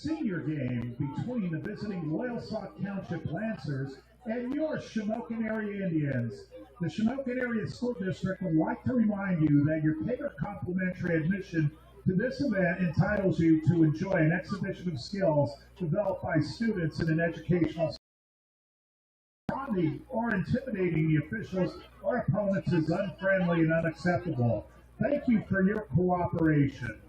senior game between the visiting Loyalsock Township Lancers and your Shamokin area Indians. The Shamokin Area School District would like to remind you that your paid or complimentary admission to this event entitles you to enjoy an exhibition of skills developed by students in an educational or intimidating the officials or opponents is unfriendly and unacceptable. Thank you for your cooperation.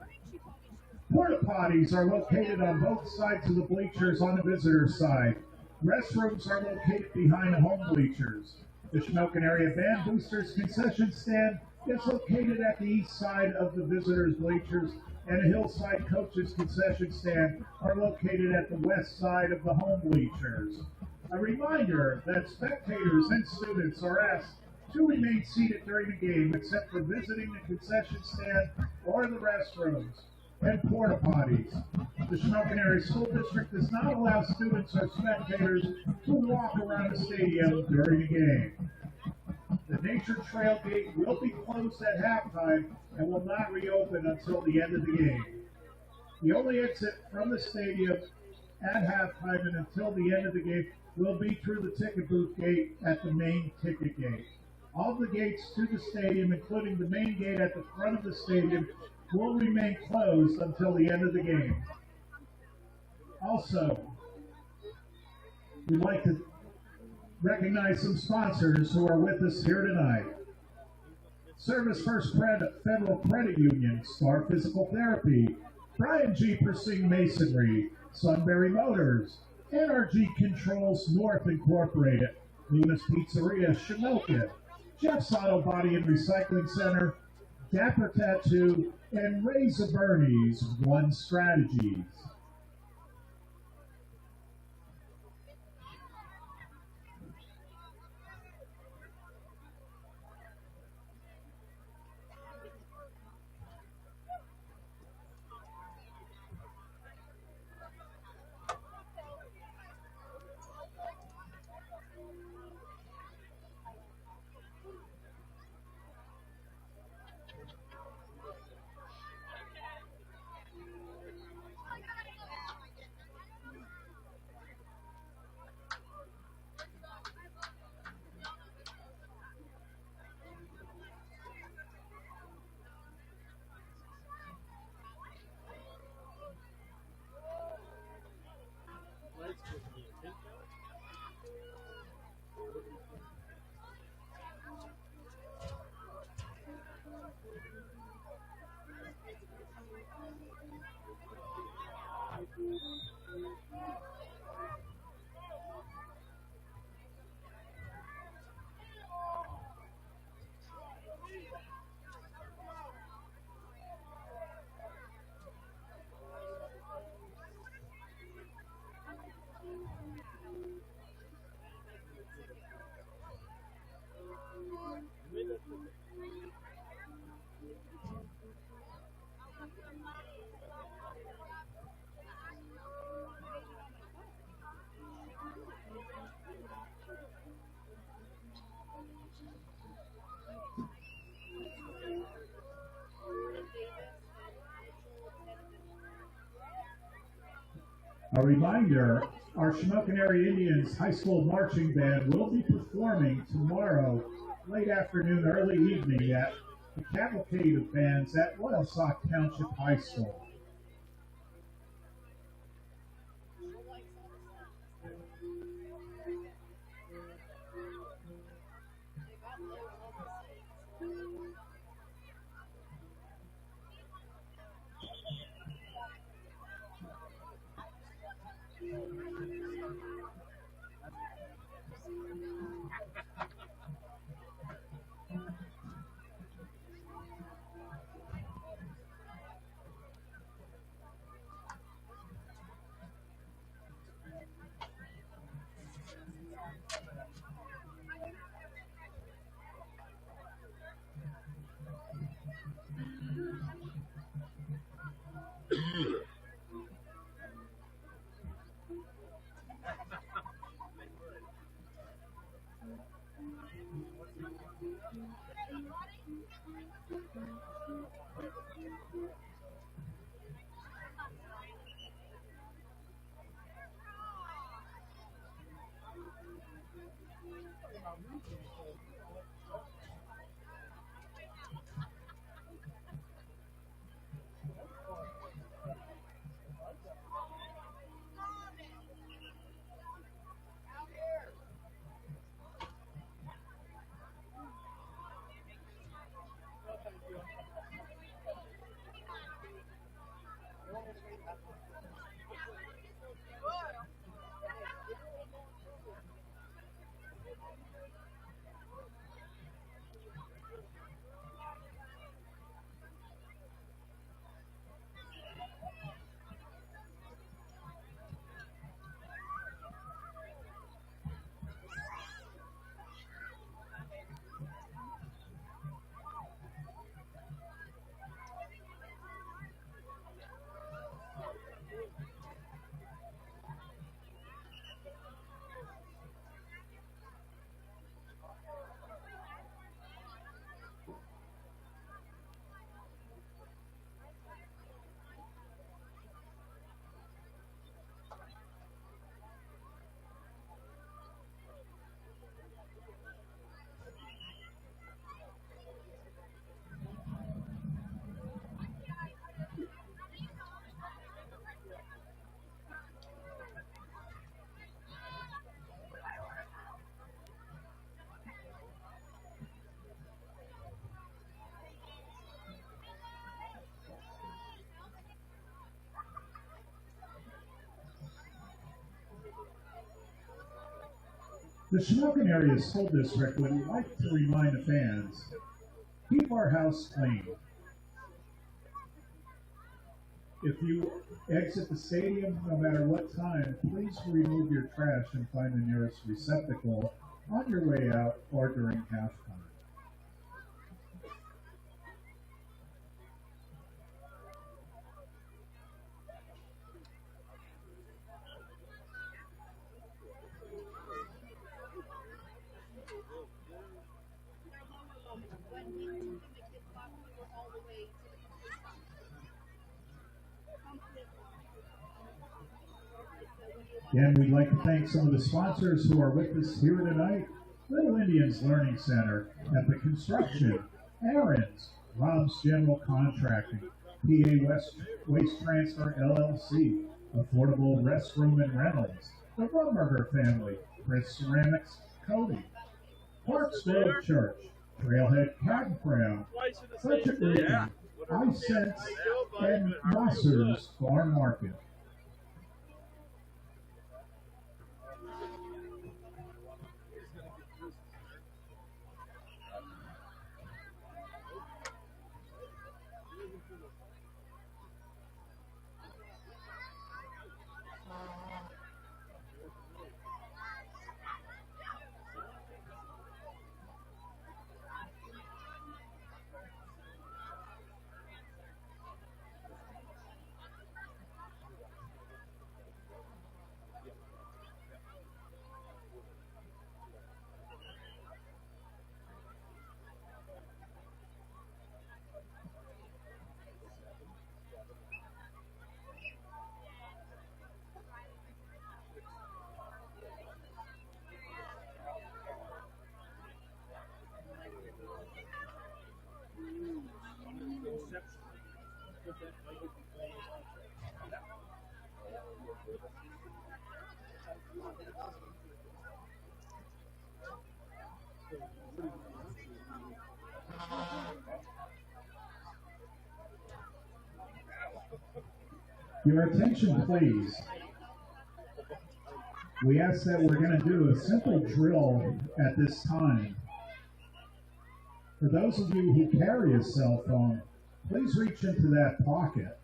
Porta potties are located on both sides of the bleachers on the visitor side. Restrooms are located behind the home bleachers. The Shamokin Area Band Boosters concession stand is located at the east side of the visitors' bleachers, and the Hillside Coaches concession stand are located at the west side of the home bleachers. A reminder that spectators and students are asked to remain seated during the game except for visiting the concession stand or the restrooms and porta potties. The Shamokin Area School District does not allow students or spectators to walk around the stadium during the game. The Nature Trail Gate will be closed at halftime and will not reopen until the end of the game. The only exit from the stadium at halftime and until the end of the game will be through the ticket booth gate at the main ticket gate. All the gates to the stadium, including the main gate at the front of the stadium, will remain closed until the end of the game. Also, we'd like to recognize some sponsors who are with us here tonight. Service First Federal Credit Union, Star Physical Therapy, Brian G. Persing Masonry, Sunbury Motors, NRG Controls North Incorporated, Luna's Pizzeria, Shamokin, Jeff's Auto Body and Recycling Center, Dapper Tattoo, and Razor Bernie's One Strategies. A reminder, our Shamokin Area Indians High School Marching Band will be performing tomorrow, late afternoon, early evening at the Cavalcade of Bands at Loyalsock Township High School. The Shamokin Area School District would like to remind the fans, keep our house clean. If you exit the stadium, no matter what time, please remove your trash and find the nearest receptacle on your way out or during halftime. Again, we'd like to thank some of the sponsors who are with us here tonight. Little Indians Learning Center, Epic Construction, Aaron's, Rob's General Contracting, PA Waste Transfer LLC, Affordable Restroom and Rentals, the Rumberger Family, Chris Ceramics, Cody, Parksville Church, Trailhead Campground, Budget Roofing, iSense, and Mossers Farm Market. Your attention, please. We ask that we're going to do a simple drill at this time. For those of you who carry a cell phone, please reach into that pocket.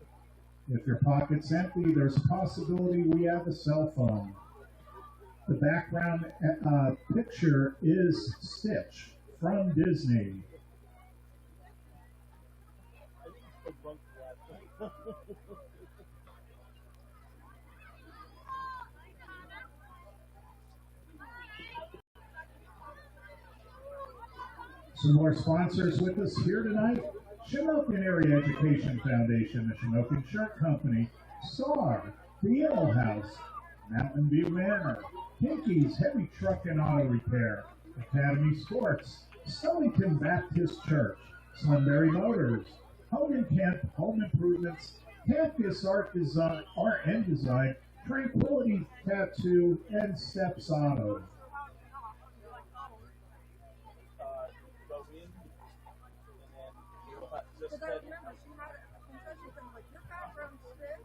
If your pocket's empty, there's a possibility we have a cell phone. The background picture is Stitch from Disney. Some more sponsors with us here tonight. Shamokin Area Education Foundation, the Shamokin Shirt Company, STAR, The Ale House, Mountain View Manor, Kinky's Heavy Truck and Auto Repair, Academy Sports, Stellington Baptist Church, Sunbury Motors, Home and Camp Home Improvements, Campus Art and Design, Tranquility Tattoo, and Steps Auto. Because I remember she had a confession from like your background stick.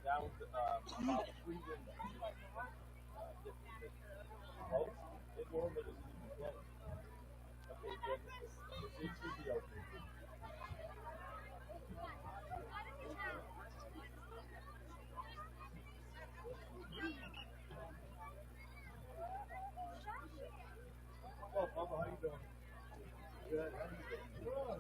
That was about freezing. It normally doesn't even get it. Okay, good. It should be open. Well, Papa, how you doing? Good. How you doing? Good.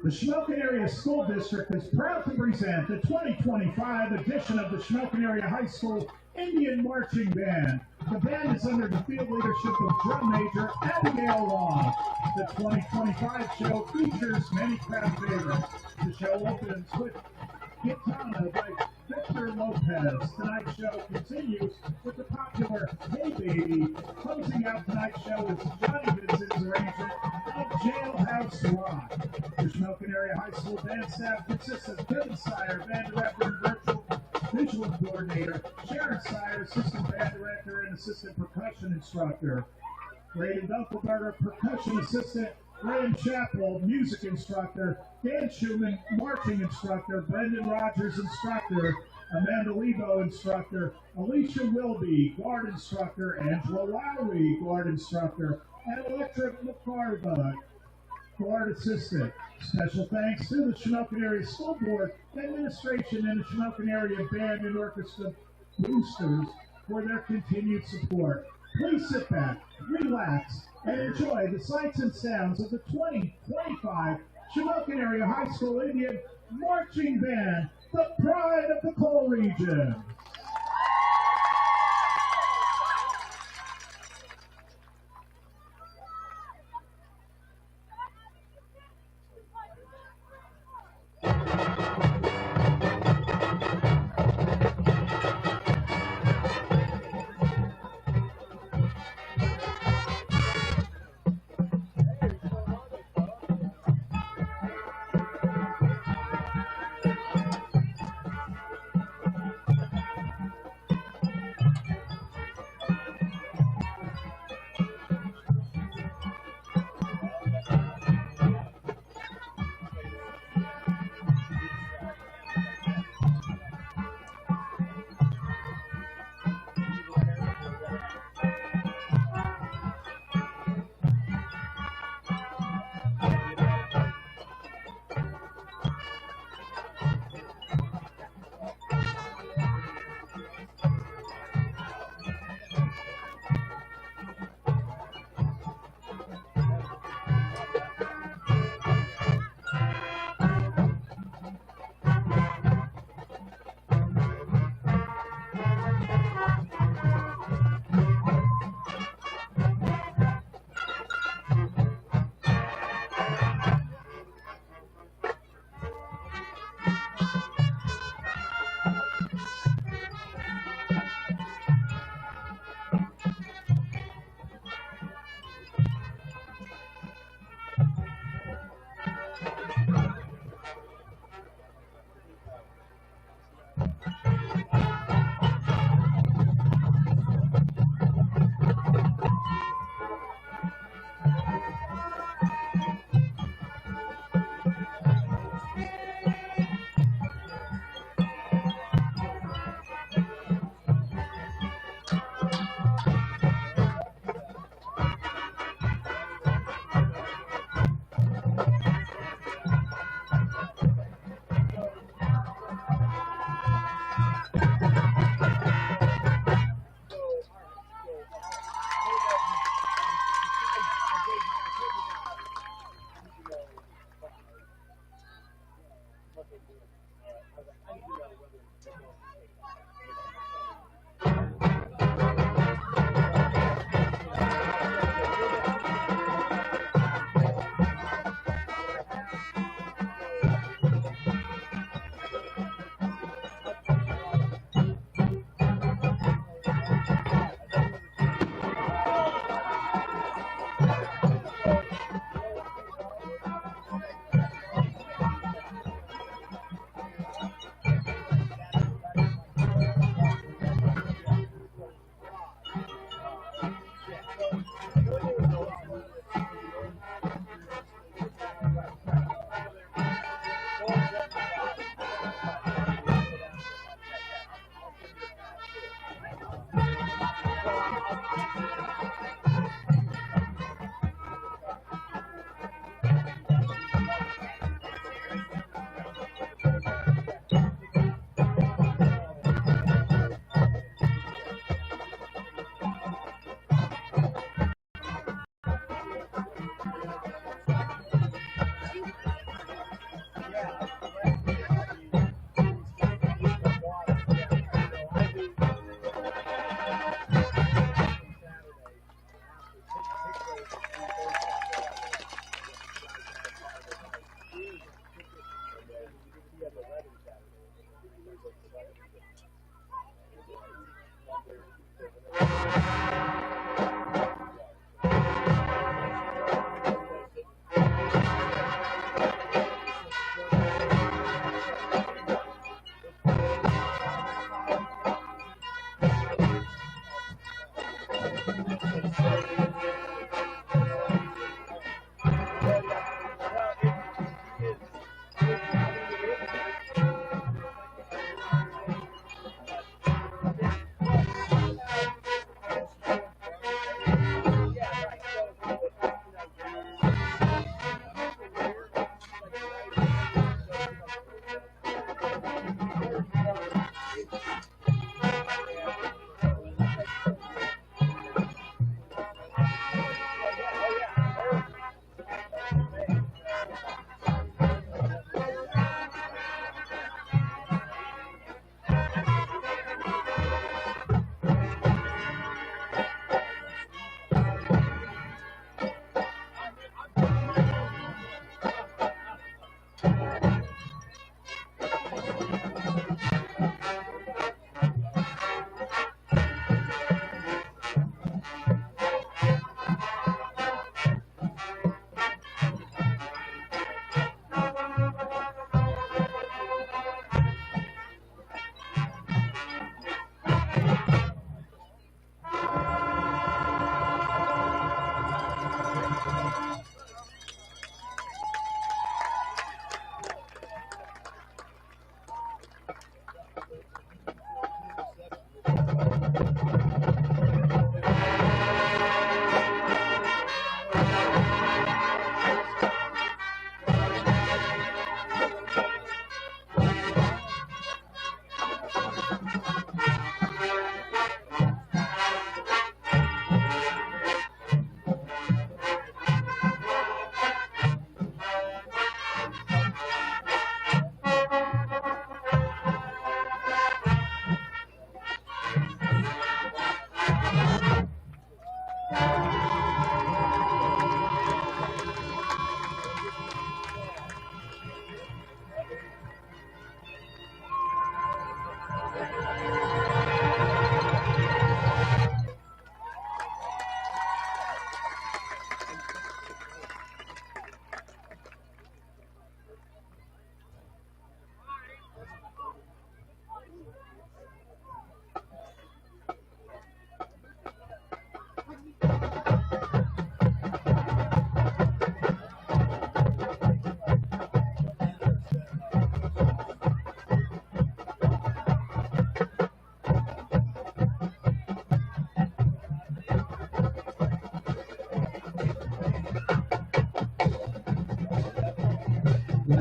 The Shamokin Area School District is proud to present the 2025 edition of the Shamokin Area High School Indian Marching Band. The band is under the field leadership of Drum Major Abigail Long. The 2025 show features many crowd favorites. The show opens with Gitana by Victor Lopez. Tonight's show continues with the popular Hey Baby. Closing out tonight's show is Johnny Vincent's arrangement of Jailhouse Rock. The Shamokin Area High School band staff consists of Kevin Sire, band director and virtual visual coordinator, Sharon Sire, assistant band director and assistant percussion instructor, Braden Dunkelberger, percussion assistant, Graham Chappell, music instructor, Dan Schumann, marching instructor, Brendan Rogers, instructor, Amanda Lebo, instructor, Alicia Wilby, guard instructor, Angela Lowry, guard instructor, and Electric McCarva, guard assistant. Special thanks to the Shamokin Area School Board, administration, and the Shamokin Area Band and Orchestra boosters for their continued support. Please sit back, relax, and enjoy the sights and sounds of the 2025 Shamokin Area High School Indian Marching Band, the pride of the coal region.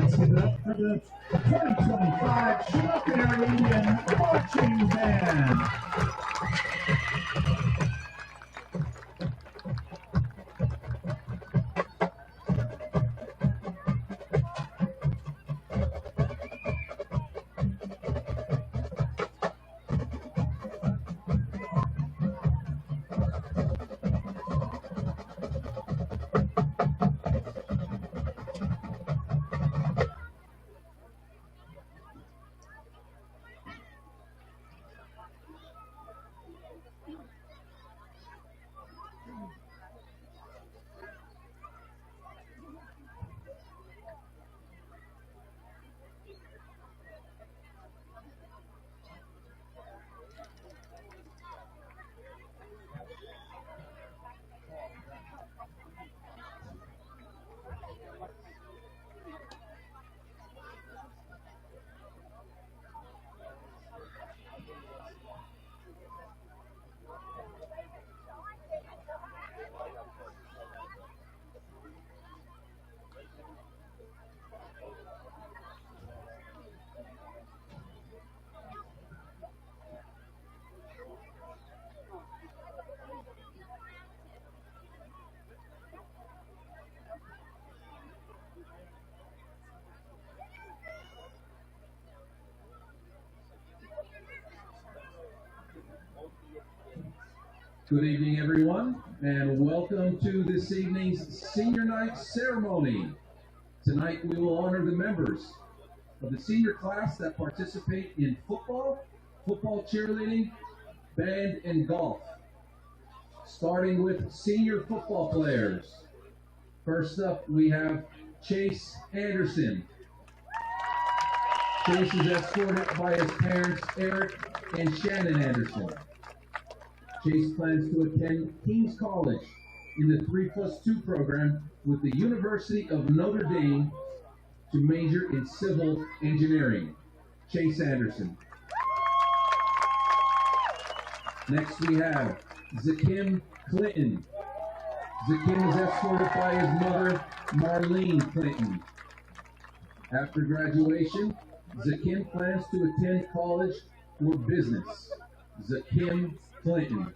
Let's give it up for the 2025 Shamokin Indian Marching Band. Good evening, everyone, and welcome to this evening's Senior Night Ceremony. Tonight, we will honor the members of the senior class that participate in football, cheerleading, band, and golf. Starting with senior football players. First up, we have Chase Anderson. Chase is escorted by his parents, Eric and Shannon Anderson. Chase plans to attend King's College in the 3+2 program with the University of Notre Dame to major in civil engineering. Chase Anderson. Next we have Zakim Clinton. Zakim is escorted by his mother, Marlene Clinton. After graduation, Zakim plans to attend college for business. Zakim Clinton.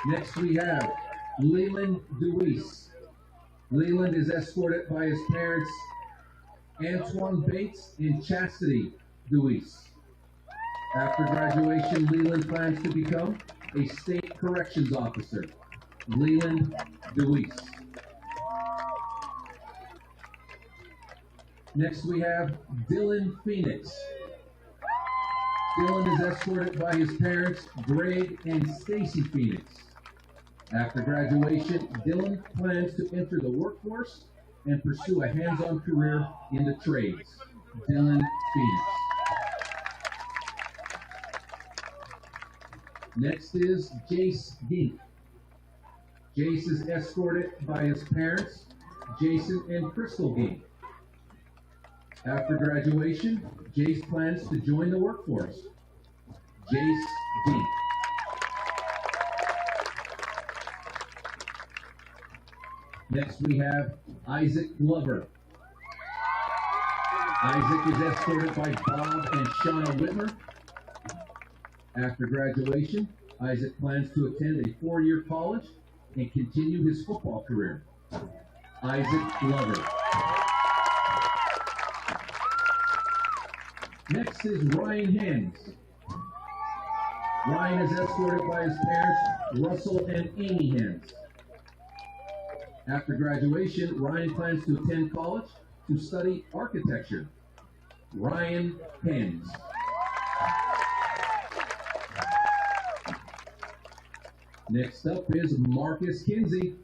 Next we have Leland Deweese. Leland is escorted by his parents, Antoine Bates and Chastity Deweese. After graduation, Leland plans to become a state corrections officer. Leland Deweese. Next we have Dylan Phoenix. Dylan is escorted by his parents, Greg and Stacy Phoenix. After graduation, Dylan plans to enter the workforce and pursue a hands-on career in the trades. Dylan Phoenix. Next is Jace Gink. Jace is escorted by his parents, Jason and Crystal Gink. After graduation, Jace plans to join the workforce. Jace Gink. Next we have Isaac Glover. Isaac is escorted by Bob and Shauna Whitmer. After graduation, Isaac plans to attend a 4-year college and continue his football career. Isaac Glover. Next is Ryan Hens. Ryan is escorted by his parents, Russell and Amy Hens. After graduation, Ryan plans to attend college to study architecture. Ryan Hens. Next up is Marcus Kinsey.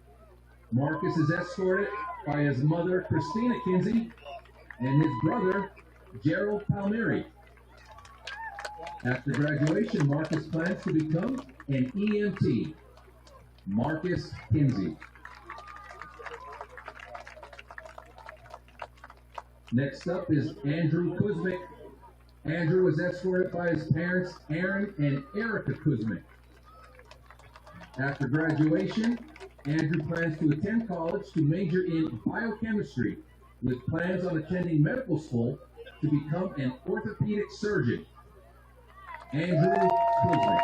Marcus is escorted by his mother, Christina Kinsey, and his brother, Gerald Palmieri. After graduation, Marcus plans to become an EMT. Marcus Kinsey. Next up is Andrew Kuzmic. Andrew was escorted by his parents, Aaron and Erica Kuzmic. After graduation, Andrew plans to attend college to major in biochemistry with plans on attending medical school to become an orthopedic surgeon. Andrew Kuznick.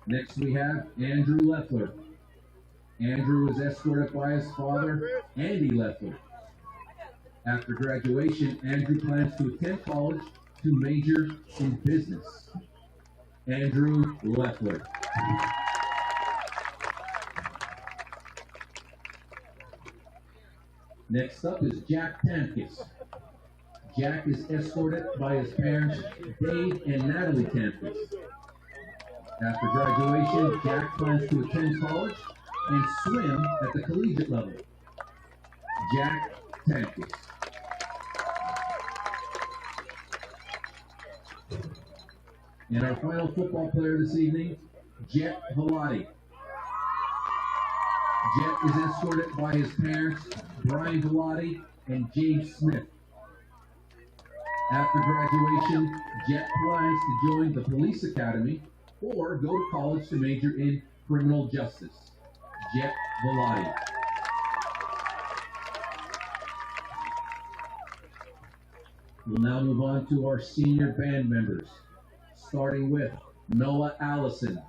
Next we have Andrew Leffler. Andrew is escorted by his father, Andy Leffler. After graduation, Andrew plans to attend college to major in business. Andrew Leffler. Next up is Jack Tamkis. Jack is escorted by his parents, Dave and Natalie Tamkis. After graduation, Jack plans to attend college and swim at the collegiate level. Jack Tamkis. And our final football player this evening, Jet Velati. Jet is escorted by his parents, Brian Velati and James Smith. After graduation, Jet plans to join the police academy or go to college to major in criminal justice. Jet Velati. We'll now move on to our senior band members, starting with Noah Allison.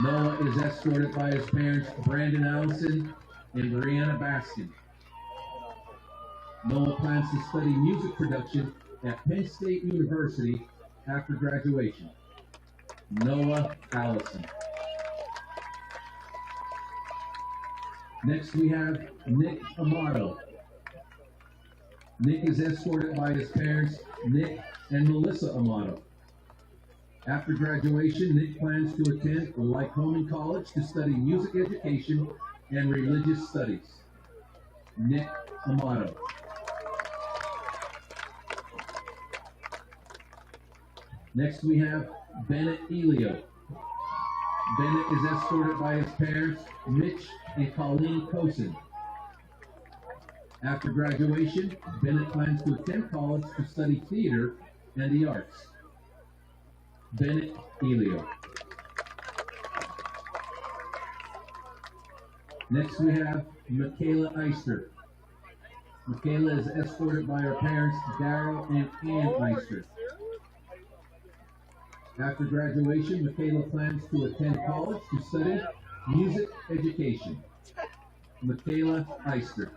Noah is escorted by his parents, Brandon Allison and Brianna Baskin. Noah plans to study music production at Penn State University after graduation. Noah Allison. Next we have Nick Amato. Nick is escorted by his parents, Nick and Melissa Amato. After graduation, Nick plans to attend Lycoming College to study music education and religious studies. Nick Amato. Next we have Bennett Elio. Bennett is escorted by his parents, Mitch and Colleen Cosin. After graduation, Bennett plans to attend college to study theater and the arts. Bennett Elio. Next we have Michaela Eister. Michaela is escorted by her parents, Daryl and Ann Eister. After graduation, Michaela plans to attend college to study music education. Michaela Eister.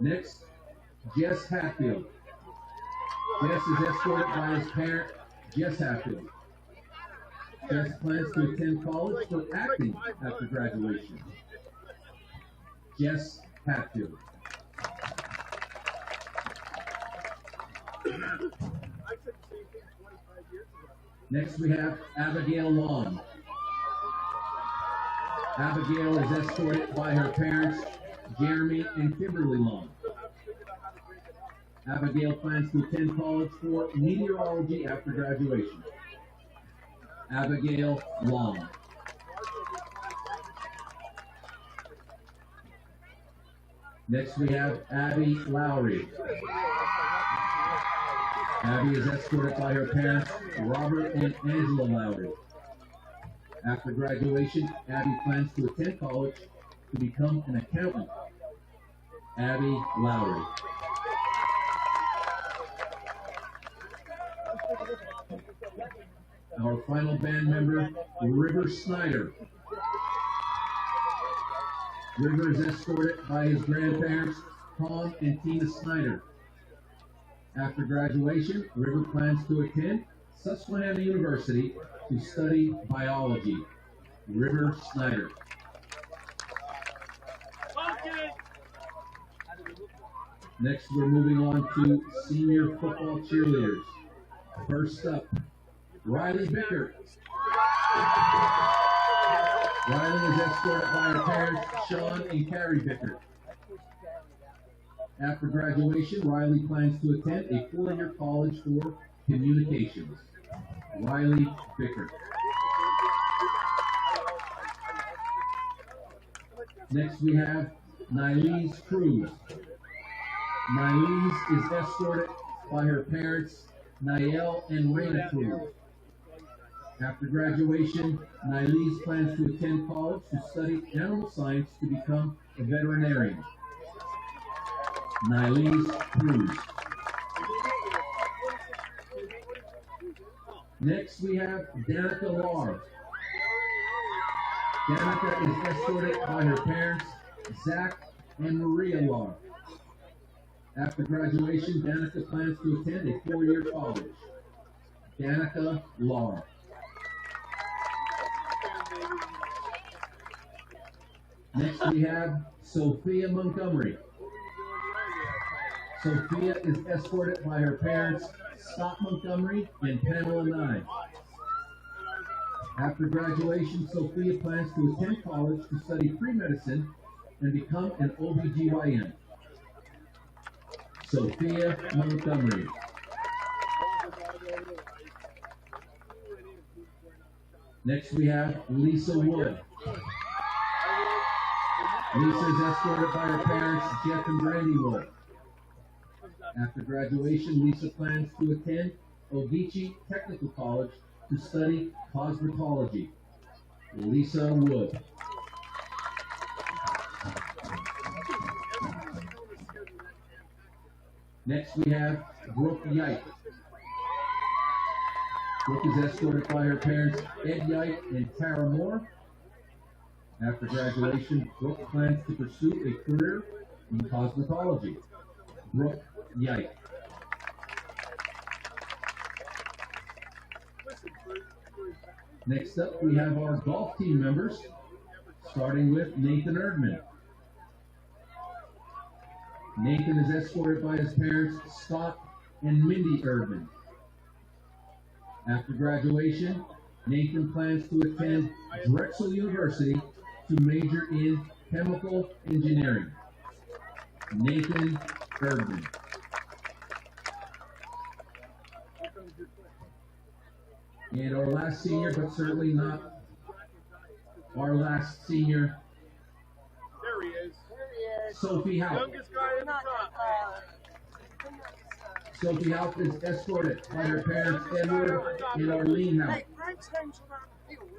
Next, Jess Hatfield. Jess is escorted by his parent, Jess Hatfield. Jess plans to attend college for acting after graduation. Jess Hatfield. Next we have Abigail Long. Abigail is escorted by her parents, Jeremy and Kimberly Long. Abigail plans to attend college for meteorology after graduation. Abigail Long. Next we have Abby Lowry. Abby is escorted by her parents, Robert and Angela Lowry. After graduation, Abby plans to attend college to become an accountant. Abby Lowry. Our final band member, River Snyder. River is escorted by his grandparents, Tom and Tina Snyder. After graduation, River plans to attend Susquehanna University to study biology. River Snyder. Next, we're moving on to senior football cheerleaders. First up, Riley Bickert. Riley is escorted by her parents, Sean and Carrie Bickert. After graduation, Riley plans to attend a 4-year college for communications. Riley Bickert. Next we have Nilese Cruz. Nylise is escorted by her parents, Nael and Raina Cruz. After graduation, Nylise plans to attend college to study animal science to become a veterinarian. Nylise Cruz. Next, we have Danica Lar. Danica is escorted by her parents, Zach and Maria Lar. After graduation, Danica plans to attend a 4-year college. Danica Lar. Next, we have Sophia Montgomery. Sophia is escorted by her parents, Scott Montgomery and Pamela Nye. After graduation, Sophia plans to attend college to study pre-medicine and become an OBGYN. Sophia Montgomery. Next, we have Lisa Wood. Lisa is escorted by her parents, Jeff and Brandy Wood. After graduation, Lisa plans to attend Ogeechee Technical College to study cosmetology. Lisa Wood. Next, we have Brooke Yite. Brooke is escorted by her parents, Ed Yite and Tara Moore. After graduation, Brooke plans to pursue a career in cosmetology. Brooke Yite. Next up, we have our golf team members, starting with Nathan Erdman. Nathan is escorted by his parents, Scott and Mindy Erdman. After graduation, Nathan plans to attend Drexel University to major in chemical engineering. Nathan Erdman. And our last senior, but certainly not our last senior, There he is. Sophie Haupt. Youngest guy in the top. Sophie Haupt is escorted by her parents, Edward and Arlene Haupt.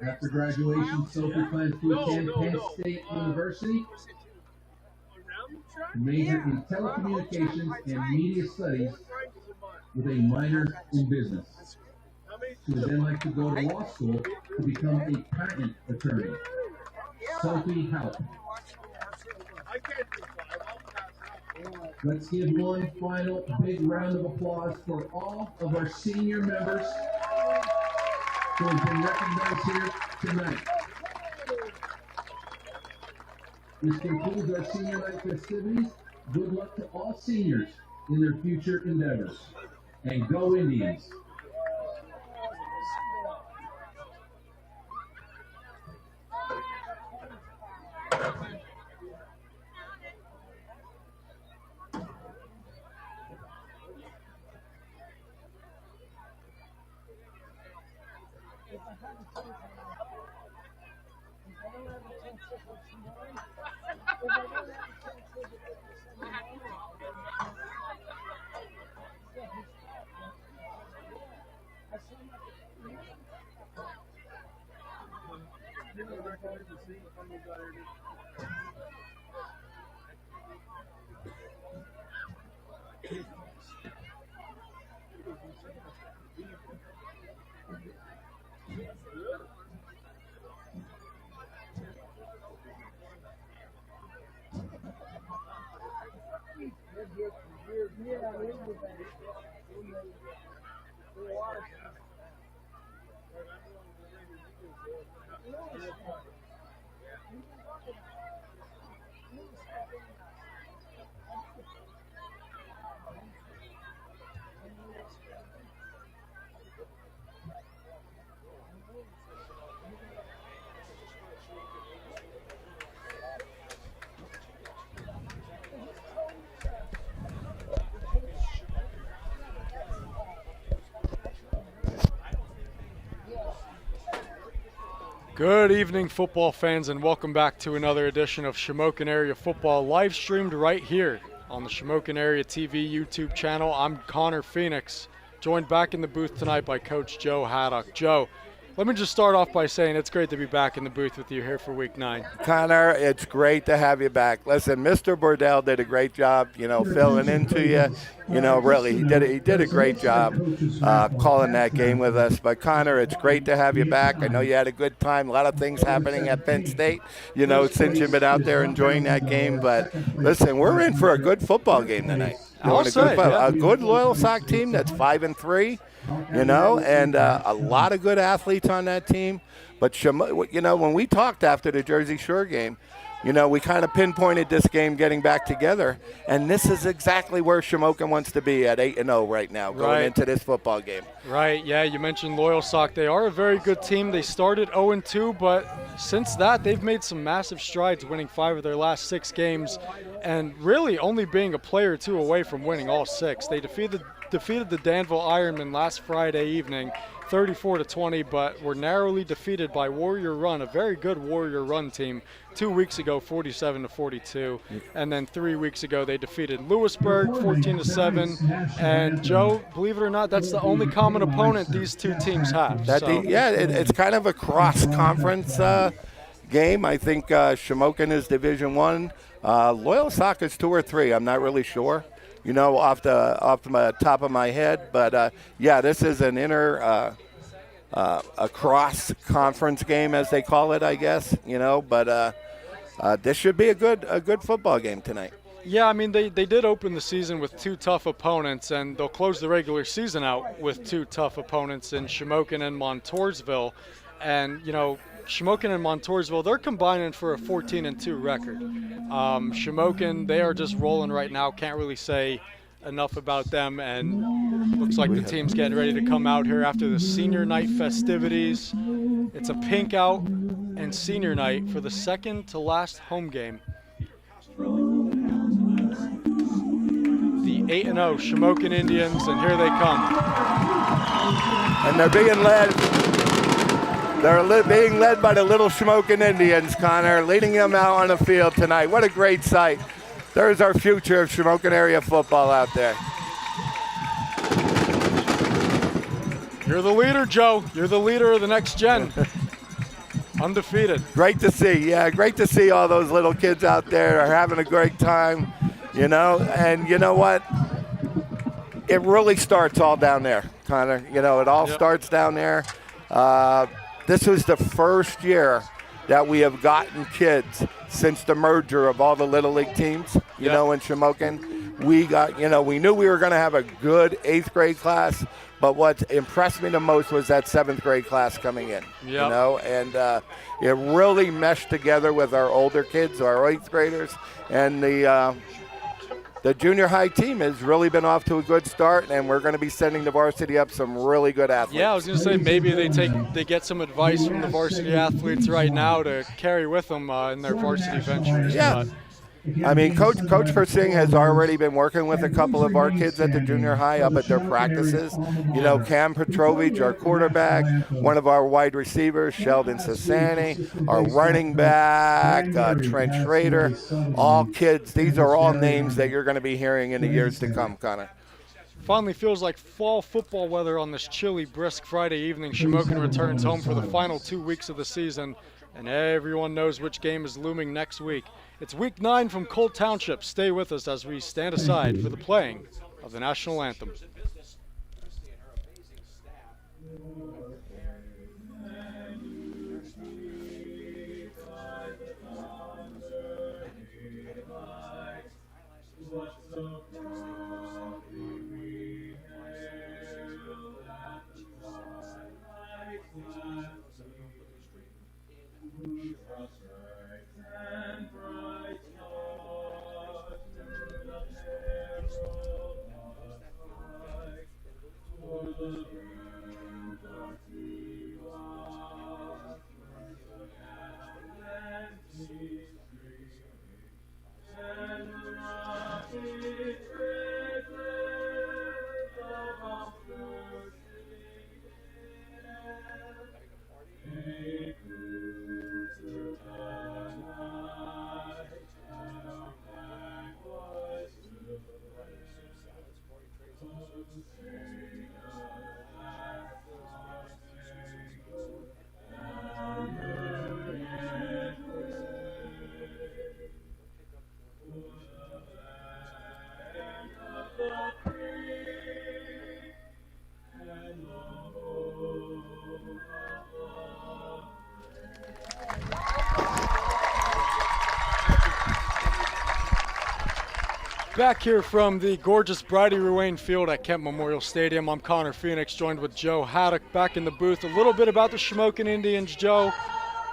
After graduation, Sophie plans to attend Penn State University to major in telecommunications and media studies with a minor in business. She would then like to go to law school to become a patent attorney. Sophie Haupt. Let's give one final big round of applause for all of our senior members who have been recognized here tonight. This concludes our senior night festivities. Good luck to all seniors in their future endeavors. And go Indians! Good evening, football fans, and welcome back to another edition of Shamokin Area Football, live streamed right here on the Shamokin Area TV YouTube channel. I'm Connor Phoenix, joined back in the booth tonight by Coach Joe Haddock. Joe, let me just start off by saying it's great to be back in the booth with you here for Week 9. Connor, it's great to have you back. Listen, Mr. Bordell did a great job, filling into you. Really, he did a great job calling that game with us. But, Connor, it's great to have you back. I know you had a good time. A lot of things happening at Penn State, since you've been out there enjoying that game. But, listen, we're in for a good football game tonight. A good Loyalsock team that's 5-3. And a lot of good athletes on that team. But, when we talked after the Jersey Shore game, we kind of pinpointed this game getting back together. And this is exactly where Shamokin wants to be at 8-0 right now going into this football game. Right, yeah, you mentioned Loyalsock. They are a very good team. They started 0-2, but since that, they've made some massive strides, winning 5 of their last 6 games and really only being a player or two away from winning all 6. They defeated the Danville Ironmen last Friday evening, 34-20, but were narrowly defeated by Warrior Run, a very good Warrior Run team, 2 weeks ago, 47-42, and then 3 weeks ago they defeated Lewisburg, 14-7. And Joe, believe it or not, that's the only common opponent these two teams have. It's kind of a cross-conference game. I think Shamokin is Division I. Loyalsock is 2 or 3. I'm not really sure. Off the top of my head. But, this is an a cross-conference game, as they call it, I guess. But this should be a good football game tonight. Yeah, I mean, they did open the season with 2 tough opponents, and they'll close the regular season out with 2 tough opponents in Shamokin and Montoursville. And, Shamokin and Montoursville, they're combining for a 14-2 record. Shamokin, they are just rolling right now. Can't really say enough about them, and looks like the team's getting ready to come out here after the senior night festivities. It's a pink out and senior night for the second to last home game. The 8-0 Shamokin Indians, and here they come. And they're being led. Being led by the little Shamokin Indians, Connor, leading them out on the field tonight. What a great sight. There's our future of Shamokin area football out there. You're the leader, Joe. You're the leader of the next gen. Undefeated. Great to see. Yeah, great to see all those little kids out there are having a great time, And you know what? It really starts all down there, Connor. It all starts down there. This was the first year that we have gotten kids since the merger of all the Little League teams, in Shamokin. We knew we were going to have a good 8th grade class, but what impressed me the most was that 7th grade class coming in, and it really meshed together with our older kids, our 8th graders, and the junior high team has really been off to a good start, and we're going to be sending the varsity up some really good athletes. Yeah, I was going to say maybe they get some advice from the varsity athletes right now to carry with them in their varsity ventures. Yeah. I mean, Coach Persing has already been working with a couple of our kids at the junior high up at their practices. Cam Petrovich, our quarterback, one of our wide receivers, Sheldon Sassani, our running back, Trent Schrader, all kids. These are all names that you're going to be hearing in the years to come, Connor. Finally feels like fall football weather on this chilly, brisk Friday evening. Shamokin returns home for the final 2 weeks of the season, and everyone knows which game is looming next week. It's Week 9 from Colt Township. Stay with us as we stand aside for the playing of the national anthem. Back here from the gorgeous Bridie Ruane Field at Kent Memorial Stadium, I'm Connor Phoenix, joined with Joe Haddock back in the booth. A little bit about the Shamokin Indians, Joe,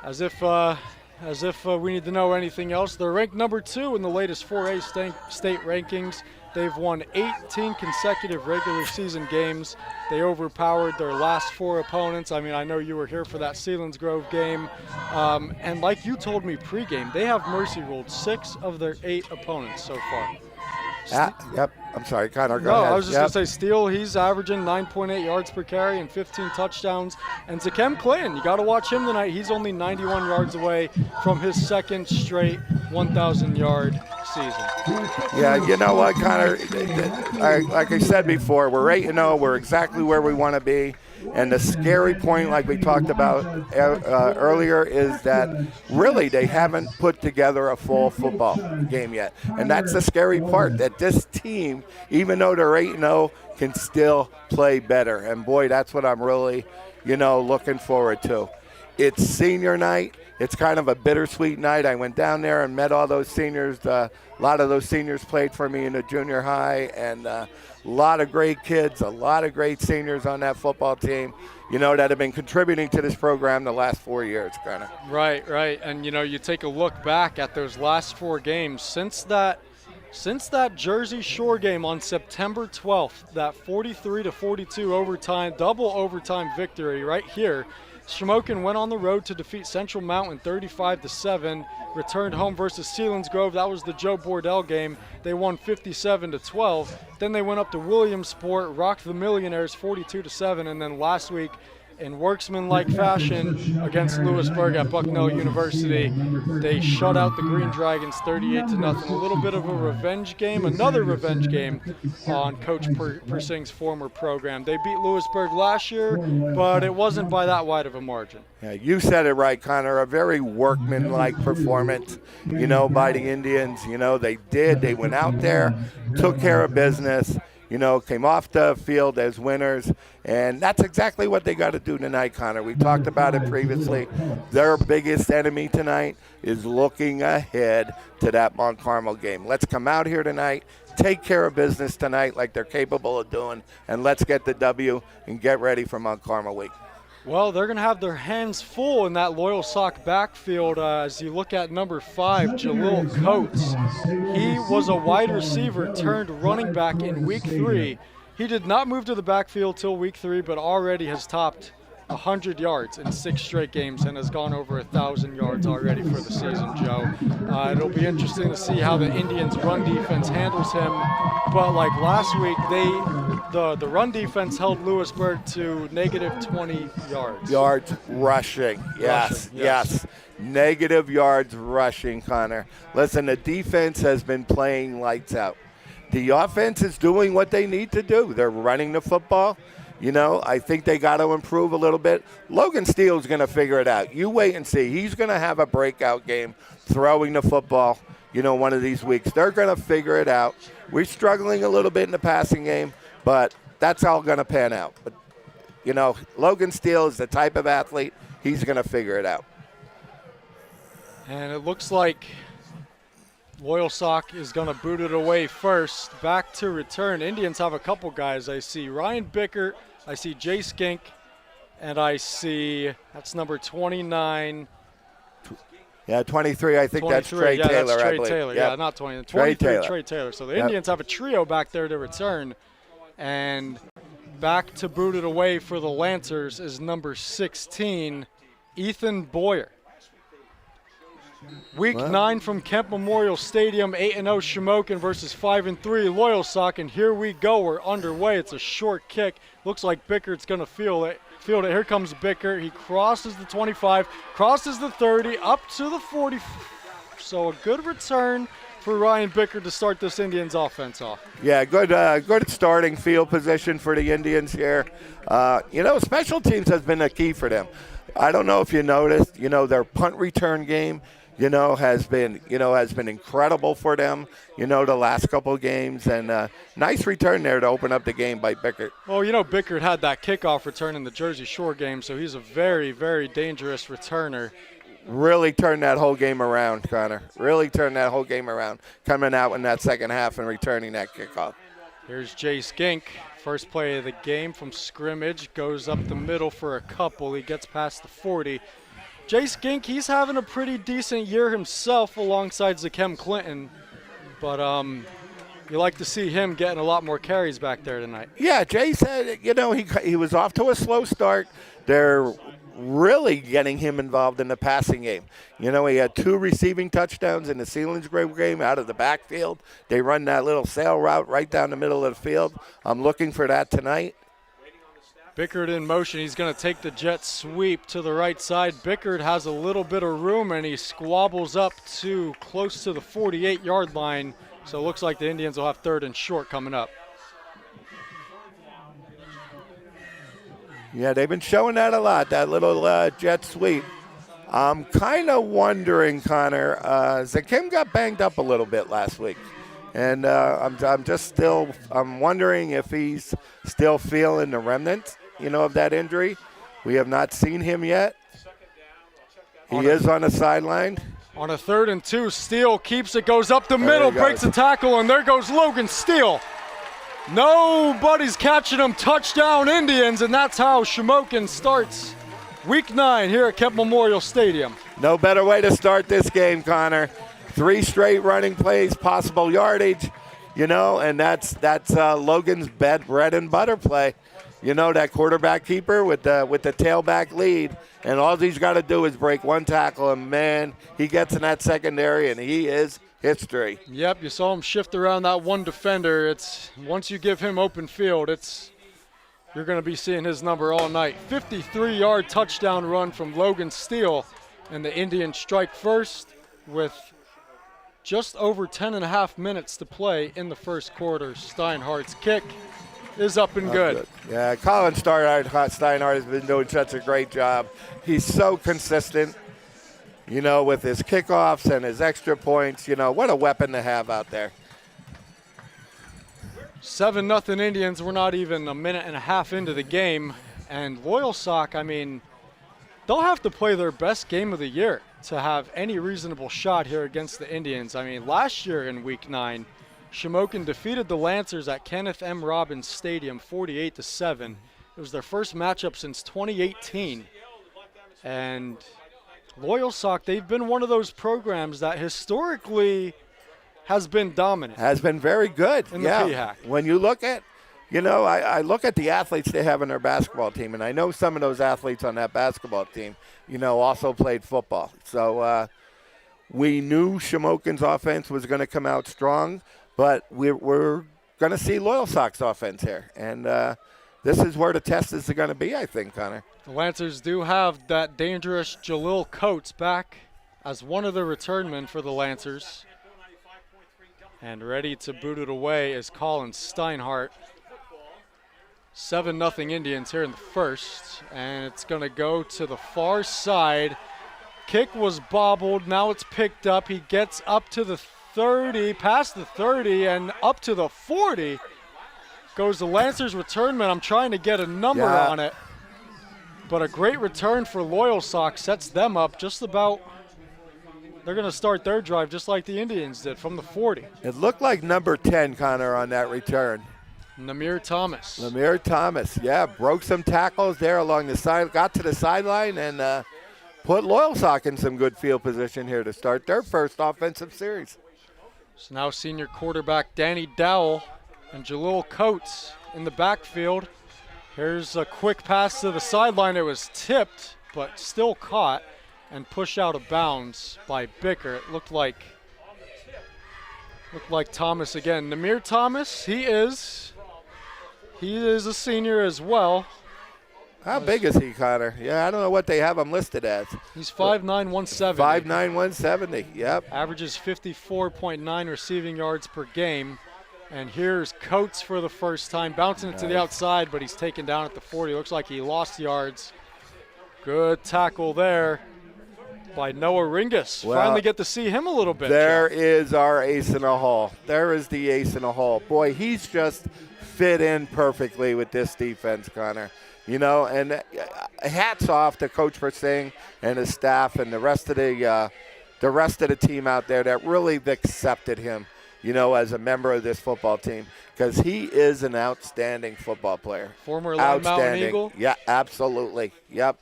as if we need to know anything else. They're ranked number 2 in the latest 4A state rankings. They've won 18 consecutive regular season games. They overpowered their last 4 opponents. I mean, I know you were here for that Selinsgrove game. And like you told me pregame, they have mercy ruled 6 of their 8 opponents so far. Yep. I'm sorry, Connor. Go no, ahead. I was just going to say, Steele, he's averaging 9.8 yards per carry and 15 touchdowns. And Zakem Clinton, you got to watch him tonight. He's only 91 yards away from his second straight 1,000-yard season. Yeah, you know what, Connor? Like I said before, we're 8-0. We're exactly where we want to be. And the scary point, like we talked about earlier, is that really they haven't put together a full football game yet. And that's the scary part, that this team, even though they're 8-0, can still play better. And, boy, that's what I'm really, looking forward to. It's senior night. It's kind of a bittersweet night. I went down there and met all those seniors. A lot of those seniors played for me in the junior high, and a lot of great kids, a lot of great seniors on that football team, that have been contributing to this program the last 4 years, kind of. Right. And, you take a look back at those last 4 games. Since that Jersey Shore game on September 12th, that 43-42 overtime, double overtime victory right here, Shamokin went on the road to defeat Central Mountain 35-7, returned home versus Selinsgrove. That was the Joe Bordell game. They won 57-12. Then they went up to Williamsport, rocked the Millionaires 42-7, and then last week, in worksman-like fashion against Lewisburg at Bucknell University, they shut out the Green Dragons 38-0. A little bit of a revenge game, another revenge game on Coach Persing's former program. They beat Lewisburg last year, but it wasn't by that wide of a margin. Yeah, you said it right, Connor. A very workman-like performance, by the Indians. They went out there, took care of business, came off the field as winners, and that's exactly what they got to do tonight, Connor. We talked about it previously. Their biggest enemy tonight is looking ahead to that Mount Carmel game. Let's come out here tonight, take care of business tonight like they're capable of doing, and let's get the W and get ready for Mount Carmel week. Well, they're going to have their hands full in that Loyalsock backfield as you look at number 5, Jalil Coates. He was a wide receiver turned running back in week 3. He did not move to the backfield till week 3, but already has topped 100 yards in 6 straight games and has gone over 1,000 yards already for the season, Joe. It'll be interesting to see how the Indians' run defense handles him. But like last week, the run defense held Lewisburg to negative 20 yards. Yards rushing, yes. Negative yards rushing, Connor. Listen, the defense has been playing lights out. The offense is doing what they need to do. They're running the football. I think they got to improve a little bit. Logan Steele's going to figure it out. You wait and see. He's going to have a breakout game throwing the football, one of these weeks. They're going to figure it out. We're struggling a little bit in the passing game, but that's all going to pan out. But, Logan Steele is the type of athlete, he's going to figure it out. And it looks like Loyalsock is going to boot it away first. Back to return. Indians have a couple guys. I see Ryan Bickert, I see Jay Skink, and I see, that's number 29. Yeah, 23, I think that's Trey Taylor, that's Trey I believe. Taylor. Yep. Yeah, not 20. 23, Trey Taylor. So the Indians have a trio back there to return. And back to boot it away for the Lancers is number 16, Ethan Boyer. Week 9 from Kent Memorial Stadium, 8-0 Shamokin versus 5-3 Loyalsock, and here we go. We're underway. It's a short kick. Looks like Bickert's going to field it. Here comes Bickert. He crosses the 25, crosses the 30, up to the 40. So a good return for Ryan Bickert to start this Indians offense off. Yeah, good starting field position for the Indians here. Special teams has been a key for them. I don't know if you noticed, their punt return game, has been incredible for them, the last couple of games. And nice return there to open up the game by Bickert. Well, Bickert had that kickoff return in the Jersey Shore game, so he's a very, very dangerous returner. Really turned that whole game around, Connor. Really turned that whole game around, coming out in that second half and returning that kickoff. Here's Jace Gink. First play of the game from scrimmage. Goes up the middle for a couple. He gets past the 40. Jace Gink, he's having a pretty decent year himself alongside Zakem Clinton. But you like to see him getting a lot more carries back there tonight. Yeah, Jay said, he was off to a slow start. They're really getting him involved in the passing game. He had 2 receiving touchdowns in the Selinsgrove game out of the backfield. They run that little sail route right down the middle of the field. I'm looking for that tonight. Bickert in motion. He's going to take the jet sweep to the right side. Bickert has a little bit of room, and he squabbles up to close to the 48-yard line. So it looks like the Indians will have 3rd and short coming up. Yeah, they've been showing that a lot, that little jet sweep. I'm kind of wondering, Connor, Zakim got banged up a little bit last week. And I'm wondering if he's still feeling the remnants, of that injury. We have not seen him yet. He is on the sideline. On a 3rd and 2, Steele keeps it, goes up the middle, breaks the tackle, and there goes Logan Steele. Nobody's catching him. Touchdown Indians, and that's how Shamokin starts Week 9 here at Kemp Memorial Stadium. No better way to start this game, Connor. 3 straight running plays, possible yardage, and that's Logan's bread and butter play. That quarterback keeper with the tailback lead, and all he's got to do is break 1 tackle, and man, he gets in that secondary, and he is history. Yep, you saw him shift around that 1 defender. It's once you give him open field, you're going to be seeing his number all night. 53-yard touchdown run from Logan Steele, and the Indians strike first with just over 10.5 minutes to play in the first quarter. Steinhardt's kick is up and good. Yeah, Colin Steinhardt has been doing such a great job. He's so consistent, with his kickoffs and his extra points. What a weapon to have out there. 7-0 Indians. We're not even a minute and a half into the game. And Loyalsock, they'll have to play their best game of the year to have any reasonable shot here against the Indians. Last year in Week 9, Shamokin defeated the Lancers at Kenneth M. Robbins Stadium 48-7. It was their first matchup since 2018. And Loyalsock, they've been one of those programs that historically has been dominant. Has been very good. In the PHAC. When you look at, I look at the athletes they have on their basketball team, and I know some of those athletes on that basketball team, also played football. So we knew Shamokin's offense was going to come out strong, but we're going to see Loyalsock's offense here. And this is where the test is going to be, I think, Connor. The Lancers do have that dangerous Jalil Coates back as one of the returnmen for the Lancers. And ready to boot it away is Colin Steinhardt. 7-0 Indians here in the first. And it's going to go to the far side. Kick was bobbled. Now it's picked up. He gets up to the 30, past the 30, and up to the 40. Goes the Lancers returnman. I'm trying to get a number on it. But a great return for Loyalsock sets them up just about. They're going to start their drive just like the Indians did from the 40. It looked like number 10, Connor, on that return. Namir Thomas. Namir Thomas, broke some tackles there along the side, got to the sideline, and put Loyalsock in some good field position here to start their first offensive series. So now senior quarterback Danny Dowell and Jalil Coates in the backfield. Here's a quick pass to the sideline. It was tipped, but still caught and pushed out of bounds by Bickert. It looked like Thomas again. Namir Thomas, he is a senior as well. How big is he, Connor? Yeah, I don't know what they have him listed as. He's 5'9", 170. 5'9", 170. Yep. Averages 54.9 receiving yards per game. And here's Coates for the first time, bouncing it to the outside, but he's taken down at the 40. Looks like he lost yards. Good tackle there by Noah Ringus. Well, finally get to see him a little bit. There is our ace in the hole. There is the ace in the hole. Boy, he's just fit in perfectly with this defense, Connor. You know, and hats off to Coach Persing and his staff and the rest of the team out there that really accepted him, you know, as a member of this football team, because he is an outstanding football player. Former Lone Mountain Eagle. Yeah, absolutely. Yep.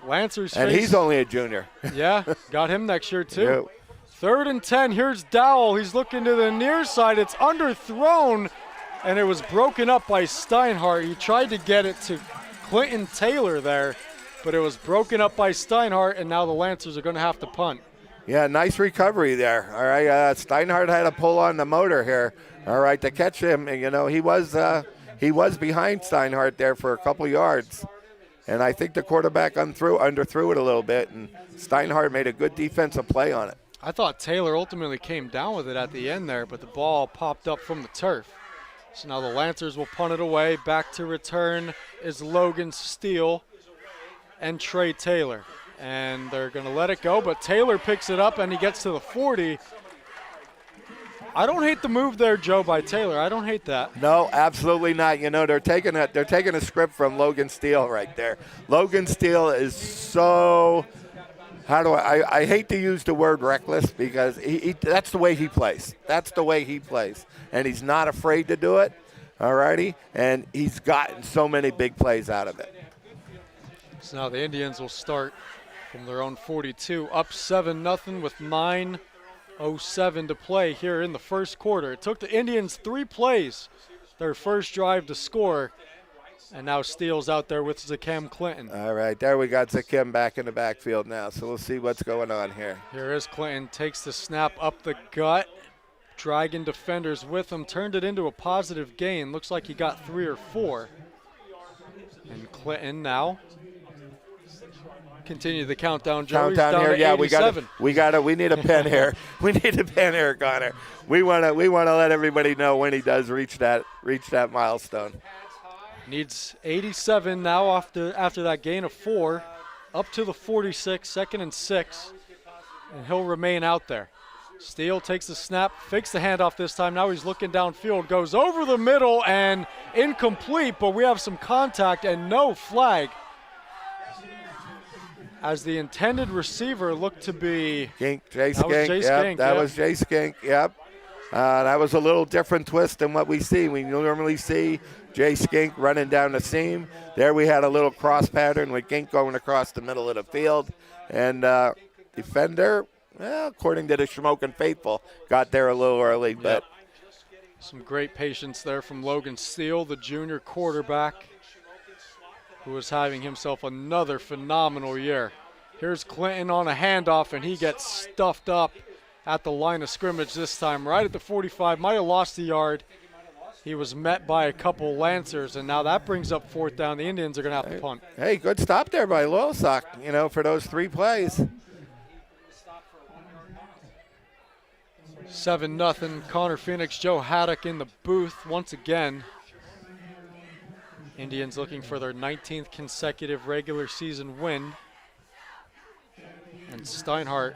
Lancers. And he's only a junior. Yeah, got him next year too. Yep. 3rd and 10. Here's Dowell. He's looking to the near side. It's underthrown, and it was broken up by Steinhardt. He tried to get it to Clinton Taylor there, but it was broken up by Steinhardt, and now the Lancers are going to have to punt. Yeah, nice recovery there. All right, Steinhardt had to pull on the motor here. All right, to catch him, and you know he was behind Steinhardt there for a couple yards, and I think the quarterback underthrew it a little bit, and Steinhardt made a good defensive play on it. I thought Taylor ultimately came down with it at the end there, but the ball popped up from the turf. So now the Lancers will punt it away. Back to return is Logan Steele and Trey Taylor. And they're going to let it go, but Taylor picks it up and he gets to the 40. I don't hate the move there, Joe, by Taylor. I don't hate that. No, absolutely not. You know, they're taking a script from Logan Steele right there. Logan Steele is so, I hate to use the word reckless, because that's the way he plays. That's the way he plays. And he's not afraid to do it, all righty? And he's gotten so many big plays out of it. So now the Indians will start from their own 42, up 7-0 with 9:07 to play here in the first quarter. It took the Indians 3 plays, their first drive to score, and now Steele's out there with Zakem Clinton. All right, there we got Zakem back in the backfield now, so we'll see what's going on here. Here is Clinton, takes the snap up the gut, dragging defenders with him, turned it into a positive gain. Looks like he got 3 or 4. And Clinton now continue the countdown, Joe. Countdown here, yeah. We need a pen here. We need a pen here, Connor. We want to let everybody know when he does reach that milestone. Needs 87 now after that gain of 4, up to the 46, 2nd and 6, and he'll remain out there. Steele takes the snap, fakes the handoff this time. Now he's looking downfield, goes over the middle and incomplete, but we have some contact and no flag, as the intended receiver looked to be Jay Skink. That was Jay Skink, yep. That was a little different twist than what we see. We normally see Jay Skink running down the seam. There we had a little cross pattern with Gink going across the middle of the field. And defender, well, according to the Shamokin faithful, got there a little early. But some great patience there from Logan Steele, the junior quarterback, who is having himself another phenomenal year. Here's Clinton on a handoff, and he gets stuffed up at the line of scrimmage this time, right at the 45. Might have lost a yard. He was met by a couple Lancers, and now that brings up 4th down. The Indians are going to have to punt. Hey, good stop there by Loyalsock, you know, for those 3 plays. 7-0, Connor Phoenix, Joe Haddock in the booth once again. Indians looking for their 19th consecutive regular season win. And Steinhardt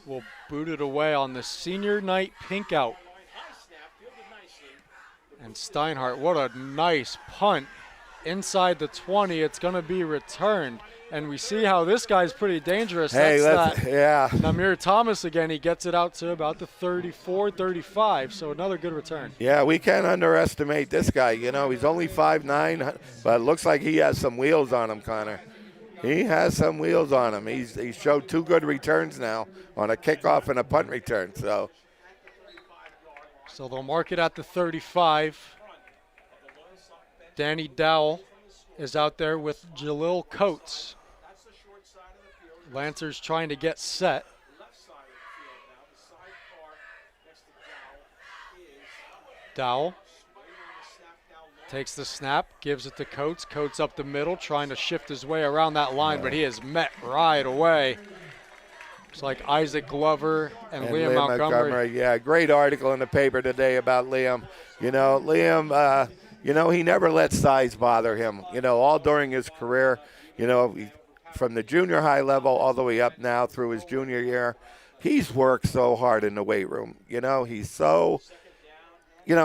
will boot it away on the senior night pink out. And Steinhardt, what a nice punt. Inside the 20, it's going to be returned. And we see how this guy's pretty dangerous. Hey, yeah. Namir Thomas again, he gets it out to about the 34, 35, so another good return. Yeah, we can't underestimate this guy. You know, he's only 5'9", but it looks like he has some wheels on him, Connor. He has some wheels on him. He showed 2 good returns now on a kickoff and a punt return. So they'll mark it at the 35. Danny Dowell is out there with Jalil Coates. Lancers trying to get set. Dowell Takes the snap, gives it to Coates. Coates up the middle, trying to shift his way around that line, but he is met right away. Looks like Isaac Glover and Liam Montgomery. Yeah, great article in the paper today about Liam. Liam, he never let size bother him, all during his career, from the junior high level all the way up now through his junior year. He's worked so hard in the weight room. He's so, he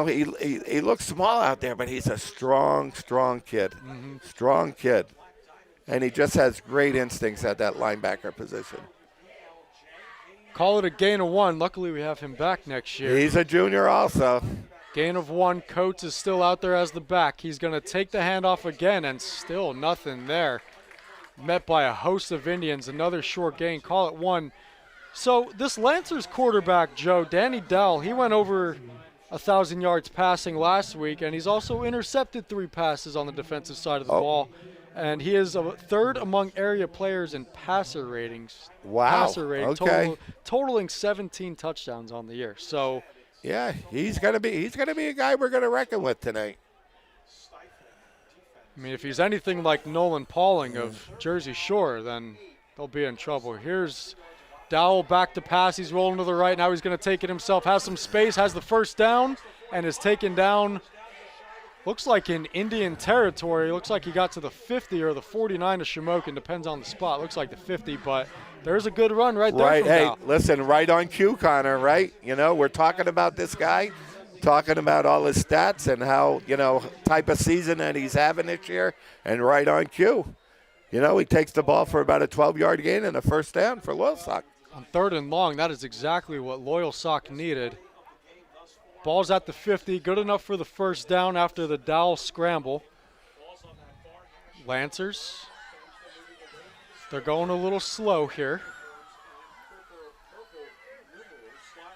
looks small out there, but he's a strong kid. Mm-hmm. Strong kid. And he just has great instincts at that linebacker position. Call it a gain of 1. Luckily, we have him back next year. He's a junior also. Gain of 1. Coates is still out there as the back. He's going to take the handoff again, and still nothing there. Met by a host of Indians. Another short gain. Call it 1. So this Lancers quarterback, Joe, Danny Dowell, he went over 1,000 yards passing last week, and he's also intercepted 3 passes on the defensive side of the ball. And he is third among area players in passer ratings. Wow. Passer rating, Okay. totaling 17 touchdowns on the year. So yeah, he's gonna be a guy we're gonna reckon with tonight. I mean, if he's anything like Nolan Pauling of Jersey Shore, then they'll be in trouble. Here's Dowell back to pass. He's rolling to the right. Now he's going to take it himself. Has some space, has the first down, and is taken down. Looks like in Indian territory. Looks like he got to the 50 or the 49 of Shamokin. Depends on the spot. Looks like the 50, but there's a good run right there. Right. From Hey, Dowell. listen, right on cue, Connor, right? We're talking about this guy, talking about all his stats and how, type of season that he's having this year, and right on cue. He takes the ball for about a 12-yard gain and a first down for Loyalsock. On 3rd and long, that is exactly what Loyalsock needed. Ball's at the 50, good enough for the first down after the Dowell scramble. Lancers, they're going a little slow here.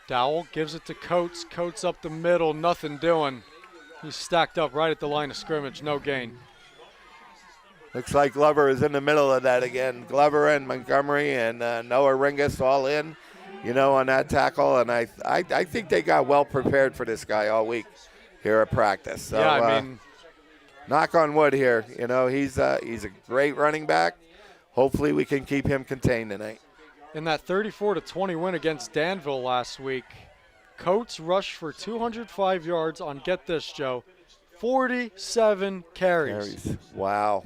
Dowell gives it to Coates. Coates up the middle, nothing doing. He's stacked up right at the line of scrimmage, no gain. Looks like Glover is in the middle of that again. Glover and Montgomery and Noah Ringus all in, on that tackle. And I think they got well prepared for this guy all week here at practice. So, yeah, I mean, knock on wood here. He's a great running back. Hopefully we can keep him contained tonight. in that 34-20 win against Danville last week, Coates rushed for 205 yards on, get this, Joe, 47 carries. Wow.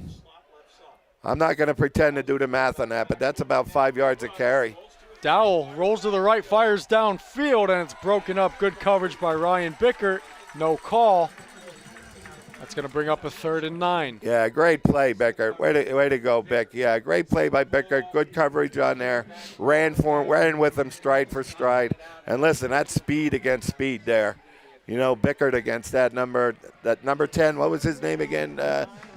I'm not going to pretend to do the math on that, but that's about 5 yards a carry. Dowell rolls to the right, fires downfield, and it's broken up. Good coverage by Ryan Bickert. No call. That's going to bring up a 3rd and 9. Yeah, great play, Bickert. Way to go, Bick. Yeah, great play by Bickert. Good coverage on there. Ran with him stride for stride. And listen, that's speed against speed there. You know, Bickert against that number 10. What was his name again,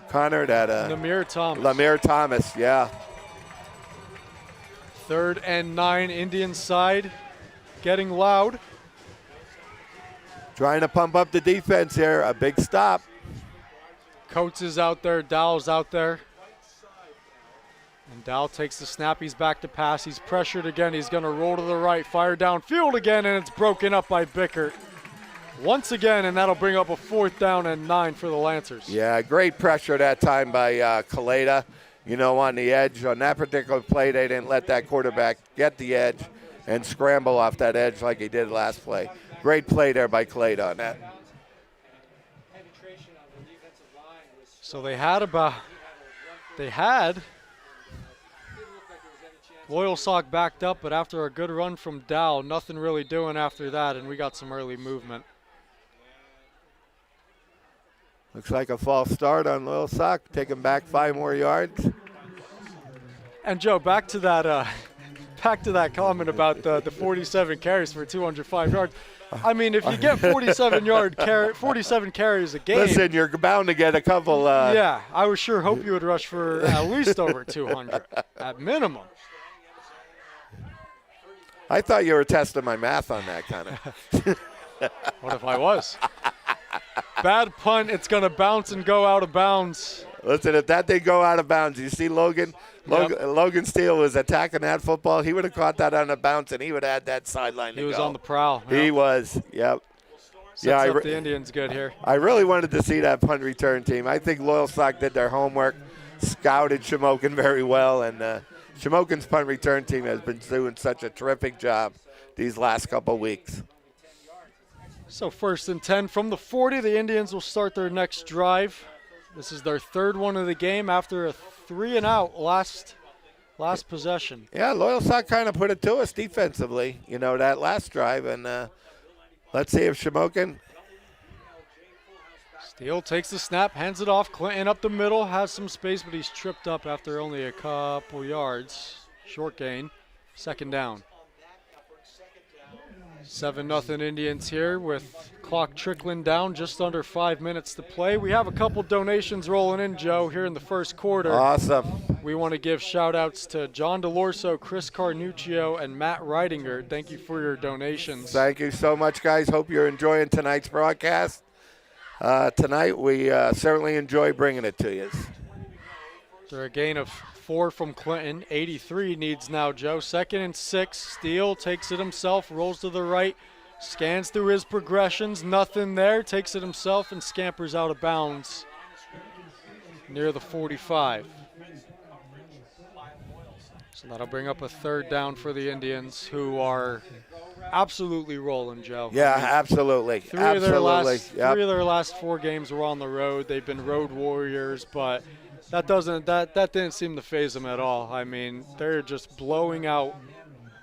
Connor? Lamir Thomas. Lamir Thomas, yeah. 3rd and 9, Indian side getting loud. Trying to pump up the defense here. A big stop. Coates is out there. Dowell's out there. And Dowell takes the snap. He's back to pass. He's pressured again. He's going to roll to the right, fire downfield again, and it's broken up by Bickert. Once again, and that'll bring up a 4th down and 9 for the Lancers. Yeah, great pressure that time by Kaleda. You know, on the edge. On that particular play, they didn't let that quarterback get the edge and scramble off that edge like he did last play. Great play there by Kaleda on that. So they had Loyalsock backed up, but after a good run from Dowell, nothing really doing after that, and we got some early movement. Looks like a false start on Loyalsock, taking back 5 more yards. And Joe, back to that comment about the 47 carries for 205 yards. I mean, if you get 47 carries a game. Listen, you're bound to get a couple. Yeah, I would sure hope you would rush for at least over 200 at minimum. I thought you were testing my math on that kind of. What if I was? Bad punt. It's going to bounce and go out of bounds. Listen, if that did go out of bounds, you see Logan Steele was attacking that football. He would have caught that on a bounce, and he would have had that sideline to go. He was on the prowl. He was, yep. Sets up the Indians good here. I really wanted to see that punt return team. I think Loyalsock did their homework, scouted Shamokin very well, and Shamokin's punt return team has been doing such a terrific job these last couple weeks. So 1st and 10 from the 40. The Indians will start their next drive. This is their 3rd one of the game after a 3-and-out last possession. Yeah, Loyalsock kind of put it to us defensively, that last drive. And let's see if Shamokin. Steele takes the snap, hands it off. Clinton up the middle, has some space, but he's tripped up after only a couple yards. Short gain, 2nd down. 7-0 Indians here with clock trickling down, just under 5 minutes to play. We have a couple donations rolling in, Joe, here in the 1st quarter. Awesome. We want to give shout-outs to John DeLorso, Chris Carnuccio, and Matt Reidinger. Thank you for your donations. Thank you so much, guys. Hope you're enjoying tonight's broadcast. Tonight, we certainly enjoy bringing it to you. So a gain of 4 from Clinton. 83 needs now, Joe. 2nd and 6. Steele takes it himself, rolls to the right, scans through his progressions. Nothing there. Takes it himself and scampers out of bounds near the 45. So that'll bring up a 3rd down for the Indians, who are absolutely rolling, Joe. Yeah, absolutely. Three of their last 4 games were on the road. They've been road warriors, but that didn't seem to faze them at all. I mean, they're just blowing out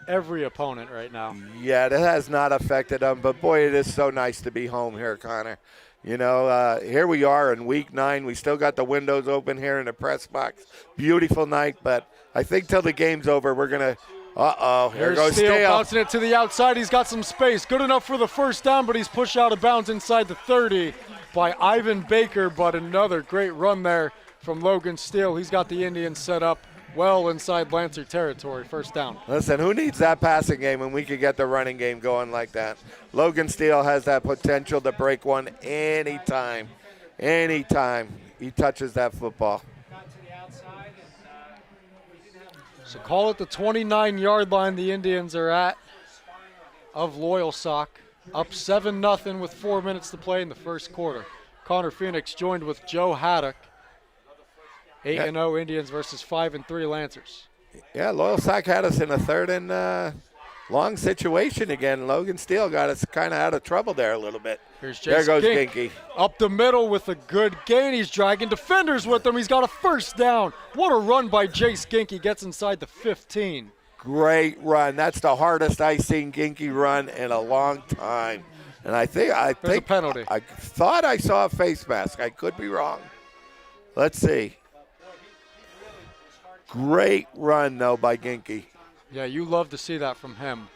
every opponent right now. Yeah, that has not affected them, but boy, it is so nice to be home here, Connor. Here we are in week 9. We still got the windows open here in the press box. Beautiful night, but I think till the game's over, we're going to here goes Steele. Bouncing it to the outside. He's got some space. Good enough for the 1st down, but he's pushed out of bounds inside the 30 by Ivan Baker, but another great run there from Logan Steele. He's got the Indians set up well inside Lancer territory. 1st down. Listen, who needs that passing game when we could get the running game going like that? Logan Steele has that potential to break one anytime he touches that football. So call it the 29-yard line the Indians are at of Loyalsock. Up 7-0 with 4 minutes to play in the 1st quarter. Connor Phoenix joined with Joe Haddock. 8-0 Indians versus 5-3 Lancers. Yeah, Loyalsock had us in a 3rd and long situation again. Logan Steele got us kind of out of trouble there a little bit. There goes Ginky. Up the middle with a good gain. He's dragging defenders with him. He's got a 1st down. What a run by Jace Ginky. Gets inside the 15. Great run. That's the hardest I've seen Ginky run in a long time. And I think a penalty. I thought I saw a face mask. I could be wrong. Let's see. Great run, though, by Ginky. Yeah, you love to see that from him.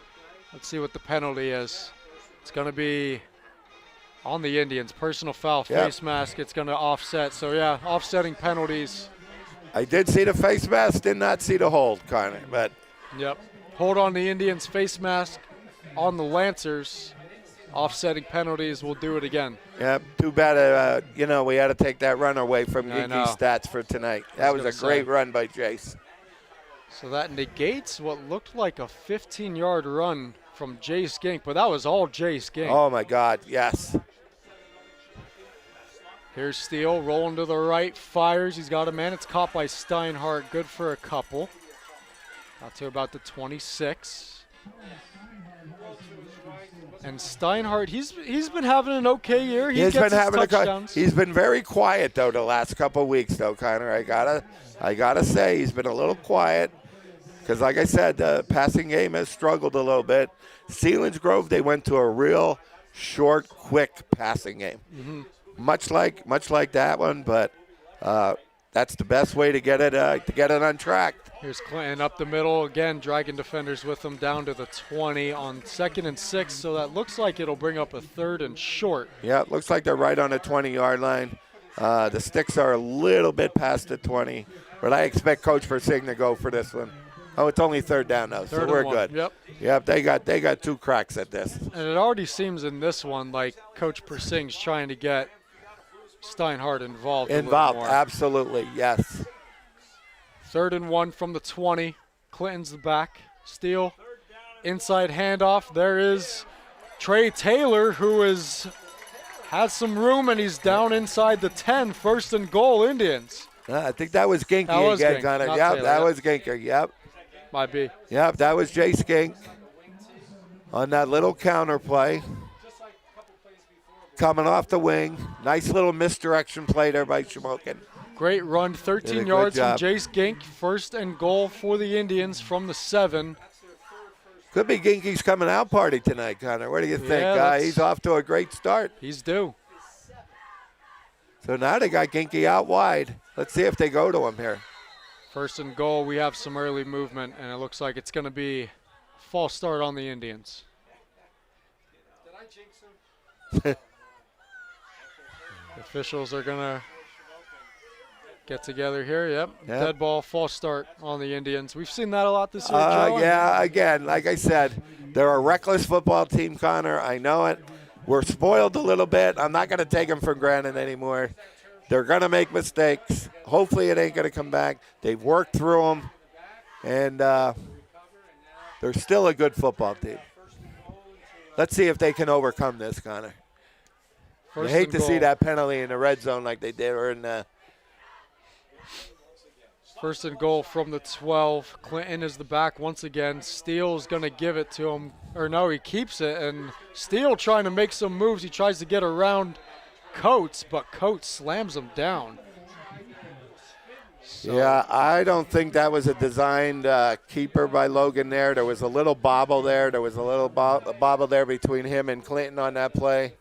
Let's see what the penalty is. It's going to be on the Indians. Personal foul, face mask. It's going to offset. So, yeah, offsetting penalties. I did see the face mask, did not see the hold, Connor. But yep. Hold on the Indians, face mask on the Lancers. Offsetting penalties, we'll do it again. Yeah, too bad, we had to take that run away from Ginky's stats for tonight. That was a great run by Jace. So that negates what looked like a 15-yard run from Jace Gink, but that was all Jace Gink. Oh, my God, yes. Here's Steele rolling to the right, fires. He's got a man. It's caught by Steinhardt. Good for a couple. Got to about the 26. And Steinhardt, he's been having an okay year. He's been having touchdowns. He's been very quiet though the last couple of weeks though, Connor. I gotta say he's been a little quiet because, like I said, the passing game has struggled a little bit. Selinsgrove, they went to a real short, quick passing game, much like that one. But that's the best way to get it on track. Here's Clinton up the middle again, dragging defenders with him down to the 20 on 2nd and 6. So that looks like it'll bring up a 3rd and short. Yeah, it looks like they're right on the 20-yard line. The sticks are a little bit past the 20, but I expect Coach Persing to go for this one. Oh, it's only 3rd down though, so we're good. Yep, they got 2 cracks at this. And it already seems in this one like Coach Persing's trying to get Steinhardt involved. Absolutely, yes. 3rd and 1 from the 20. Clinton's the back. Steele, inside handoff. There is Trey Taylor, who is has some room, and he's down inside the 10. First and goal, Indians. I think that was Ginky That was again, Gink, Connor. not Yep, Taylor, that yep. was Ginker. Yep. Might be. Yep, that was Jay Skink on that little counter play. Coming off the wing. Nice little misdirection play there by Shamokin. Great run, Did a 13 good yards from job. Jace Gink. First and goal for the Indians from the 7. Could be Ginky's coming out party tonight, Connor. What do you think? Yeah, that's- He's off to a great start. He's due. So now they got Ginky out wide. Let's see if they go to him here. First and goal, we have some early movement, and it looks like it's going to be a false start on the Indians. The officials are going to get together here. Yep. Dead ball, false start on the Indians. We've seen that a lot this year, Joe. Yeah, again, like I said, they're a reckless football team, Connor. I know it. We're spoiled a little bit. I'm not going to take them for granted anymore. They're going to make mistakes. Hopefully it ain't going to come back. They've worked through them, and they're still a good football team. Let's see if they can overcome this, Connor. I hate to see that penalty in the red zone like they did, or in the First and goal from the 12. Clinton is the back once again. Steele's going to give it to him. Or no, he keeps it. And Steele trying to make some moves. He tries to get around Coates, but Coates slams him down. So, yeah, I don't think that was a designed keeper by Logan there. There was a little bobble there. There was a little bobble there between him and Clinton on that play.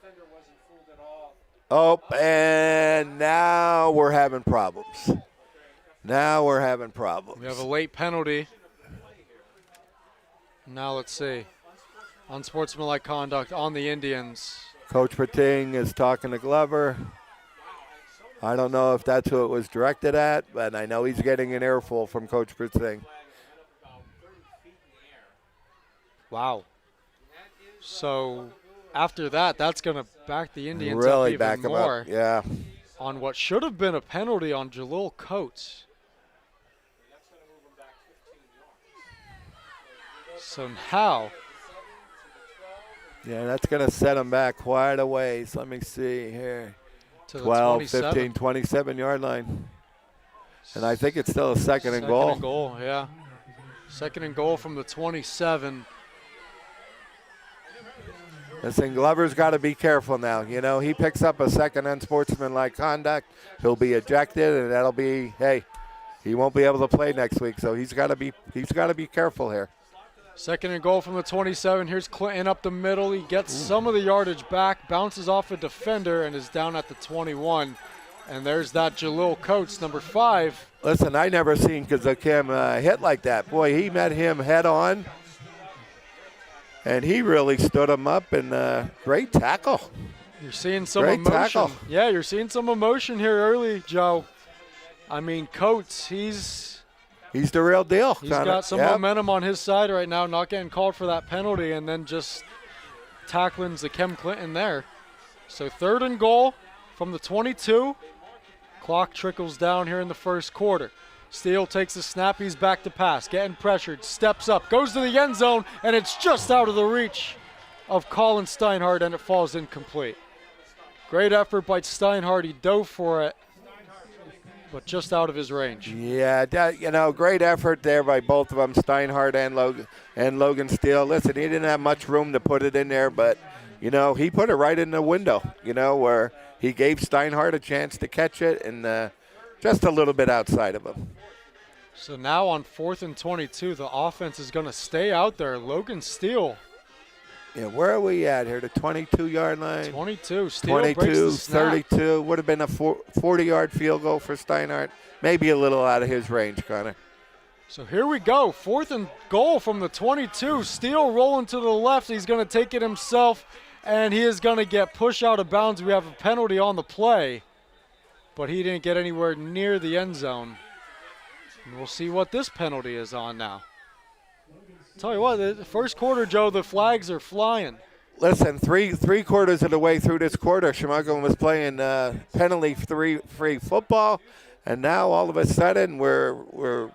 Oh, and now we're having problems. Now we're having problems. we have a late penalty. Now let's see. Unsportsmanlike conduct on the Indians. Coach Perting is talking to Glover. I don't know if that's who it was directed at, but I know he's getting an earful from Coach Perting. Wow. So after that, that's going to back the Indians Really up back even him more up. Yeah. on what should have been a penalty on Jalil Coates. So now, Yeah, that's going to set him back quite a ways. Let me see here. to the 12, 27. 15, 27-yard line. And I think it's still a second and goal. Second and goal, yeah. Second and goal from the 27. Listen, Glover's got to be careful now. You know, he picks up a second unsportsmanlike conduct, he'll be ejected, and that'll be, hey, he won't be able to play next week. So he's got to be careful here. Second and goal from the 27. Here's Clinton up the middle. He gets some of the yardage back, bounces off a defender, and is down at the 21. And there's that Jalil Coates, number 5. Listen, I never seen Kazakim hit like that. Boy, he met him head on, and he really stood him up, and great tackle. You're seeing some Great emotion. tackle. Yeah, you're seeing some emotion here early, Joe. I mean, Coates, he's the real deal. got some momentum on his side right now, not getting called for that penalty, and then just tackling Zakem Clinton there. So third and goal from the 22. Clock trickles down here in the first quarter. Steele takes the snap. He's back to pass, getting pressured, steps up, goes to the end zone, and it's just out of the reach of Colin Steinhardt, and it falls incomplete. Great effort by Steinhardt. He dove for it, but just out of his range. Yeah, great effort there by both of them, Steinhardt and Logan Steele. Listen, he didn't have much room to put it in there, but, he put it right in the window, where he gave Steinhardt a chance to catch it, and just a little bit outside of him. So now on 4th and 22, the offense is going to stay out there. Logan Steele. Yeah, where are we at here? The 22-yard line? 22. Steele breaks 22, the snap. 32. Would have been a 40-yard field goal for Steinhardt. Maybe a little out of his range, Connor. So here we go. 4th and goal from the 22. Steele rolling to the left. He's going to take it himself, and he is going to get pushed out of bounds. We have a penalty on the play, but he didn't get anywhere near the end zone. And we'll see what this penalty is on now. Tell you what, the first quarter, Joe, the flags are flying. Listen, three quarters of the way through this quarter, Shamokin was playing penalty-free football, and now all of a sudden we're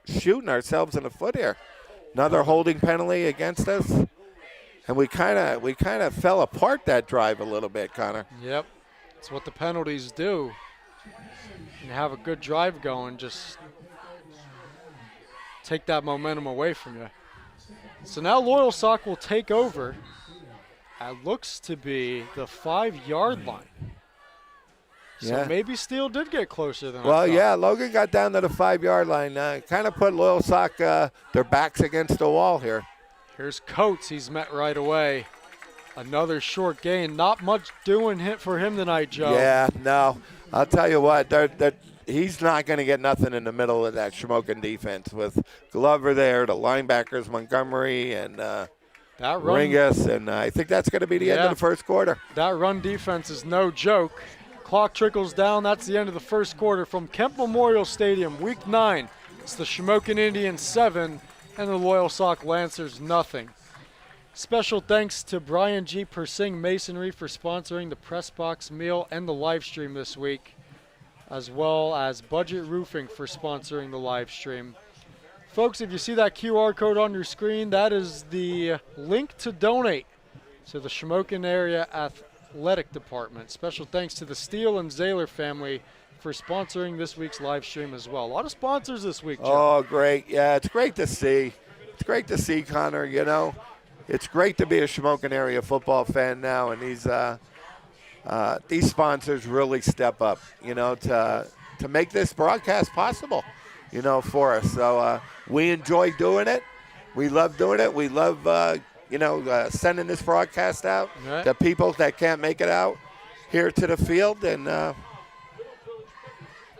shooting ourselves in the foot here. Another holding penalty against us. And we kind of fell apart that drive a little bit, Connor. Yep. That's what the penalties do. You have a good drive going, just take that momentum away from you. So now Loyalsock will take over. It looks to be the 5-yard line. So Yeah. maybe Steele did get closer than I Well, thought. yeah, Logan got down to the 5-yard line. Kind of put Loyalsock their backs against the wall here. Here's Coates. He's met right away. Another short gain. Not much doing hit for him tonight, Joe. Yeah, no. I'll tell you what, he's not going to get nothing in the middle of that Shamokin defense with Glover there, the linebackers, Montgomery and That run, Ringus, and I think that's going to be the end of the first quarter. that run defense is no joke. Clock trickles down. That's the end of the first quarter from Kemp Memorial Stadium, Week 9. It's the Shamokin Indians 7 and the Loyalsock Lancers nothing. Special thanks to Brian G. Persing Masonry for sponsoring the Press Box meal and the live stream this week, as well as Budget Roofing for sponsoring the live stream. Folks, if you see that QR code on your screen, that is the link to donate to the Shamokin Area Athletic Department. Special thanks to the Steele and Zahler family for sponsoring this week's live stream as well. A lot of sponsors this week, Joe. Oh, great. Yeah, it's great to see. It's great to see, Connor. You know, it's great to be a Shamokin area football fan now, and these sponsors really step up, you know, to make this broadcast possible, you know, for us. So we enjoy doing it. We love doing it. We love, sending this broadcast out to people that can't make it out here to the field, and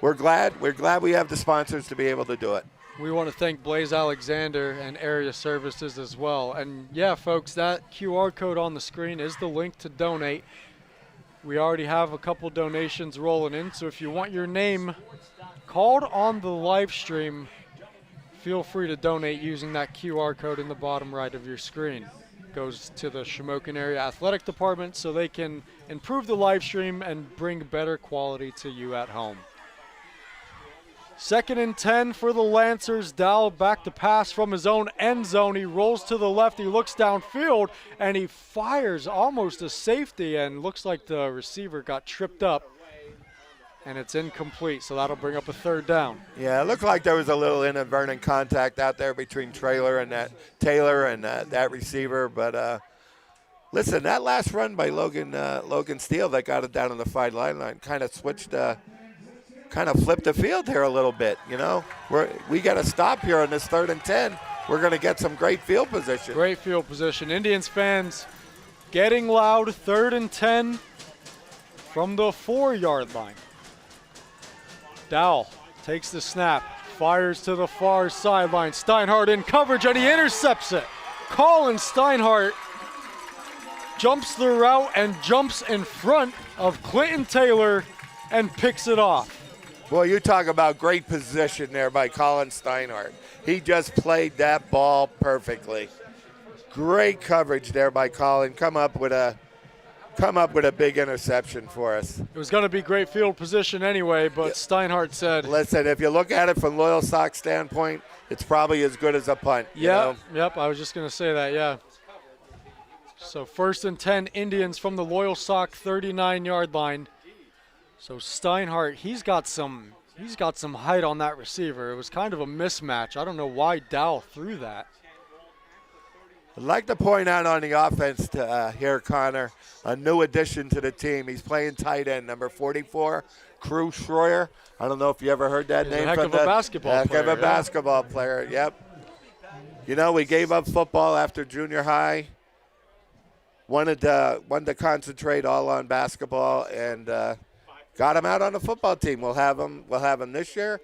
we're glad we have the sponsors to be able to do it. We want to thank Blaze Alexander and Area Services as well. And yeah, folks, that QR code on the screen is the link to donate. We already have a couple donations rolling in, so if you want your name called on the live stream, feel free to donate using that QR code in the bottom right of your screen. It goes to the Shamokin Area Athletic Department so they can improve the live stream and bring better quality to you at home. 2nd and 10 for the Lancers. Dow back to pass from his own end zone. He rolls to the left. He looks downfield, and he fires almost a safety, and looks like the receiver got tripped up, and it's incomplete, so that'll bring up a 3rd down. Yeah, it looked like there was a little inadvertent contact out there between Taylor and that receiver. But listen, that last run by Logan Steele that got it down on the 5-yard line kind of flipped the field here a little bit. You know, we got to stop here on this 3rd and 10. We're going to get some great field position. Great field position. Indians fans getting loud. 3rd and 10 from the 4-yard line. Dowell takes the snap, fires to the far sideline. Steinhardt in coverage, and he intercepts it. Colin Steinhardt jumps the route and jumps in front of Clinton Taylor and picks it off. Well, you talk about great position there by Colin Steinhardt. He just played that ball perfectly. Great coverage there by Colin. Come up with a big interception for us. It was going to be great field position anyway, but Steinhardt said, listen, if you look at it from Loyalsock standpoint, it's probably as good as a punt. Yep, I was just going to say that, yeah. So 1st and 10 Indians from the Loyalsock 39-yard line. So Steinhardt, he's got some height on that receiver. It was kind of a mismatch. I don't know why Dow threw that. I'd like to point out on the offense here, Connor, a new addition to the team. He's playing tight end, number 44, Crew Schroyer. I don't know if you ever heard that name. Heck of a basketball player. Heck of a basketball player, yep. You know, we gave up football after junior high. Wanted to concentrate all on basketball, and got him out on the football team. We'll have him this year,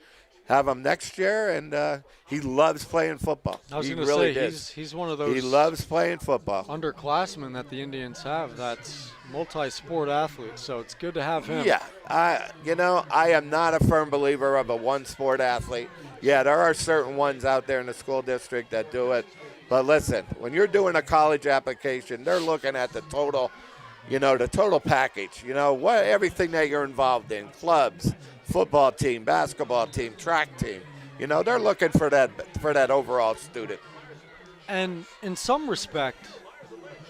have him next year, and he loves playing football. I was going to say, he's one of those. He loves playing football. Underclassmen that the Indians have. That's multi-sport athlete, so it's good to have him. Yeah, I am not a firm believer of a one-sport athlete. Yeah, there are certain ones out there in the school district that do it. But listen, when you're doing a college application, they're looking at the total package, everything that you're involved in, clubs, football team, basketball team, track team. They're looking for that overall student. And in some respect,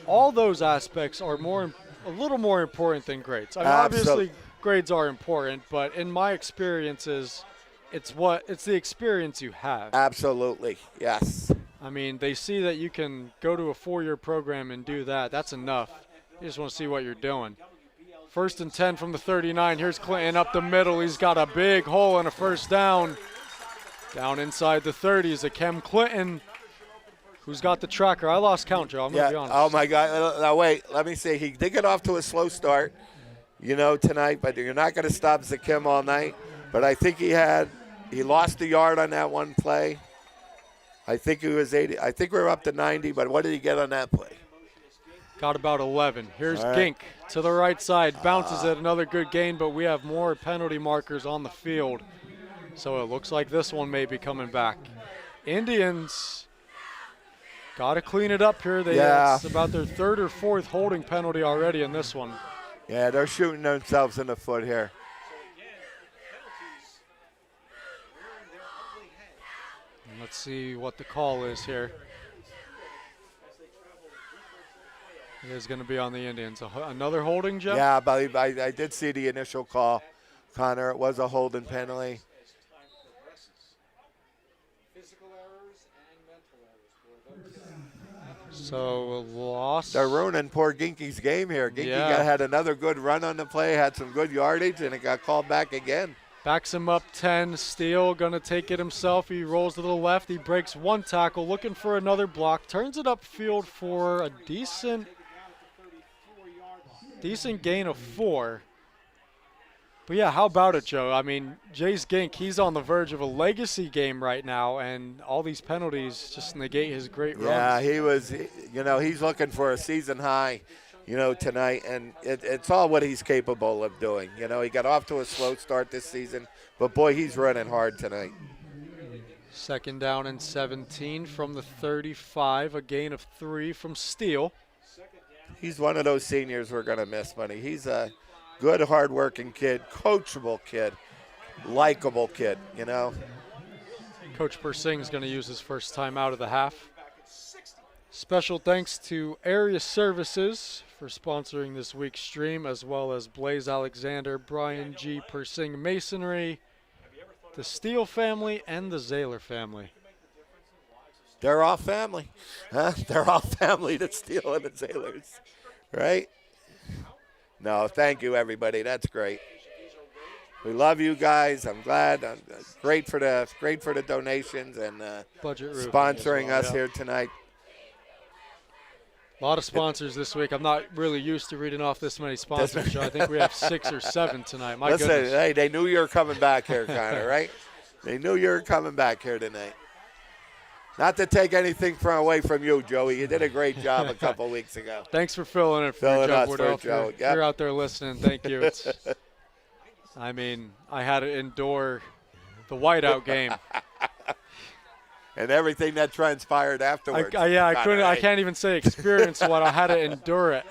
all those aspects are a little more important than grades. I mean, obviously grades are important, but in my experiences, it's the experience you have. Absolutely, yes. I mean, they see that you can go to a 4-year program and do that. That's enough. You just want to see what you're doing. 1st and 10 from the 39. Here's Clinton up the middle. He's got a big hole and a first down. Down inside the 30s, Akem Clinton, who's got the tracker. I lost count, Joe. I'm going to be honest. Oh, my God. Now, wait. Let me see. He did get off to a slow start, tonight, but you're not going to stop Zakim all night. But I think he lost a yard on that one play. I think it was 80. I think we were up to 90, but what did he get on that play? Got about 11. Here's right. Gink to the right side. Bounces at another good gain, but we have more penalty markers on the field. So it looks like this one may be coming back. Indians got to clean it up here. It's about their 3rd or 4th holding penalty already in this one. Yeah, they're shooting themselves in the foot here. Let's see what the call is here. It is going to be on the Indians. Another holding, Jeff? Yeah, but I did see the initial call, Connor. It was a holding penalty. So a loss. They're ruining poor Ginky's game here. Ginky had another good run on the play, had some good yardage, and it got called back again. Backs him up 10. Steele going to take it himself. He rolls to the left. He breaks one tackle, looking for another block. Turns it upfield for a decent gain of 4. But, yeah, how about it, Joe? I mean, Jace Gink, he's on the verge of a legacy game right now, and all these penalties just negate his great runs. Yeah, he was, he's looking for a season high, tonight, and it's all what he's capable of doing. He got off to a slow start this season, but, boy, he's running hard tonight. 2nd down and 17 from the 35, a gain of 3 from Steele. He's one of those seniors we're going to miss, buddy. He's a good, hard-working kid, coachable kid, likable kid, Coach Persing's going to use his first time out of the half. Special thanks to Area Services for sponsoring this week's stream, as well as Blaze Alexander, Brian G. Persing Masonry, the Steele family, and the Zahler family. They're all family. Huh? They're all family, the Steele and the Zahlers, right? No, thank you, everybody. That's great. We love you guys. I'm glad. Great for the donations and Budget sponsoring us here tonight. A lot of sponsors this week. I'm not really used to reading off this many sponsors, Joe. I think we have 6 or 7 tonight. My goodness. Hey, they knew you were coming back here, Connor, right? They knew you were coming back here tonight. Not to take anything away from you, Joey. You did a great job a couple weeks ago. Thanks for filling in for Joe. If you're out there listening, thank you. I mean, I had to endure the whiteout game. And everything that transpired afterwards. I can't even say experience what I had to endure it.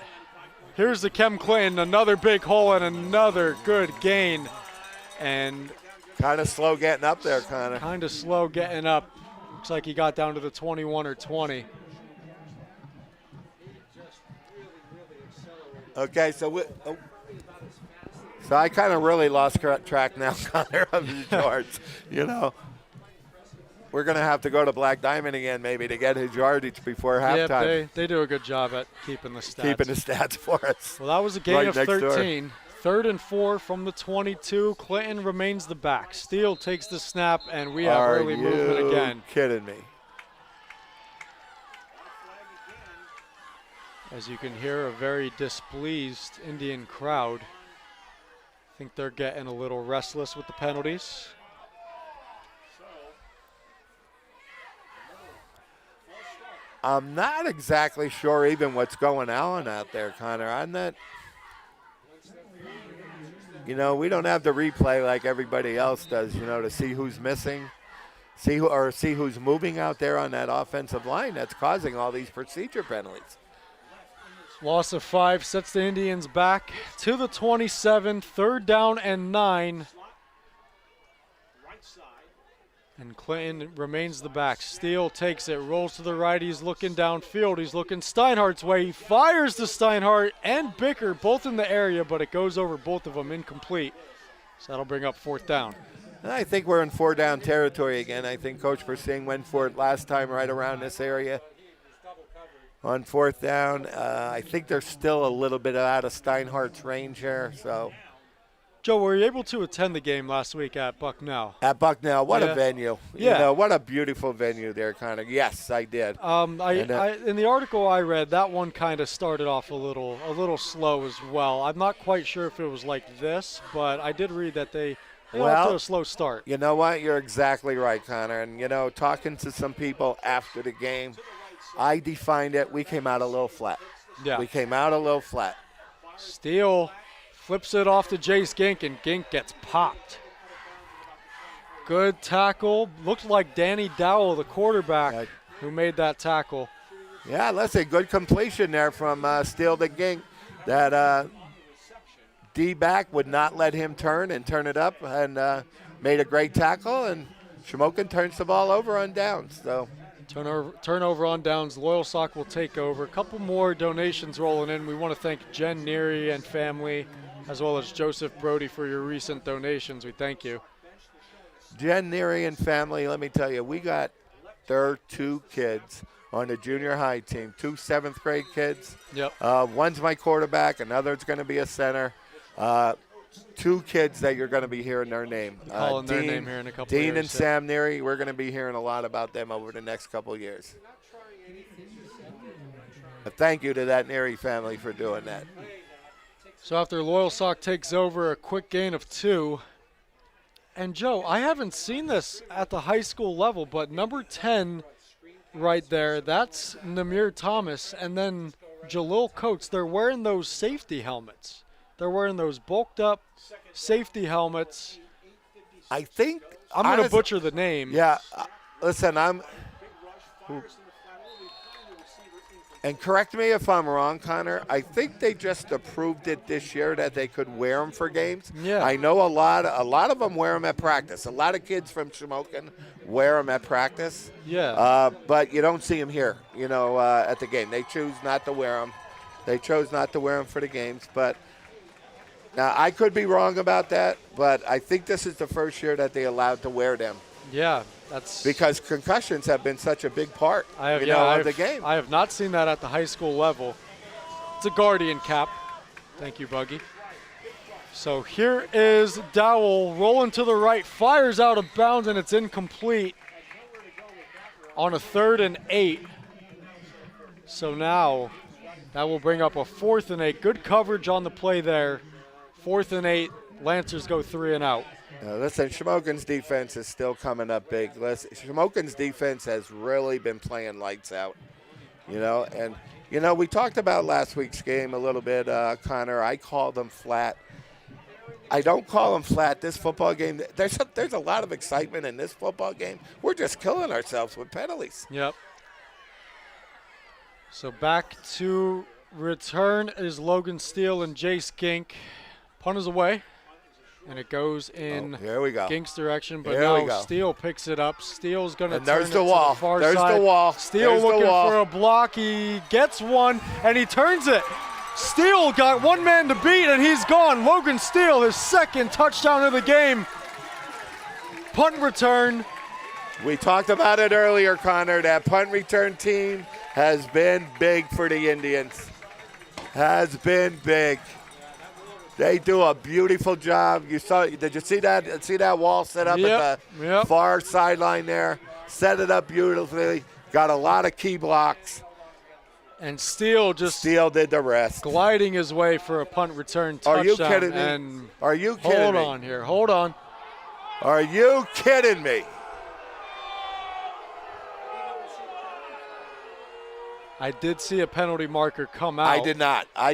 Here's the Kem Clinton, another big hole and another good gain. And kind of slow getting up there, Connor. Kind of slow getting up. Looks like he got down to the 21 or 20. Okay, so I kind of really lost track now, Connor, of his yards. We're going to have to go to Black Diamond again maybe to get his yardage before halftime. Yeah, they do a good job at keeping the stats. Keeping the stats for us. Well, that was a gain of 13. 3rd and 4 from the 22. Clinton remains the back. Steele takes the snap, and we have early movement again. Are you kidding me? As you can hear, a very displeased Indian crowd. I think they're getting a little restless with the penalties. I'm not exactly sure even what's going on out there, Connor. I'm not. We don't have the replay like everybody else does, to see who's missing, see who's moving out there on that offensive line that's causing all these procedure penalties. Loss of 5 sets the Indians back to the 27, 3rd down and 9. And Clinton remains the back. Steele takes it, rolls to the right. He's looking downfield. He's looking Steinhardt's way. He fires to Steinhardt and Bicker, both in the area, but it goes over both of them, incomplete. So that'll bring up 4th down. I think we're in 4-down territory again. I think Coach Persing went for it last time right around this area. On 4th down, I think they're still a little bit out of Steinhardt's range here, so. Joe, were you able to attend the game last week at Bucknell? At Bucknell, what a venue. Yeah. You know, what a beautiful venue there, Connor. Yes, I did. In the article I read, that one kind of started off a little slow as well. I'm not quite sure if it was like this, but I did read that they got off to a slow start. You know what? You're exactly right, Connor. And, you know, talking to some people after the game, I defined it. We came out a little flat. Yeah. We came out a little flat. Steele flips it off to Jace Gink, and Gink gets popped. Good tackle. Looked like Danny Dowell, the quarterback, who made that tackle. Yeah, let's say good completion there from Steele to Gink. That D-back would not let him turn it up, and made a great tackle, and Shamokin turns the ball over on downs. So Turnover on downs. Loyalsock will take over. A couple more donations rolling in. We want to thank Jen Neary and family, as well as Joseph Brody, for your recent donations. We thank you. Jen Neary and family, let me tell you, we got their 2 kids on the junior high team, 2 7th grade kids. Yep. One's my quarterback, another's going to be a center. 2 kids that you're going to be hearing their name. Calling their name here in a couple Dean years. and Sam Neary, we're going to be hearing a lot about them over the next couple of years. But thank you to that Neary family for doing that. So after Loyalsock takes over, a quick gain of 2. And Joe, I haven't seen this at the high school level, but number 10 right there, that's Namir Thomas, and then Jalil Coates. They're wearing those safety helmets. They're wearing those bulked up safety helmets. I think I'm going to butcher the name. Yeah, listen, and correct me if I'm wrong, Connor. I think they just approved it this year that they could wear them for games. Yeah. I know a lot of them wear them at practice. A lot of kids from Shamokin wear them at practice. Yeah. But you don't see them here, at the game. They choose not to wear them. They chose not to wear them for the games. But now I could be wrong about that, but I think this is the first year that they allowed to wear them. Yeah, that's because concussions have been such a big part, of the game. I have not seen that at the high school level. It's a Guardian cap. Thank you, Buggy. So here is Dowell rolling to the right, fires out of bounds, and it's incomplete on a 3rd and 8. So now that will bring up a 4th and 8. Good coverage on the play there. 4th and 8. Lancers go 3 and out. Listen, Shamokin's defense is still coming up big. Shamokin's defense has really been playing lights out, And, we talked about last week's game a little bit, Connor. I called them flat. I don't call them flat. This football game, there's a lot of excitement in this football game. We're just killing ourselves with penalties. Yep. So back to return is Logan Steele and Jace Gink. Punt is away, and it goes in here we go. Gink's direction, but here now Steele picks it up. Steele's going to turn there's it the wall. to the far there's side. The wall. Steele there's looking the wall. for a block. He gets one, and he turns it. Steele got one man to beat, and he's gone. Logan Steele, his 2nd touchdown of the game. Punt return. We talked about it earlier, Connor. That punt return team has been big for the Indians. Has been big. They do a beautiful job. Did you see that? See that wall set up at the far sideline there? Set it up beautifully. Got a lot of key blocks. And Steele did the rest. Gliding his way for a punt return touchdown. Are you kidding me? And Are you kidding me? Hold on here. Hold on. Are you kidding me? I did see a penalty marker come out. I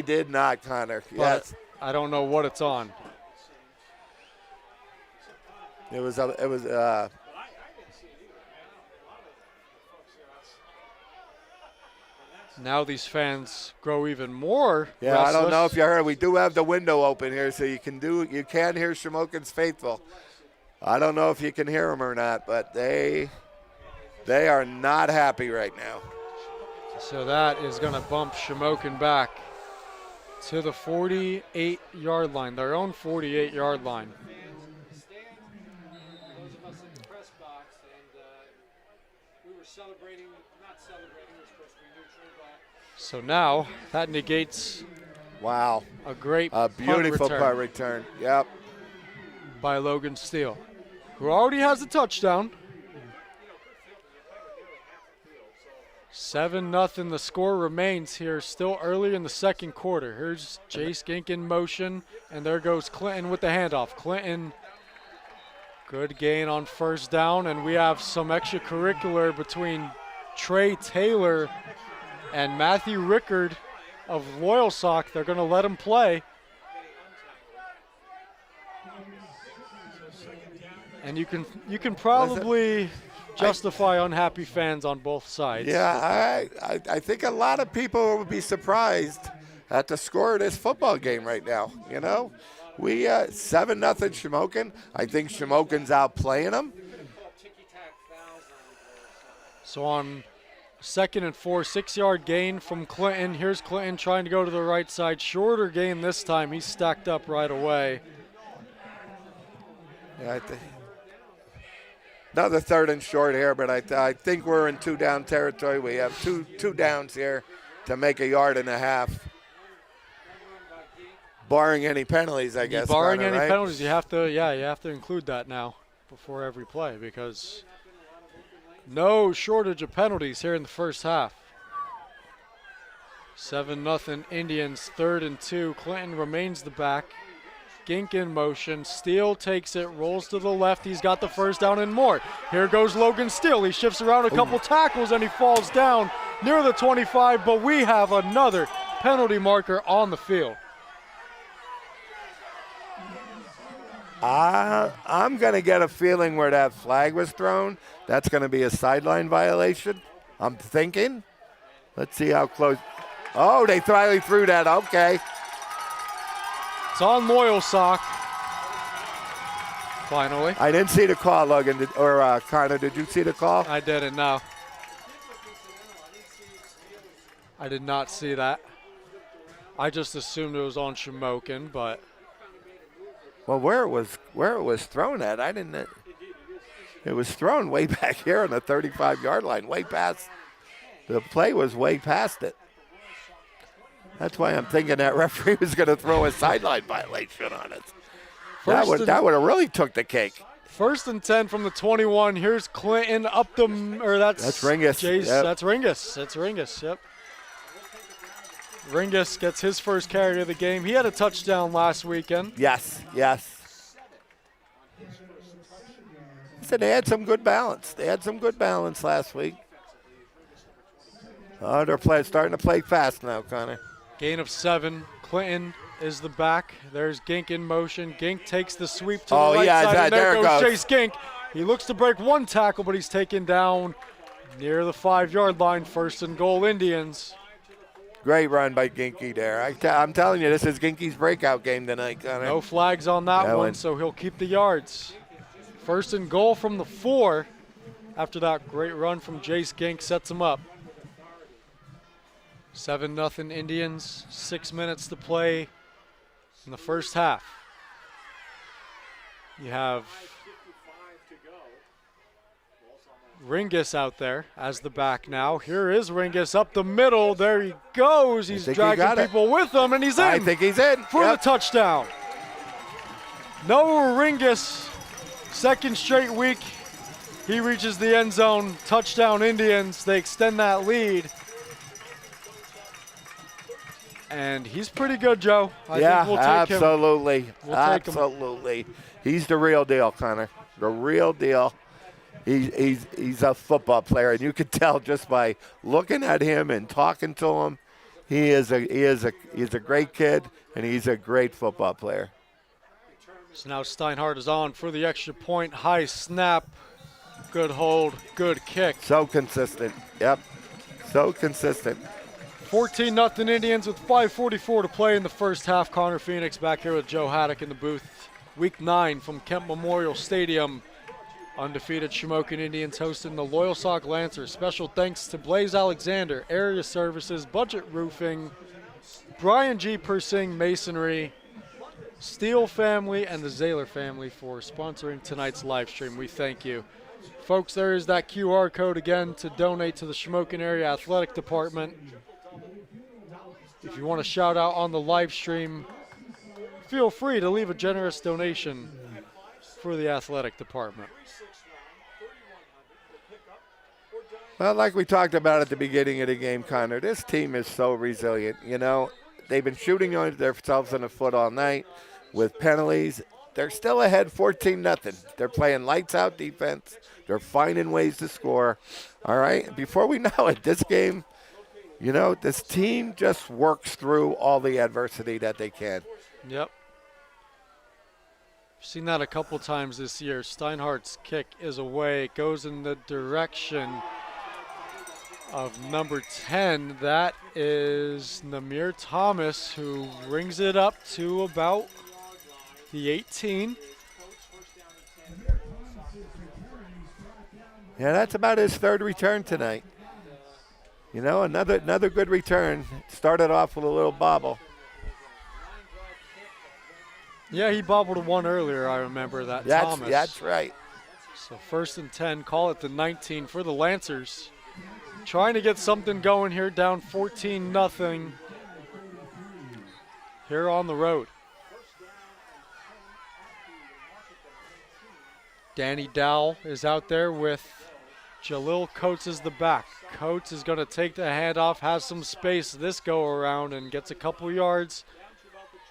did not, Connor. Yes. I don't know what it's on. It was now these fans grow even more restless. I don't know if you heard. We do have the window open here, so you can hear Shamokin's faithful. I don't know if you can hear them or not, but they are not happy right now. So that is going to bump Shamokin back to the 48-yard line, their own 48-yard line. So now that negates Wow. a great A beautiful punt punt return. Yep. by Logan Steele, who already has a touchdown. 7-0 the score remains here, still early in the second quarter. Here's Jace Gink in motion, and there goes Clinton with the handoff. Clinton, good gain on first down, and we have some extracurricular between Trey Taylor and Matthew Rickard of Loyalsock. They're going to let him play. And you can probably justify unhappy fans on both sides. Yeah, I think a lot of people would be surprised at the score of this football game right now. You know, we 7-0 Shamokin. I think Shamokin's outplaying them. So on 2nd and 4, 6-yard gain from Clinton. Here's Clinton trying to go to the right side. Shorter gain this time. He's stacked up right away. Yeah, another 3rd and short here, but I think we're in 2-down territory. We have two downs here to make a yard and a half. Barring any penalties, I guess. Barring Connor, any right? penalties, you have to include that now before every play, because no shortage of penalties here in the first half. 7-0 Indians, 3rd and 2. Clinton remains the back. Gink in motion. Steele takes it, rolls to the left. He's got the first down and more. Here goes Logan Steele. He shifts around a couple tackles and he falls down near the 25, but we have another penalty marker on the field. I'm going to get a feeling where that flag was thrown. That's going to be a sideline violation, I'm thinking. Let's see how close. Oh, they finally threw that. Okay. It's on Loyalsock. Finally. I didn't see the call, Logan, or Connor. Did you see the call? I didn't, no. I did not see that. I just assumed it was on Shamokin, but. Well, where it was thrown at, I didn't. It was thrown way back here on the 35-yard line, way past. The play was way past it. That's why I'm thinking that referee was going to throw a sideline violation on it. That would have really took the cake. 1st and 10 from the 21. Here's Clinton up the, that's Ringus. Jace, Yep. That's Ringus. That's Ringus. Yep. Ringus gets his first carry of the game. He had a touchdown last weekend. Yes. So they had some good balance. Last week. Oh, they're starting to play fast now, Connor. Gain of 7. Clinton is the back. There's Gink in motion. Gink takes the sweep to the right side. And there goes Chase Gink. He looks to break one tackle, but he's taken down near the 5-yard line. 1st and goal, Indians. Great run by Ginky there. I'm telling you, this is Ginky's breakout game tonight, Connor. No flags on that one, so he'll keep the yards. 1st and goal from the 4. After that great run from Jace Gink sets him up. 7-0 Indians, 6 minutes to play in the first half. You have Ringus out there as the back now. Here is Ringus up the middle. There he goes. He's dragging people with him, and he's in. I think he's in. For the touchdown. Noah Ringus, 2nd straight week. He reaches the end zone. Touchdown Indians. They extend that lead. And he's pretty good, Joe. I think we'll take absolutely. him. Absolutely. He's the real deal, Connor. The real deal. He's a football player, and you could tell just by looking at him and talking to him. He's a great kid, and he's a great football player. So now Steinhardt is on for the extra point. High snap. Good hold. Good kick. So consistent. Yep. So consistent. 14-0 Indians with 5:44 to play in the first half. Connor Phoenix back here with Joe Haddock in the booth. Week 9 from Kemp Memorial Stadium. Undefeated Shamokin Indians hosting the Loyalsock Lancers. Special thanks to Blaze Alexander, Area Services, Budget Roofing, Brian G. Persing Masonry, Steele family, and the Zaylor family for sponsoring tonight's live stream. We thank you. Folks, there is that QR code again to donate to the Shamokin Area Athletic Department. If you want to shout out on the live stream, feel free to leave a generous donation for the athletic department. Well, like we talked about at the beginning of the game, Connor, this team is so resilient. You know, they've been shooting on themselves in the foot all night with penalties. They're still ahead 14-0. They're playing lights-out defense. They're finding ways to score. All right? Before we know it, this game, you know, this team just works through all the adversity that they can. Yep. Seen that a couple times this year. Steinhardt's kick is away. It goes in the direction of number 10. That is Namir Thomas, who rings it up to about the 18. Yeah, that's about his third return tonight. You know, another good return. Started off with a little bobble. Yeah, he bobbled one earlier, I remember that, Thomas. That's right. So 1st and 10, call it the 19 for the Lancers. Trying to get something going here, down 14-0 here on the road. Danny Dowell is out there with Jalil Coates as the back. Coates is going to take the handoff, has some space this go around, and gets a couple yards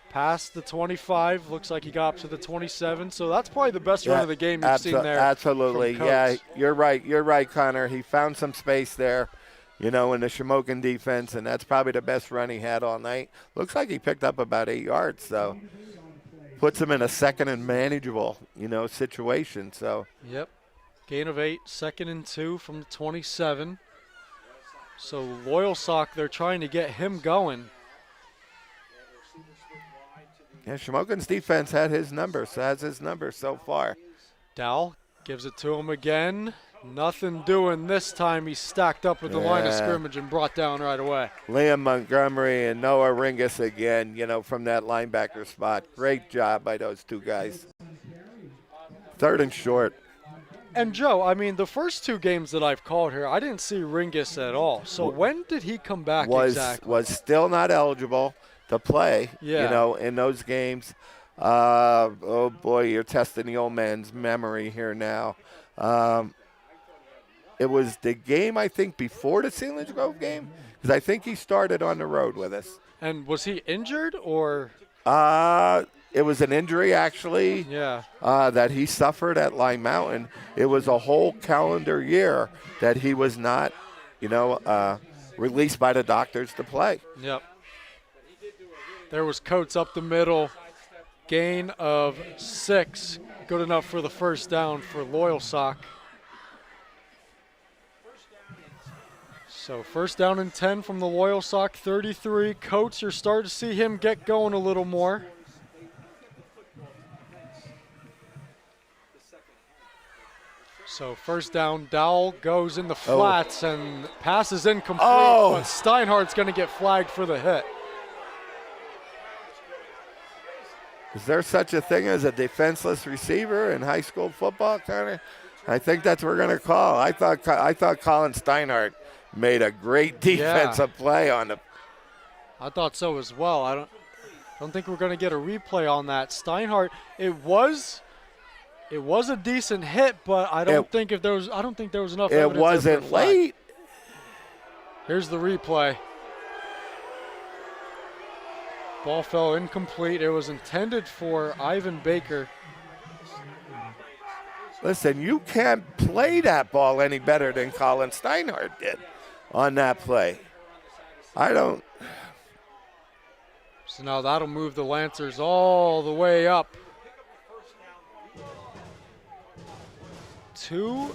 past the 25. Looks like he got up to the 27. So that's probably the best run of the game you've seen there. Absolutely. Yeah, you're right. You're right, Connor. He found some space there, you know, in the Shamokin defense, and that's probably the best run he had all night. Looks like he picked up about 8 yards, so puts him in a second and manageable, you know, situation. So. Yep. Gain of 8, 2nd and 2 from the 27. So Loyalsock, they're trying to get him going. Yeah, Shamokin's defense has his number so far. Dowell gives it to him again. Nothing doing this time. He's stacked up with the line of scrimmage and brought down right away. Liam Montgomery and Noah Ringus again, you know, from that linebacker spot. Great job by those two guys. 3rd and short. And Joe, I mean, the first 2 games that I've called here, I didn't see Ringus at all. So when did he come back exactly? Was still not eligible to play, you know, in those games. Oh, boy, you're testing the old man's memory here now. It was the game, I think, before the Sealands Grove game, because I think he started on the road with us. And was he injured or? It was an injury, actually, that he suffered at Lime Mountain. It was a whole calendar year that he was not, you know, released by the doctors to play. Yep. There was Coates up the middle. Gain of 6. Good enough for the first down for Loyalsock. So 1st down and 10 from the Loyalsock 33. Coates, you're starting to see him get going a little more. So 1st down, Dowell goes in the flats and passes incomplete, but Steinhardt's going to get flagged for the hit. Is there such a thing as a defenseless receiver in high school football, Connor? I think that's what we're going to call. I thought Colin Steinhardt made a great defensive play on the. I thought so as well. I don't think we're going to get a replay on that. Steinhardt, it was a decent hit, but I don't think there was enough evidence. It wasn't late. Here's the replay. Ball fell incomplete. It was intended for Ivan Baker. Listen, you can't play that ball any better than Colin Steinhardt did on that play. I don't. So now that'll move the Lancers all the way up to,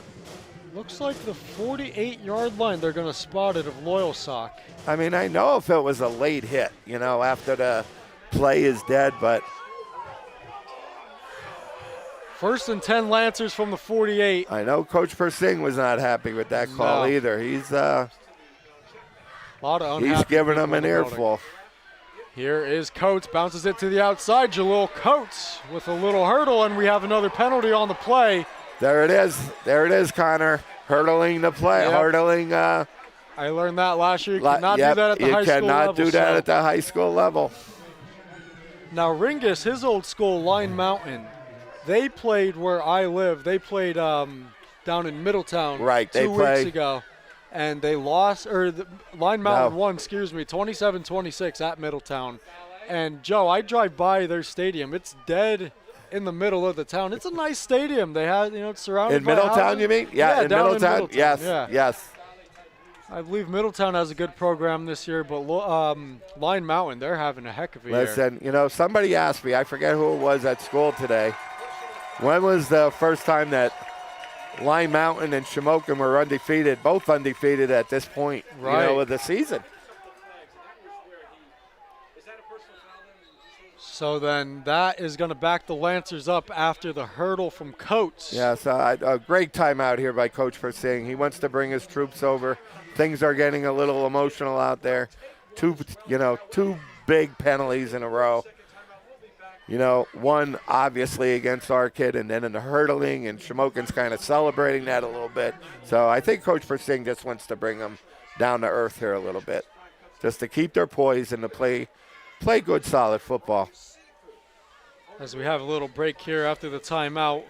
looks like the 48-yard line. They're going to spot it of Loyalsock. I mean, I know if it was a late hit, you know, after the play is dead, but First and 10 Lancers from the 48. I know Coach Persing was not happy with that call No. either. He's A lot of unhappy giving people them in an the building. earful. Here is Coates, bounces it to the outside. Jalil Coates with a little hurdle, and we have another penalty on the play. There it is, Connor. Hurdling the play, Yep. hurdling. I learned that last year. You cannot do that at the high school level. You cannot do that at the high school level. Now, Ringus, his old school, Line Mountain, they played where I live. They played down in Middletown Right, they 2 weeks ago. And they lost, or the Line Mountain won, 27-26 at Middletown. And, Joe, I drive by their stadium. It's dead in the middle of the town. It's a nice stadium. They have, it's surrounded In by Middletown, houses. you mean? Yeah, in down Middletown. in Middletown. Yes, Yeah. yes. I believe Middletown has a good program this year, but Line Mountain, they're having a heck of a year. Listen, somebody asked me, I forget who it was at school today, when was the first time that Line Mountain and Shamokin were undefeated, both undefeated at this point, Right. of the season. So then that is going to back the Lancers up after the hurdle from Coates. Yes, a great timeout here by Coach Persing. He wants to bring his troops over. Things are getting a little emotional out there. Two big penalties in a row. One obviously against our kid, and then in the hurdling, and Shamokin's kind of celebrating that a little bit. So I think Coach Persing just wants to bring them down to earth here a little bit, just to keep their poise and to play good, solid football. As we have a little break here after the timeout,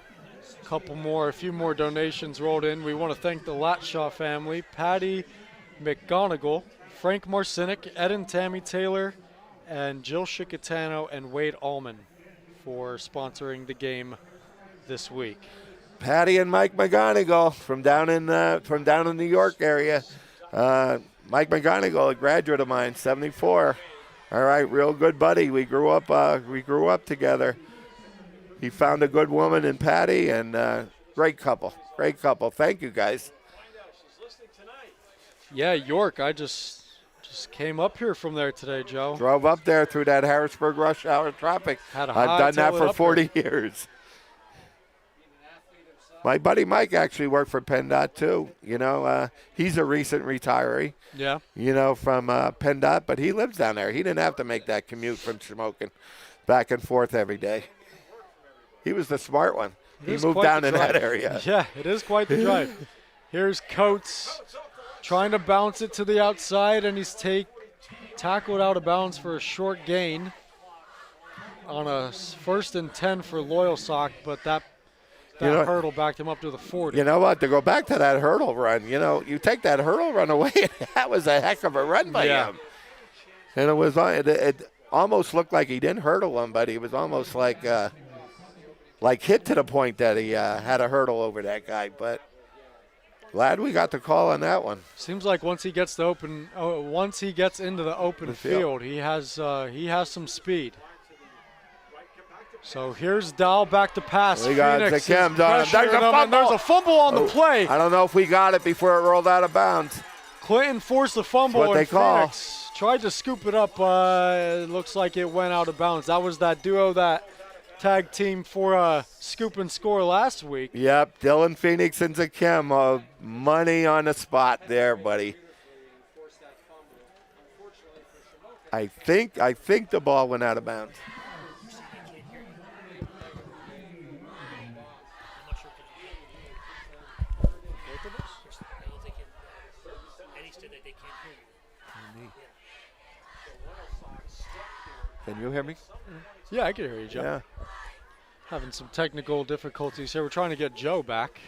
a few more donations rolled in. We want to thank the Latshaw family, Patty McGonigal, Frank Marcinick, Ed and Tammy Taylor, and Jill Chicatano and Wade Allman for sponsoring the game this week. Patty and Mike McGonigal from down in the New York area. Mike McGonigal, a graduate of mine, 74. All right, real good buddy. We grew up together. He found a good woman in Patty, and great couple. Thank you, guys. Yeah, York. I just came up here from there today, Joe. Drove up there through that Harrisburg rush hour trappic. I've done that for 40 years. My buddy Mike actually worked for PennDOT too. He's a recent retiree. Yeah. From PennDOT, but he lives down there. He didn't have to make that commute from Shamokin back and forth every day. He was the smart one. He moved down in that area. Yeah, it is quite the drive. Here's Coates trying to bounce it to the outside, and he's tackled out of bounds for a short gain on a 1st and 10 for Loyalsock, but that hurdle backed him up to the 40. You know what? To go back to that hurdle run, you take that hurdle run away, and that was a heck of a run by him. And it almost looked like he didn't hurdle him, but he was almost like hit to the point that he had a hurdle over that guy. But glad we got the call on that one. Seems like once he gets into the open field, he has some speed. So here's Dow back to pass. We got Phoenix the Kim. There's a fumble on the play. I don't know if we got it before it rolled out of bounds. Clinton forced the fumble, That's what they call. Phoenix tried to scoop it up. It looks like it went out of bounds. That was that duo that tag team for a scoop and score last week. Yep, Dylan Phoenix and Zakem. Money on the spot there, buddy. I think the ball went out of bounds. Can you hear me? Yeah, I can hear you, Joe. Yeah. Having some technical difficulties here. We're trying to get Joe back.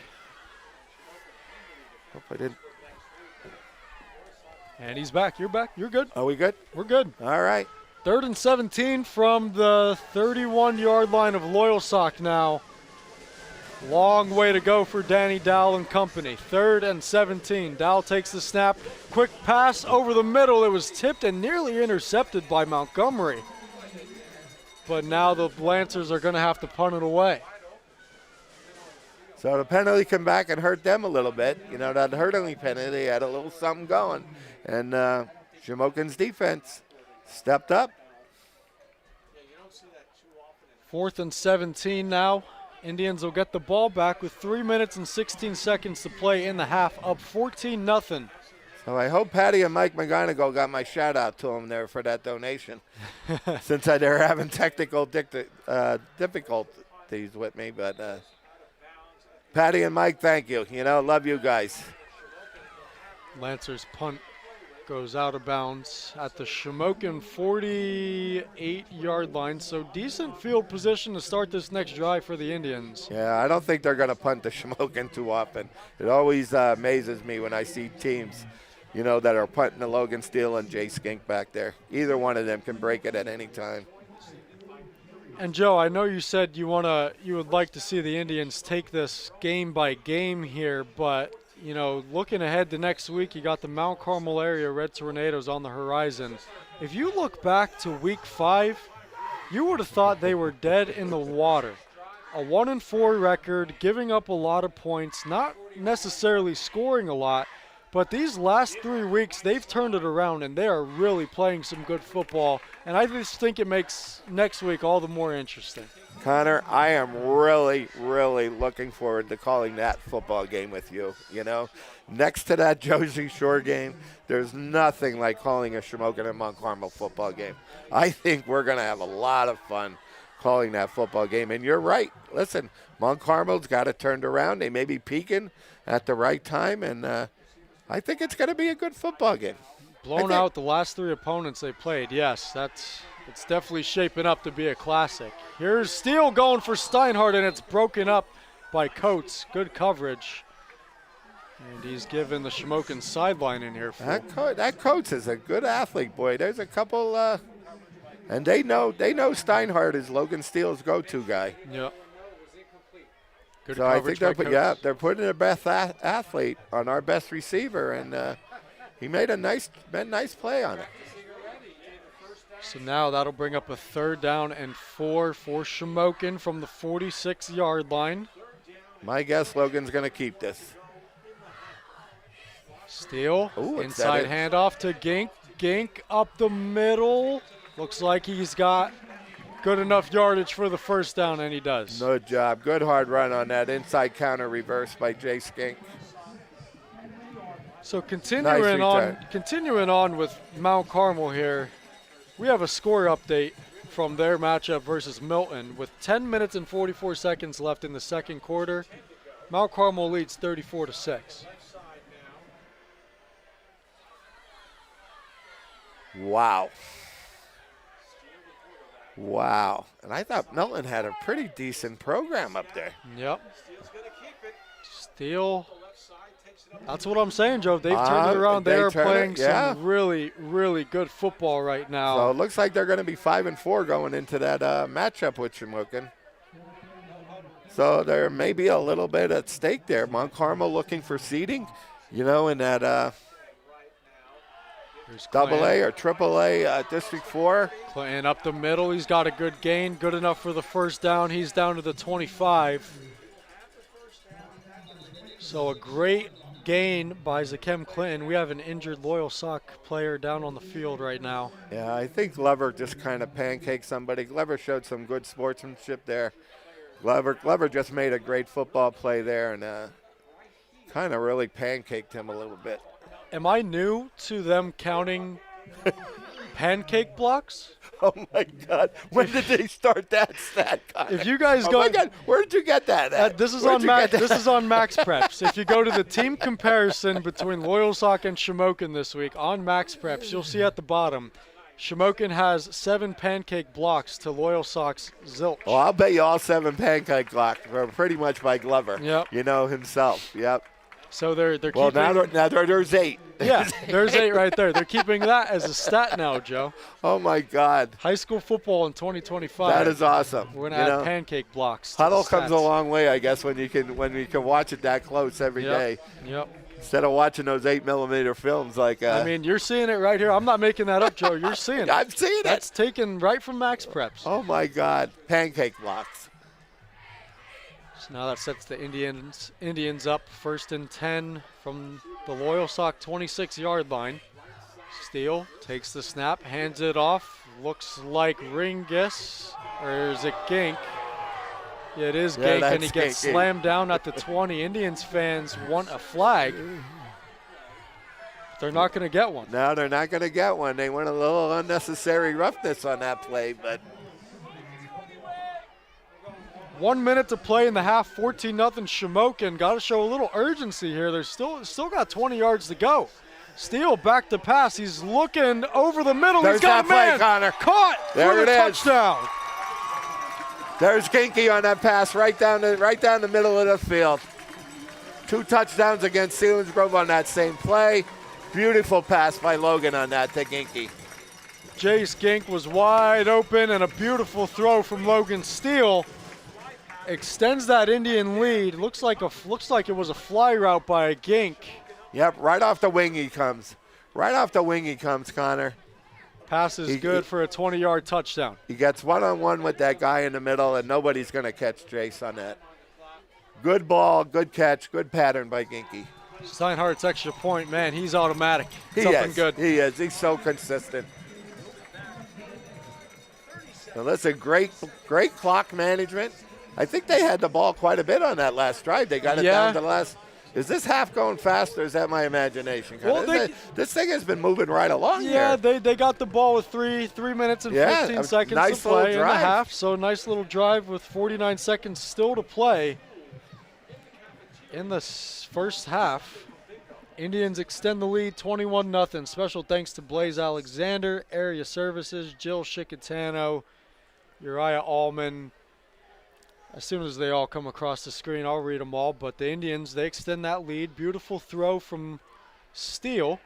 Hope I didn't. And he's back. You're back. You're good. Are we good? We're good. All right. 3rd and 17 from the 31-yard line of Loyalsock now. Long way to go for Danny Dowell and company. 3rd and 17. Dowell takes the snap. Quick pass over the middle. It was tipped and nearly intercepted by Montgomery. But now the Lancers are going to have to punt it away. So the penalty come back and hurt them a little bit. That hurdling penalty had a little something going. And Shamokin's defense stepped up. 4th and 17 now. Indians will get the ball back with 3 minutes and 16 seconds to play in the half, up 14-0. So I hope Patty and Mike McGonigal got my shout out to them there for that donation, since they're having technical difficulties with me. But Patty and Mike, thank you. Love you guys. Lancers punt goes out of bounds at the Shamokin 48-yard line. So decent field position to start this next drive for the Indians. Yeah, I don't think they're going to punt the Shamokin too often. It always amazes me when I see teams, that are punting the Logan Steele and Jay Skink back there. Either one of them can break it at any time. And Joe, I know you said you would like to see the Indians take this game by game here, but looking ahead to next week, you got the Mount Carmel area Red Tornadoes on the horizon. If you look back to week 5, you would have thought they were dead in the water. A 1-4 record, giving up a lot of points, not necessarily scoring a lot, but these last 3 weeks, they've turned it around, and they are really playing some good football. And I just think it makes next week all the more interesting. Connor, I am really, really looking forward to calling that football game with you. Next to that Josie Shore game, there's nothing like calling a Shamokin and Mount Carmel football game. I think we're going to have a lot of fun calling that football game. And you're right. Listen, Mount Carmel's got it turned around. They may be peaking at the right time, and I think it's going to be a good football game. Blown out the last 3 opponents they played. Yes, it's definitely shaping up to be a classic. Here's Steele going for Steinhardt, and it's broken up by Coates. Good coverage. And he's given the Shamokin sideline in here. That Coates is a good athlete, boy. There's a couple, and they know Steinhardt is Logan Steele's go-to guy. Yep. Good so I think Coates. they're putting their best athlete on our best receiver, and he made a nice play on it. So now that'll bring up a 3rd down and 4 for Shamokin from the 46-yard line. My guess, Logan's going to keep this. Steele, inside handoff to Gink. Gink up the middle. Looks like he's got good enough yardage for the 1st down, and he does. Good job. Good hard run on that inside counter reverse by Jay Skink. So continuing on with Mount Carmel here, we have a score update from their matchup versus Milton. With 10 minutes and 44 seconds left in the second quarter, Mount Carmel leads 34-6. Wow. And I thought Milton had a pretty decent program up there. Yep. Steele. That's what I'm saying, Joe. They've turned it around. They are playing some really, really good football right now. So it looks like they're going to be 5-4 going into that matchup with Shamokin. So there may be a little bit at stake there. Mount Carmel looking for seeding, in that AA or AAA District 4. Clinton up the middle. He's got a good gain. Good enough for the 1st down. He's down to the 25. So a great gain by Zakem Clinton. We have an injured Loyalsock player down on the field right now. Yeah, I think Glover just kind of pancaked somebody. Glover showed some good sportsmanship there. Glover just made a great football play there and kind of really pancaked him a little bit. Am I new to them counting pancake blocks? Oh, my God. When did they start that stat, Connor? If you guys go, my God, where did you get that? This is on Max Preps. If you go to the team comparison between Loyalsock and Shamokin this week on Max Preps, you'll see at the bottom, Shamokin has 7 pancake blocks to Loyalsock's zilch. Well, I'll bet you all 7 pancake blocks were pretty much by Glover. Yep. Himself. Yep. So they're well, keeping. now there's 8. Yeah, there's 8 right there. They're keeping that as a stat now, Joe. Oh my God. High school football in 2025. That is awesome. We're gonna add pancake blocks. Huddle comes a long way, I guess, when you can watch it that close every day. Yep. Instead of watching those 8mm films, like. I mean, you're seeing it right here. I'm not making that up, Joe. You're seeing it. I'm seeing it. That's taken right from Max Preps. Oh my God, pancake blocks. So now that sets the Indians up 1st and 10 from the Loyalsock 26-yard line. Steele takes the snap, hands it off. Looks like Ringus, or is it Gink? Yeah, it is Yeah, Gink, that's and he gets Gink. slammed down at the 20. Indians fans want a flag. They're not going to get one. No, they're not going to get one. They want a little unnecessary roughness on that play, but 1 minute to play in the half, 14-0 Shamokin. Got to show a little urgency here. They're still got 20 yards to go. Steele back to pass. He's looking over the middle. There's He's got that a man. play, Connor. Caught There for it the is. touchdown. there's Ginky on that pass right down the middle of the field. 2 touchdowns against Selinsgrove on that same play. Beautiful pass by Logan on that to Ginky. Jace Gink was wide open, and a beautiful throw from Logan Steele extends that Indian lead. Looks like it was a fly route by Gink. Yep, right off the wing he comes. Right off the wing he comes, Connor. Pass is good for a 20-yard touchdown. He gets one-on-one with that guy in the middle, and nobody's going to catch Jace on that. Good ball, good catch, good pattern by Ginky. Steinhardt's extra point, man, he's automatic. He Something is. good. He is. He's so consistent. So listen, great clock management. I think they had the ball quite a bit on that last drive. They got it down to the last. Is this half going fast, or is that my imagination? Well, this thing has been moving right along here. Yeah, they got the ball with 3 minutes and 15 seconds nice to play in the drive. half. So nice little drive with 49 seconds still to play. In the first half, Indians extend the lead 21-0. Special thanks to Blaze Alexander, Area Services, Jill Shikatano, Uriah Allman. As soon as they all come across the screen, I'll read them all. But the Indians, they extend that lead. Beautiful throw from Steele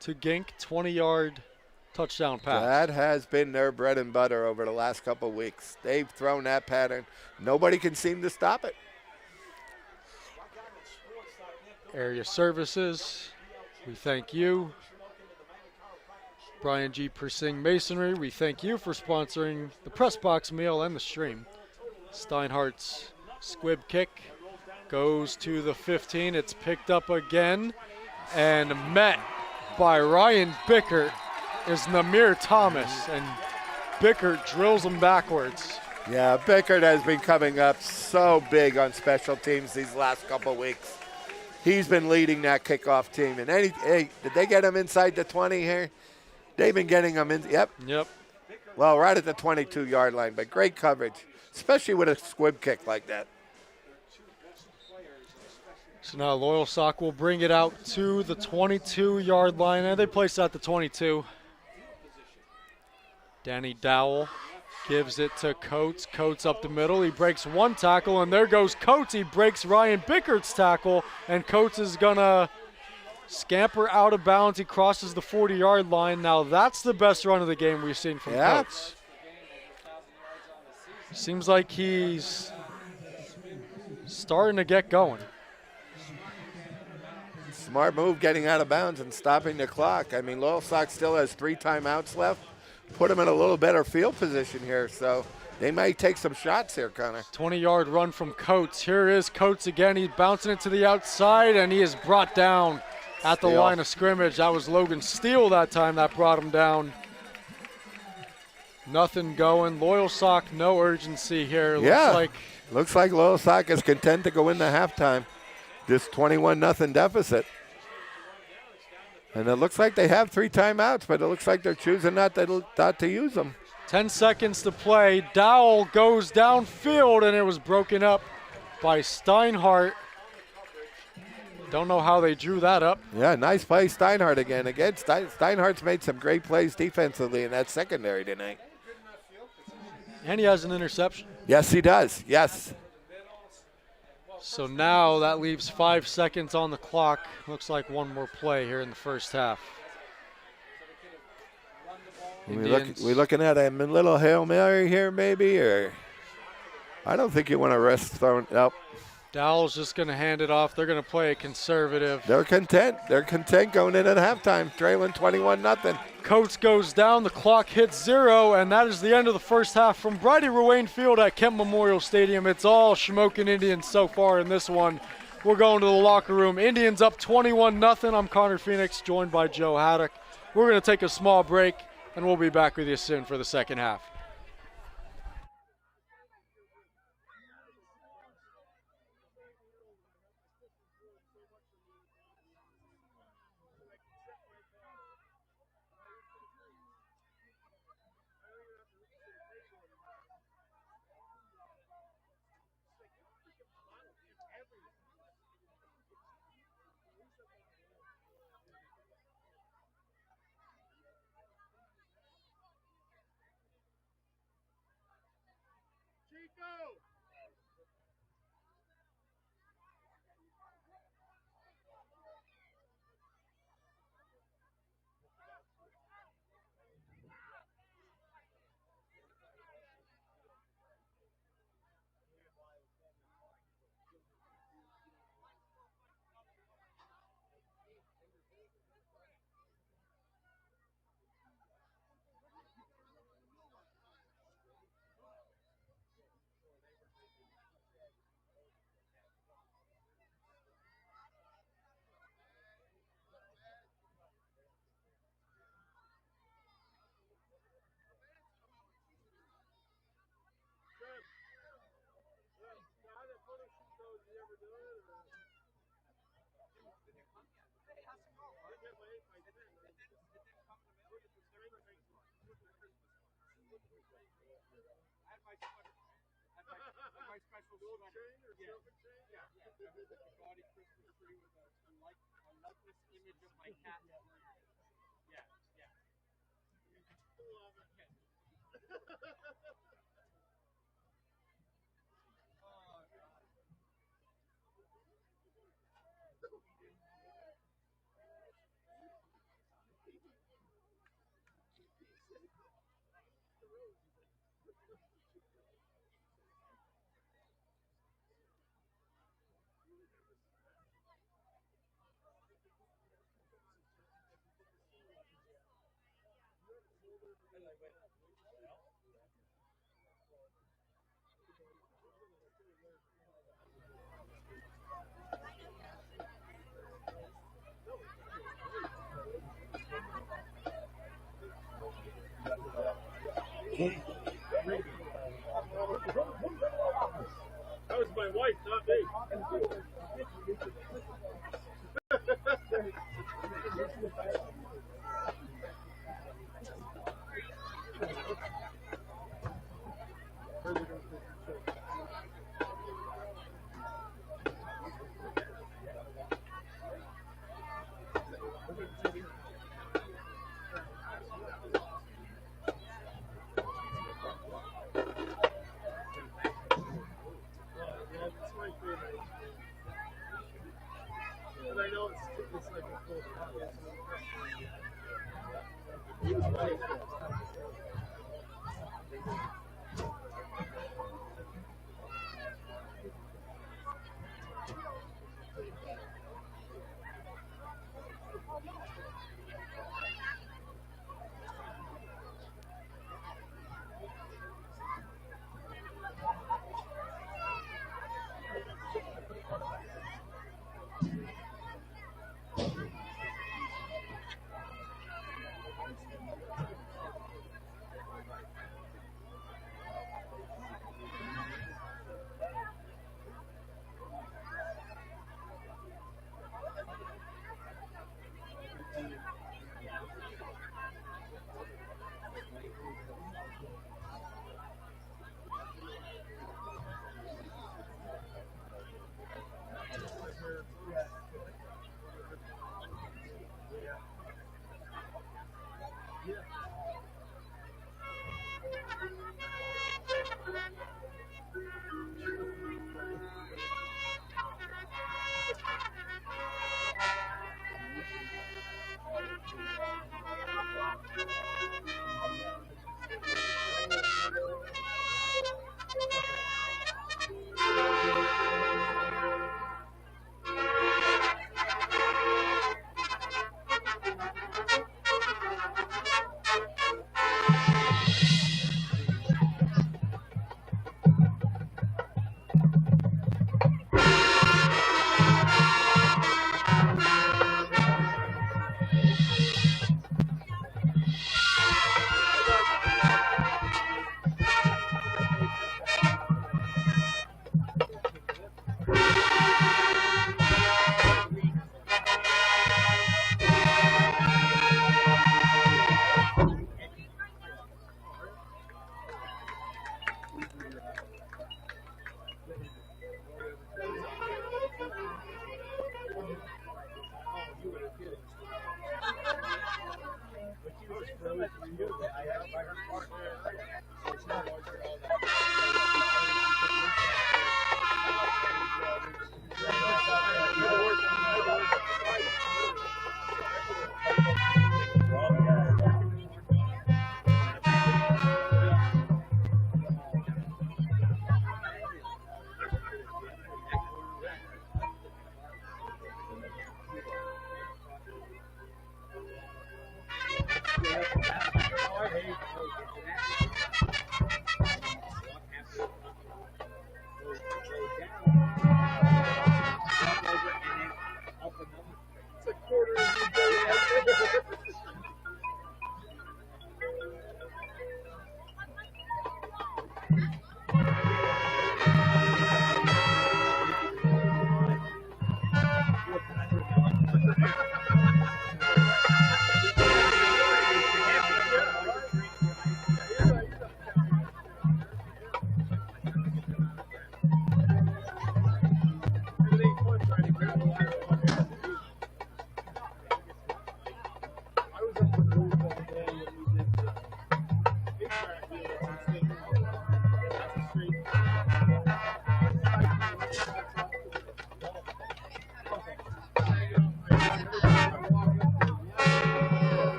to Gink, 20-yard touchdown pass. That has been their bread and butter over the last couple of weeks. They've thrown that pattern. Nobody can seem to stop it. Area Services, we thank you. Brian G. Persing Masonry, we thank you for sponsoring the press box meal and the stream. Steinhardt's squib kick goes to the 15. It's picked up again and met by Ryan Bickert is Namir Thomas, and Bickert drills him backwards. Yeah, Bickert has been coming up so big on special teams these last couple of weeks. He's been leading that kickoff team. And did they get him inside the 20 here? They've been getting him in. Yep. Well, right at the 22-yard line, but great coverage, especially with a squib kick like that. So now Loyalsock will bring it out to the 22-yard line, and they place it at the 22. Danny Dowell gives it to Coates. Coates up the middle. He breaks one tackle, and there goes Coates. He breaks Ryan Bickert's tackle, and Coates is going to scamper out of bounds. He crosses the 40-yard line. Now that's the best run of the game we've seen from Coates. Seems like he's starting to get going. Smart move getting out of bounds and stopping the clock. I mean, Loyalsock still has 3 timeouts left. Put him in a little better field position here, so they might take some shots here, Connor. 20-yard run from Coates. Here is Coates again. He's bouncing it to the outside, and he is brought down at the line of scrimmage. That was Logan Steele that time that brought him down. Nothing going. Loyalsock, no urgency here. Looks like Loyalsock is content to go into halftime. This 21-0 deficit. And it looks like they have 3 timeouts, but it looks like they're choosing not to use them. 10 seconds to play. Dowell goes downfield, and it was broken up by Steinhardt. Don't know how they drew that up. Yeah, nice play, Steinhardt again. Steinhardt's made some great plays defensively in that secondary tonight. And he has an interception. Yes, he does. Yes. So now that leaves 5 seconds on the clock. Looks like one more play here in the first half. We looking at a little Hail Mary here maybe, or I don't think you want to risk throwing up. Dowell's just going to hand it off. They're going to play a conservative. They're content. They're content going in at halftime, trailing 21-0. Coates goes down. The clock hits 0, and that is the end of the first half from Bridie Ruane Field at Kemp Memorial Stadium. It's all Shamokin Indians so far in this one. We're going to the locker room. Indians up 21-0. I'm Connor Phoenix, joined by Joe Haddock. We're going to take a small break, and we'll be back with you soon for the second half. My special sweater. Yeah. The gaudy Christmas tree with a likeness image of my cat. Yeah. Love it. Oh, God. That was my wife, not me. Yeah, it's my favorite. And I know it's like a full house.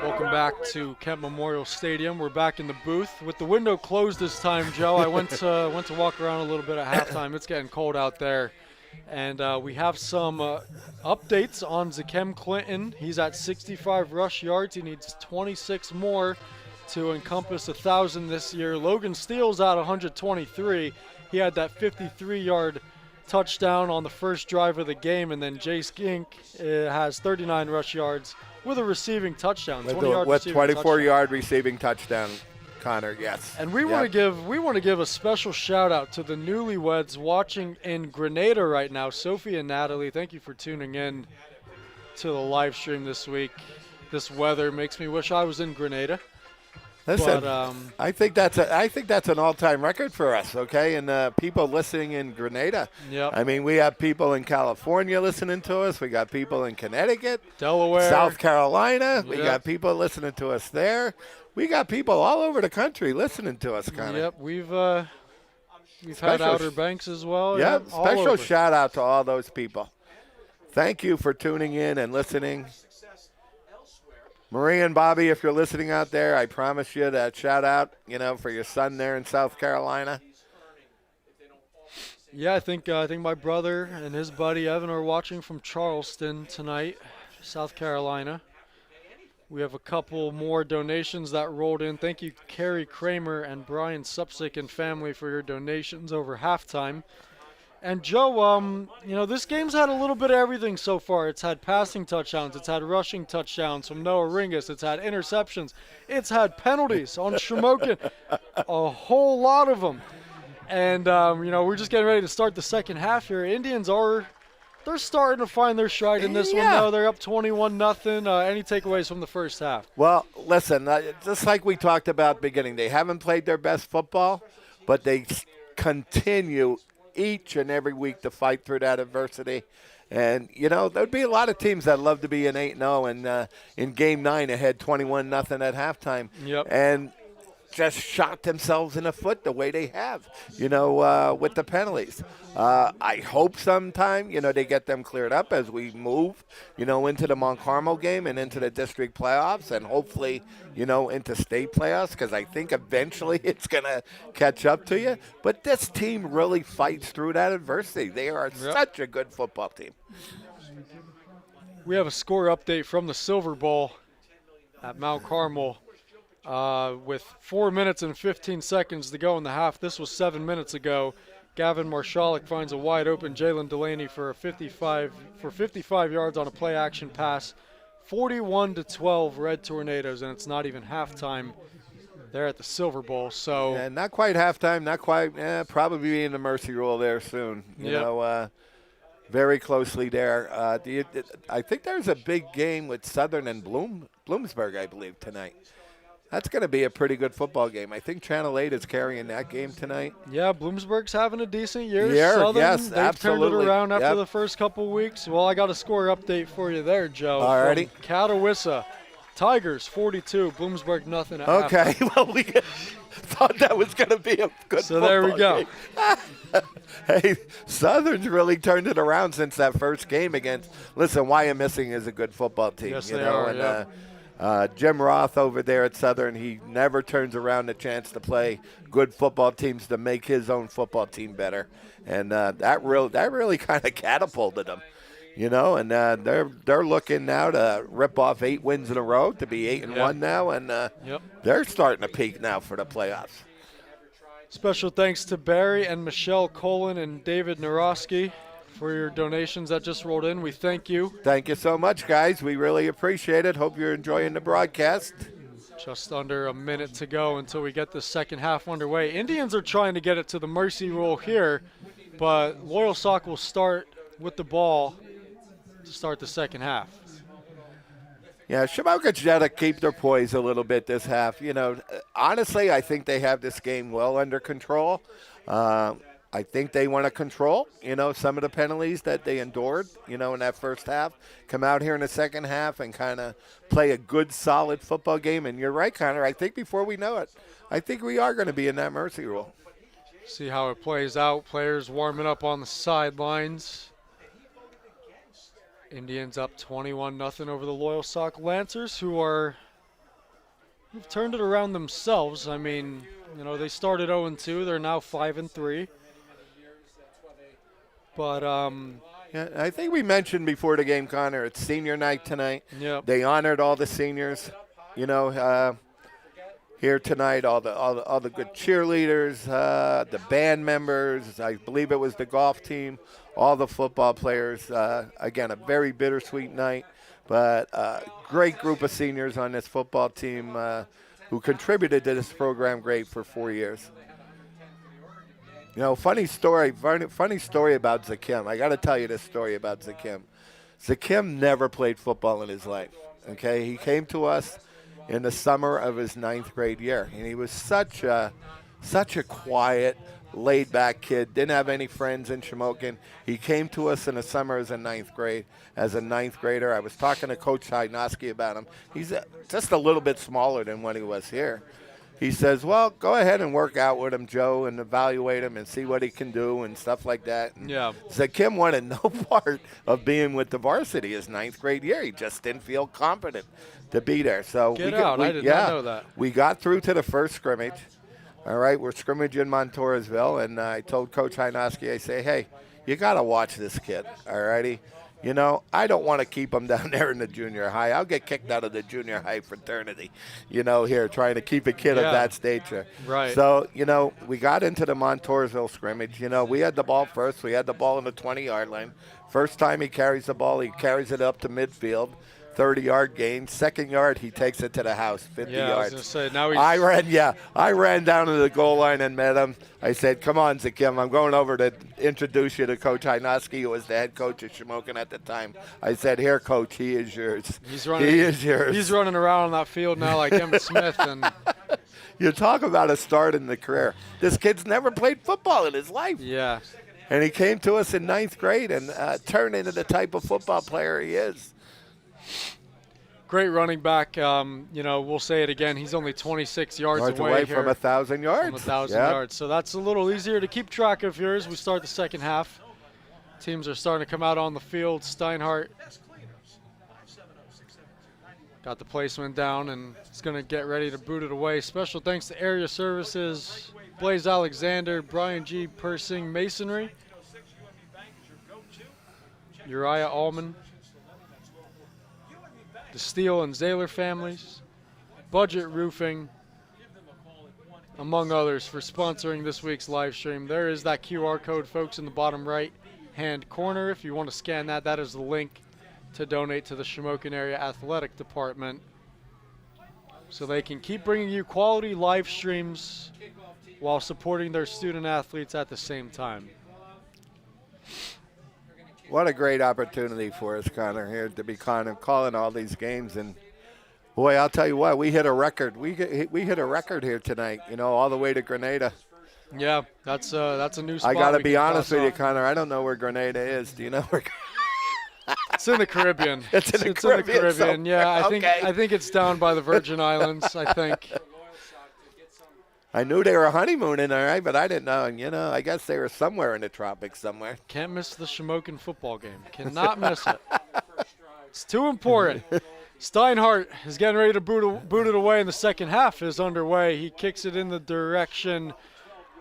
Welcome back to Kent Memorial Stadium. We're back in the booth with the window closed this time, Joe. I went to walk around a little bit at halftime. It's getting cold out there. And we have some updates on Zakem Clinton. He's at 65 rush yards. He needs 26 more to encompass 1,000 this year. Logan Steele's at 123. He had that 53-yard touchdown on the first drive of the game. And then Jay Skink has 39 rush yards with a receiving touchdown. With 24-yard receiving touchdown. Connor, yes. And we want to give a special shout out to the newlyweds watching in Grenada right now. Sophie and Natalie, thank you for tuning in to the live stream this week. This weather makes me wish I was in Grenada. Listen, but, I think that's an all-time record for us, okay? And people listening in Grenada. Yep. I mean, we have people in California listening to us. We got people in Connecticut, Delaware, South Carolina. We Yep. got people listening to us there. We got people all over the country listening to us, Connor. Yep, we've had Outer Banks as well. Yep, all special over. shout out to all those people. Thank you for tuning in and listening. Marie and Bobby, if you're listening out there, I promise you that shout out, for your son there in South Carolina. Yeah, I think my brother and his buddy Evan are watching from Charleston tonight, South Carolina. We have a couple more donations that rolled in. Thank you, Carrie Kramer and Brian Supsick and family for your donations over halftime. And Joe, this game's had a little bit of everything so far. It's had passing touchdowns, it's had rushing touchdowns from Noah Ringus, it's had interceptions, it's had penalties on Shamokin, a whole lot of them. And we're just getting ready to start the second half here. They're starting to find their stride in this one, though. They're up 21-0. Any takeaways from the first half? Well, listen, just like we talked about at the beginning, they haven't played their best football, but they continue each and every week to fight through that adversity. And, there'd be a lot of teams that love to be in 8-0 and in Game 9 ahead 21-0 at halftime. Yep. And just shot themselves in the foot the way they have, with the penalties. I hope sometime, they get them cleared up as we move, into the Mount Carmel game and into the district playoffs and hopefully, into state playoffs because I think eventually it's going to catch up to you. But this team really fights through that adversity. They are such a good football team. We have a score update from the Silver Bowl at Mount Carmel. With 4 minutes and 15 seconds to go in the half. This was 7 minutes ago. Gavin Marshalik finds a wide open Jalen Delaney for 55 yards on a play action pass. 41-12 Red Tornadoes, and it's not even halftime there at the Silver Bowl. So yeah, not quite halftime, not quite. Probably in the mercy rule there soon. Very closely there. I think there's a big game with Southern and Bloomsburg, I believe, tonight. That's going to be a pretty good football game. I think Channel 8 is carrying that game tonight. Yeah, Bloomsburg's having a decent year. Southern, yes, they've absolutely. turned it around after the first couple weeks. Well, I got a score update for you there, Joe. All righty. Catawissa, Tigers 42, Bloomsburg nothing at okay, halftime. well, we thought that was going to be a good So football there we go. game. Hey, Southern's really turned it around since that first game against. Listen, Wyomissing is a good football team. Yes, they are. And, Jim Roth over there at Southern, he never turns around the chance to play good football teams to make his own football team better, and that really kind of catapulted them, And they're looking now to rip off 8 wins in a row to be 8-1 now, and they're starting to peak now for the playoffs. Special thanks to Barry and Michelle Colin and David Narosky for your donations that just rolled in. We thank you. Thank you so much, guys. We really appreciate it. Hope you're enjoying the broadcast. Just under a minute to go until we get the second half underway. Indians are trying to get it to the mercy rule here, but Loyalsock will start with the ball to start the second half. Yeah, Shamokin's got to keep their poise a little bit this half. Honestly, I think they have this game well under control. I think they want to control, some of the penalties that they endured, in that first half. Come out here in the second half and kind of play a good, solid football game. And you're right, Connor. I think before we know it, I think we are going to be in that mercy rule. See how it plays out. Players warming up on the sidelines. Indians up 21-0 over the Loyalsock Lancers, who've turned it around themselves. I mean, they started 0-2. They're now 5-3. But yeah, I think we mentioned before the game, Connor, it's senior night tonight. Yep. They honored all the seniors, here tonight. All the good cheerleaders, the band members. I believe it was the golf team, all the football players. Again, a very bittersweet night, but great group of seniors on this football team who contributed to this program great for 4 years. Funny story about Zakim. I got to tell you this story about Zakim. Zakim never played football in his life, okay? He came to us in the summer of his 9th grade year, and he was such a quiet, laid-back kid, didn't have any friends in Shamokin. He came to us in the summer as a 9th grader. I was talking to Coach Hajnoski about him. He's just a little bit smaller than when he was here. He says, well, go ahead and work out with him, Joe, and evaluate him and see what he can do and stuff like that. And Zakim wanted no part of being with the varsity his 9th grade year. He just didn't feel competent to be there. So I did not know that. We got through to the first scrimmage. All right, we're scrimmaging Montoursville, and I told Coach Hynoski, I say, hey, you got to watch this kid, all righty? You know, I don't want to keep him down there in the junior high. I'll get kicked out of the junior high fraternity, you know, here trying to keep a kid of that stature. Right. So, you know, we got into the Montoursville scrimmage. You know, we had the ball first. We had the ball in the 20-yard line. First time he carries the ball, he carries it up to midfield. 30-yard gain. Second yard, he takes it to the house, 50 yards. I was going to say, now he's... I ran down to the goal line and met him. I said, come on, Zakim, I'm going over to introduce you to Coach Hynoski, who was the head coach of Shamokin at the time. I said, here, Coach, he is yours. He is yours. He's running around on that field now like Emmett Smith. And you talk about a start in the career. This kid's never played football in his life. Yeah. And he came to us in 9th grade and turned into the type of football player he is. Great running back. You know, we'll say it again. He's only 26 yards away here from 1,000 yards. From 1,000 yards. So that's a little easier to keep track of here as we start the second half. Teams are starting to come out on the field. Steinhardt got the placement down and is going to get ready to boot it away. Special thanks to Area Services, Blaze Alexander, Brian G. Persing Masonry, Uriah Allman, the Steele and Zahler families, Budget Roofing, among others, for sponsoring this week's live stream. There is that QR code, folks, in the bottom right-hand corner. If you want to scan that, that is the link to donate to the Shamokin Area Athletic Department so they can keep bringing you quality live streams while supporting their student athletes at the same time. What a great opportunity for us, Connor, here to be kind of calling all these games. And, boy, I'll tell you what, we hit a record. We hit a record here tonight, you know, all the way to Grenada. Yeah, that's a new spot. I got to be honest with you, Connor. I don't know where Grenada is. Do you know where? It's in the Caribbean. It's in the Caribbean. So, yeah, I think it's down by the Virgin Islands, I think. I knew they were honeymooning, all right, but I didn't know. You know, I guess they were somewhere in the tropics somewhere. Can't miss the Shamokin football game. Cannot miss it. It's too important. Steinhardt is getting ready to boot it away, and the second half is underway. He kicks it in the direction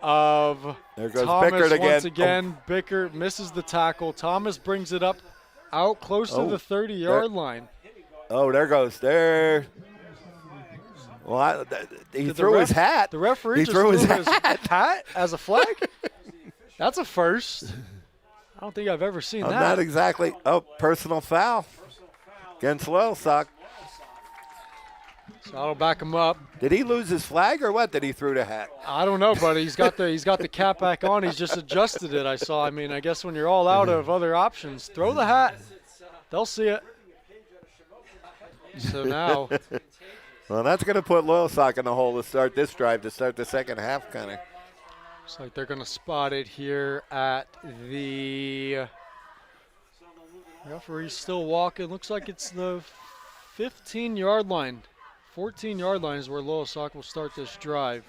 of there goes Thomas Bickert again. Once again. Oh. Bickert misses the tackle. Thomas brings it up out close to the 30-yard line. Oh, there goes there. Well, he threw his hat. The referee threw his hat as a flag? That's a first. I don't think I've ever seen that. Not exactly. Oh, personal foul against Loyalsock. So I'll back him up. Did he lose his flag or what? Did he throw the hat? I don't know, but he's got the cap back on. He's just adjusted it. I saw. I mean, I guess when you're all out of other options, throw the hat. They'll see it. So now. Well, that's going to put Loyalsock in the hole to start this drive, to start the second half, kind of. Looks like they're going to spot it here at the referee's still walking. Looks like it's the 15-yard line. 14-yard line is where Loyalsock will start this drive.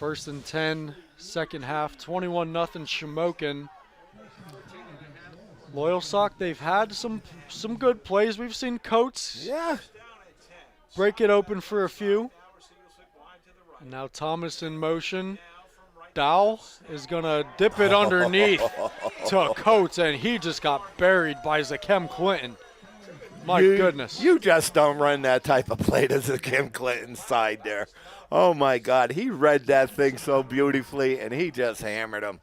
1st and 10, second half, 21-0 Shamokin. Loyalsock, they've had some good plays. We've seen Coates break it open for a few. And now Thomas in motion. Dow is going to dip it underneath to Coates, and he just got buried by Zakem Clinton. My goodness. You just don't run that type of play to Zakem Clinton's side there. Oh, my God. He read that thing so beautifully, and he just hammered him.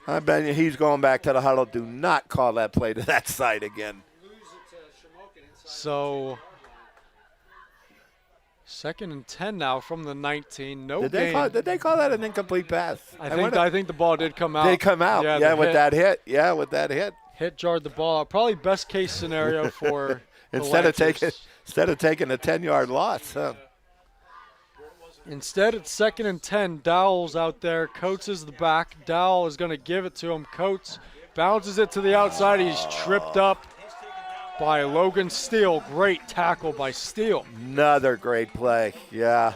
I bet you he's going back to the huddle. Do not call that play to that side again. So, 2nd and 10 now from the 19. No did gain. Did they call that an incomplete pass? I think the ball did come out. Did come out? Yeah, with that hit. Yeah, with that hit. Hit jarred the ball out. Probably best case scenario for instead of taking a 10-yard loss. Huh? Instead, it's 2nd and 10. Dowell's out there. Coates is the back. Dowell is going to give it to him. Coates bounces it to the outside. He's tripped up by Logan Steele. Great tackle by Steele. Another great play. Yeah.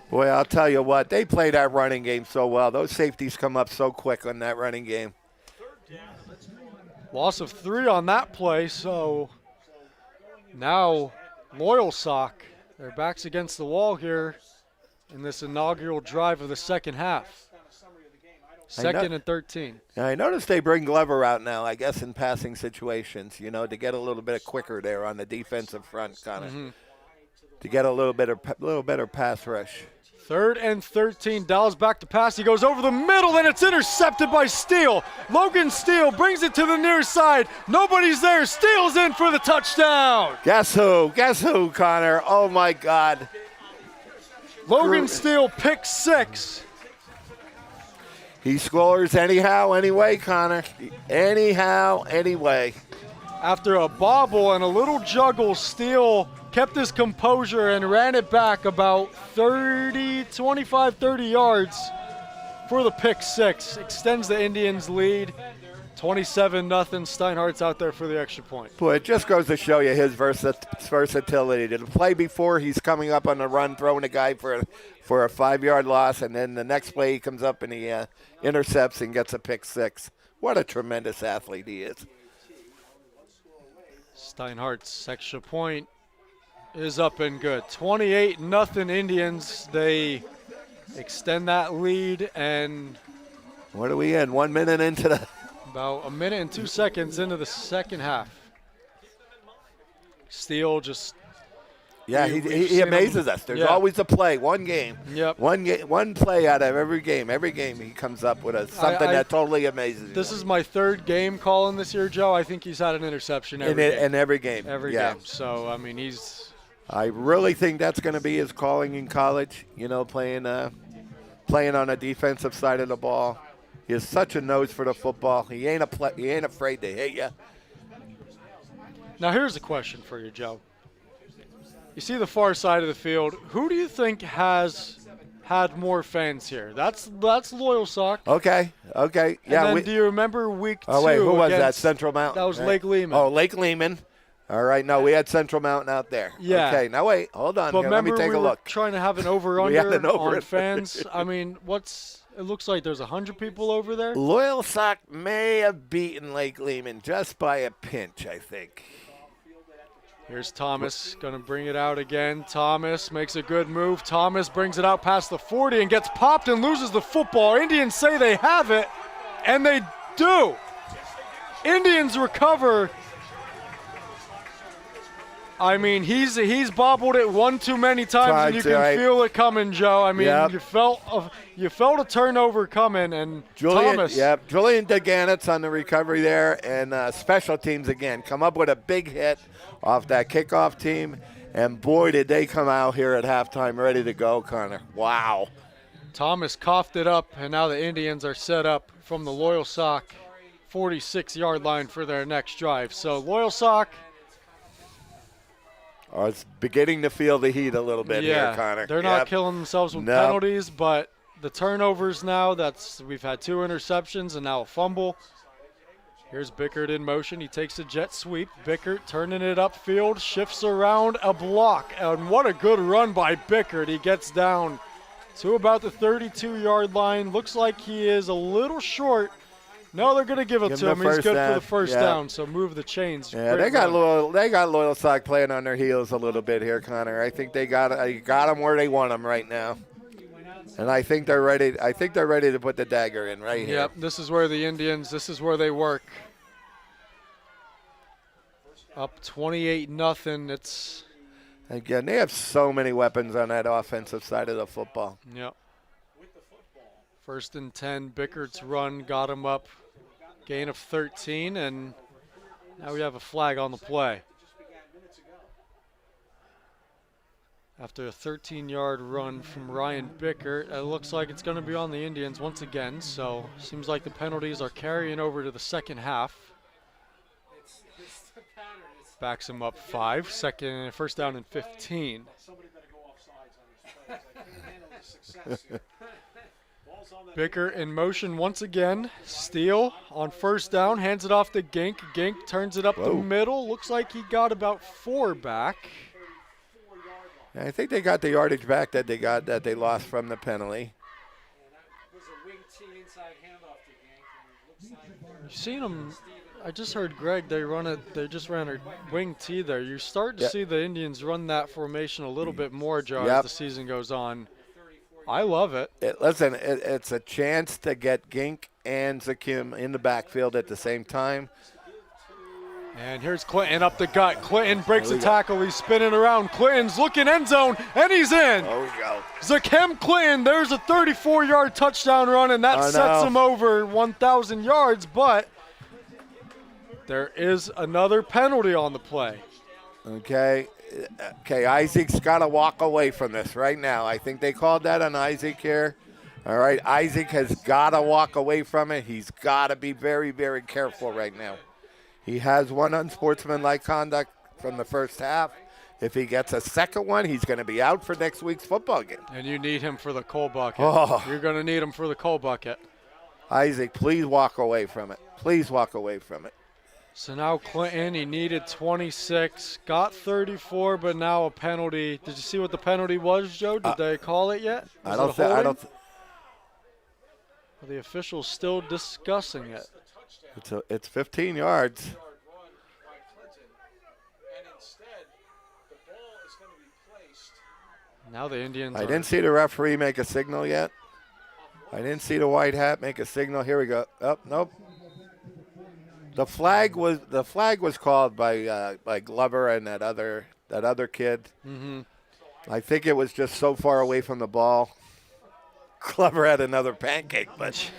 Boy, I'll tell you what. They play that running game so well. Those safeties come up so quick on that running game. Loss of 3 on that play. So now Loyalsock, their backs against the wall here. in this inaugural drive of the second half. Second and 13. I noticed they bring Glover out now, I guess, in passing situations, you know, to get a little bit quicker there on the defensive front, kind of, to get a little better pass rush. 3rd and 13. Dallas back to pass. He goes over the middle, and it's intercepted by Steele. Logan Steele brings it to the near side. Nobody's there. Steele's in for the touchdown. Guess who? Guess who, Connor? Oh, my God. Logan Steele, pick 6. He scores anyhow, anyway, Connor. Anyhow, anyway. After a bobble and a little juggle, Steele kept his composure and ran it back about 25, 30 yards for the pick 6. Extends the Indians' lead. 27-0. Steinhardt's out there for the extra point. Boy, it just goes to show you his versatility. To play before, he's coming up on the run, throwing a guy for a 5-yard loss, and then the next play he comes up and he intercepts and gets a pick 6. What a tremendous athlete he is. Steinhardt's extra point is up and good. 28-0 Indians. They extend that lead, and what are we in? 1 minute into the... About a minute and 2 seconds into the second half. Steele just... Yeah, he amazes us. There's always a play, one game. Yep. One play out of every game. Every game he comes up with something that totally amazes you. This is my 3rd game calling this year, Joe. I think he's had an interception every game. In every game. Every game. So, I mean, he's... I really think that's going to be his calling in college, you know, playing on the defensive side of the ball. He has such a nose for the football. He ain't afraid to hit you. Now, here's a question for you, Joe. You see the far side of the field. Who do you think has had more fans here? That's Loyalsock. Okay. Yeah. And then do you remember week 2? Oh, wait, who was that? Central Mountain. That was right? Lake Lehman. Oh, Lake Lehman. All right. No, we had Central Mountain out there. Yeah. Okay. Now, wait. Hold on. But Here, let me take we a look. were trying to have an over-under over on fans. I mean, it looks like there's 100 people over there. Loyalsock may have beaten Lake Lehman just by a pinch, I think. Here's Thomas, going to bring it out again. Thomas makes a good move. Thomas brings it out past the 40 and gets popped and loses the football. Indians say they have it, and they do. Indians recover. I mean, he's bobbled it one too many times, and you can feel it coming, Joe. I mean, you felt a turnover coming, and Thomas. Yep, Julian DeGanet's on the recovery there, and special teams again come up with a big hit off that kickoff team, and boy, did they come out here at halftime ready to go, Connor. Wow. Thomas coughed it up, and now the Indians are set up from the Loyalsock 46-yard line for their next drive. So Loyalsock. It's beginning to feel the heat a little bit here, Connor. They're not killing themselves with penalties, but the turnovers now, we've had 2 interceptions and now a fumble. Here's Bickert in motion. He takes a jet sweep. Bickert turning it upfield, shifts around a block. And what a good run by Bickert. He gets down to about the 32-yard line. Looks like he is a little short. No, they're going to give it to him. He's good for the first down, so move the chains. Yeah, they got Loyalsock playing on their heels a little bit here, Connor. I think they got them where they want them right now. And I think they're ready. To put the dagger in right here. Yep, this is where the Indians, this is where they work. Up 28-0. It's again, they have so many weapons on that offensive side of the football. Yep. 1st and 10. Bickert's run got him up. Gain of 13, and now we have a flag on the play. After a 13-yard run from Ryan Bickert, it looks like it's going to be on the Indians once again, so seems like the penalties are carrying over to the second half. Backs him up 5, first down and 15. Bickert in motion once again. Steele on first down, hands it off to Gink. Gink turns it up the middle. Looks like he got about 4 back. I think they got the yardage back that they lost from the penalty. You've seen them. I just heard Greg. They just ran a wing T there. You start to see the Indians run that formation a little bit more, Joe, as the season goes on. I love it. Listen, it's a chance to get Gink and Zakim in the backfield at the same time. And here's Clinton up the gut. Clinton breaks a tackle. He's spinning around. Clinton's looking end zone, and he's in. There we go. Zakim Clinton, there's a 34-yard touchdown run, and that sets him over 1,000 yards, but there is another penalty on the play. Okay, Isaac's got to walk away from this right now. I think they called that on Isaac here. All right, Isaac has got to walk away from it. He's got to be very, very careful right now. He has one unsportsmanlike conduct from the first half. If he gets a second one, he's going to be out for next week's football game. And you need him for the coal bucket. Oh. You're going to need him for the coal bucket. Isaac, please walk away from it. Please walk away from it. So now Clinton, he needed 26, got 34, but now a penalty. Did you see what the penalty was, Joe? Did they call it yet? I don't think. The official's still discussing it. It's 15 yards. Now the Indians I didn't see the referee make a signal yet. I didn't see the white hat make a signal. Here we go. Oh, nope. The flag was called by Glover and that other kid. Mm-hmm. I think it was just so far away from the ball. Glover had another pancake, but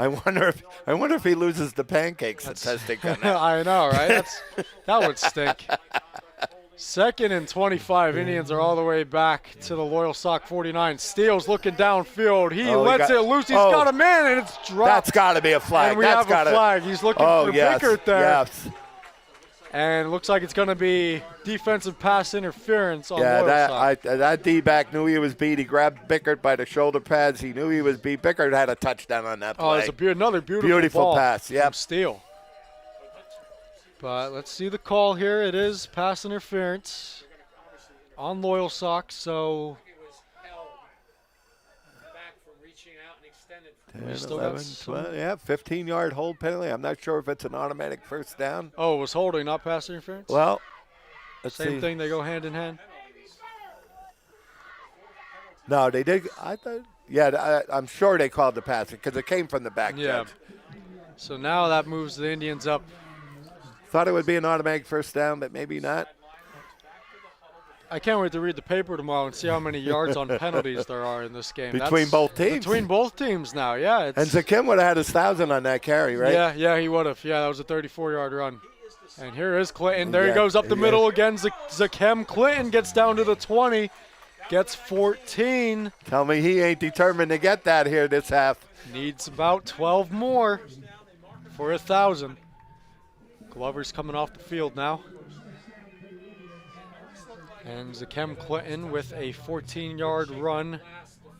I wonder if he loses the pancake statistic on that. I know, right? That would stink. 2nd and 25. Indians are all the way back to the Loyalsock 49. Steele's looking downfield. He lets it loose. He's got a man, and it's dropped. That's got to be a flag. And we have a flag. He's looking for Bickert there. Yes. And it looks like it's going to be defensive pass interference on Loyalsock. That D-back knew he was beat. He grabbed Bickert by the shoulder pads. He knew he was beat. Bickert had a touchdown on that play. Oh, it's another beautiful ball pass. Yep. From Steele. But let's see the call here. It is pass interference on Loyalsock. So 10, 11, 12, yeah, 15-yard hold penalty. I'm not sure if it's an automatic first down. Oh, it was holding, not pass interference? Well, let's see. Same thing, they go hand in hand? No, they did. I thought, I'm sure they called the pass because it came from the back. Yeah. Judge. So now that moves the Indians up. Thought it would be an automatic first down, but maybe not. I can't wait to read the paper tomorrow and see how many yards on penalties there are in this game. Between both teams? Between both teams now, yeah. And Zakim would have had his 1,000 on that carry, right? Yeah, he would have. Yeah, that was a 34-yard run. And here is Clinton. There he goes up the middle again. Zakim Clinton gets down to the 20, gets 14. Tell me he ain't determined to get that here this half. Needs about 12 more for 1,000. Glover's coming off the field now. And Zakim Clinton with a 14-yard run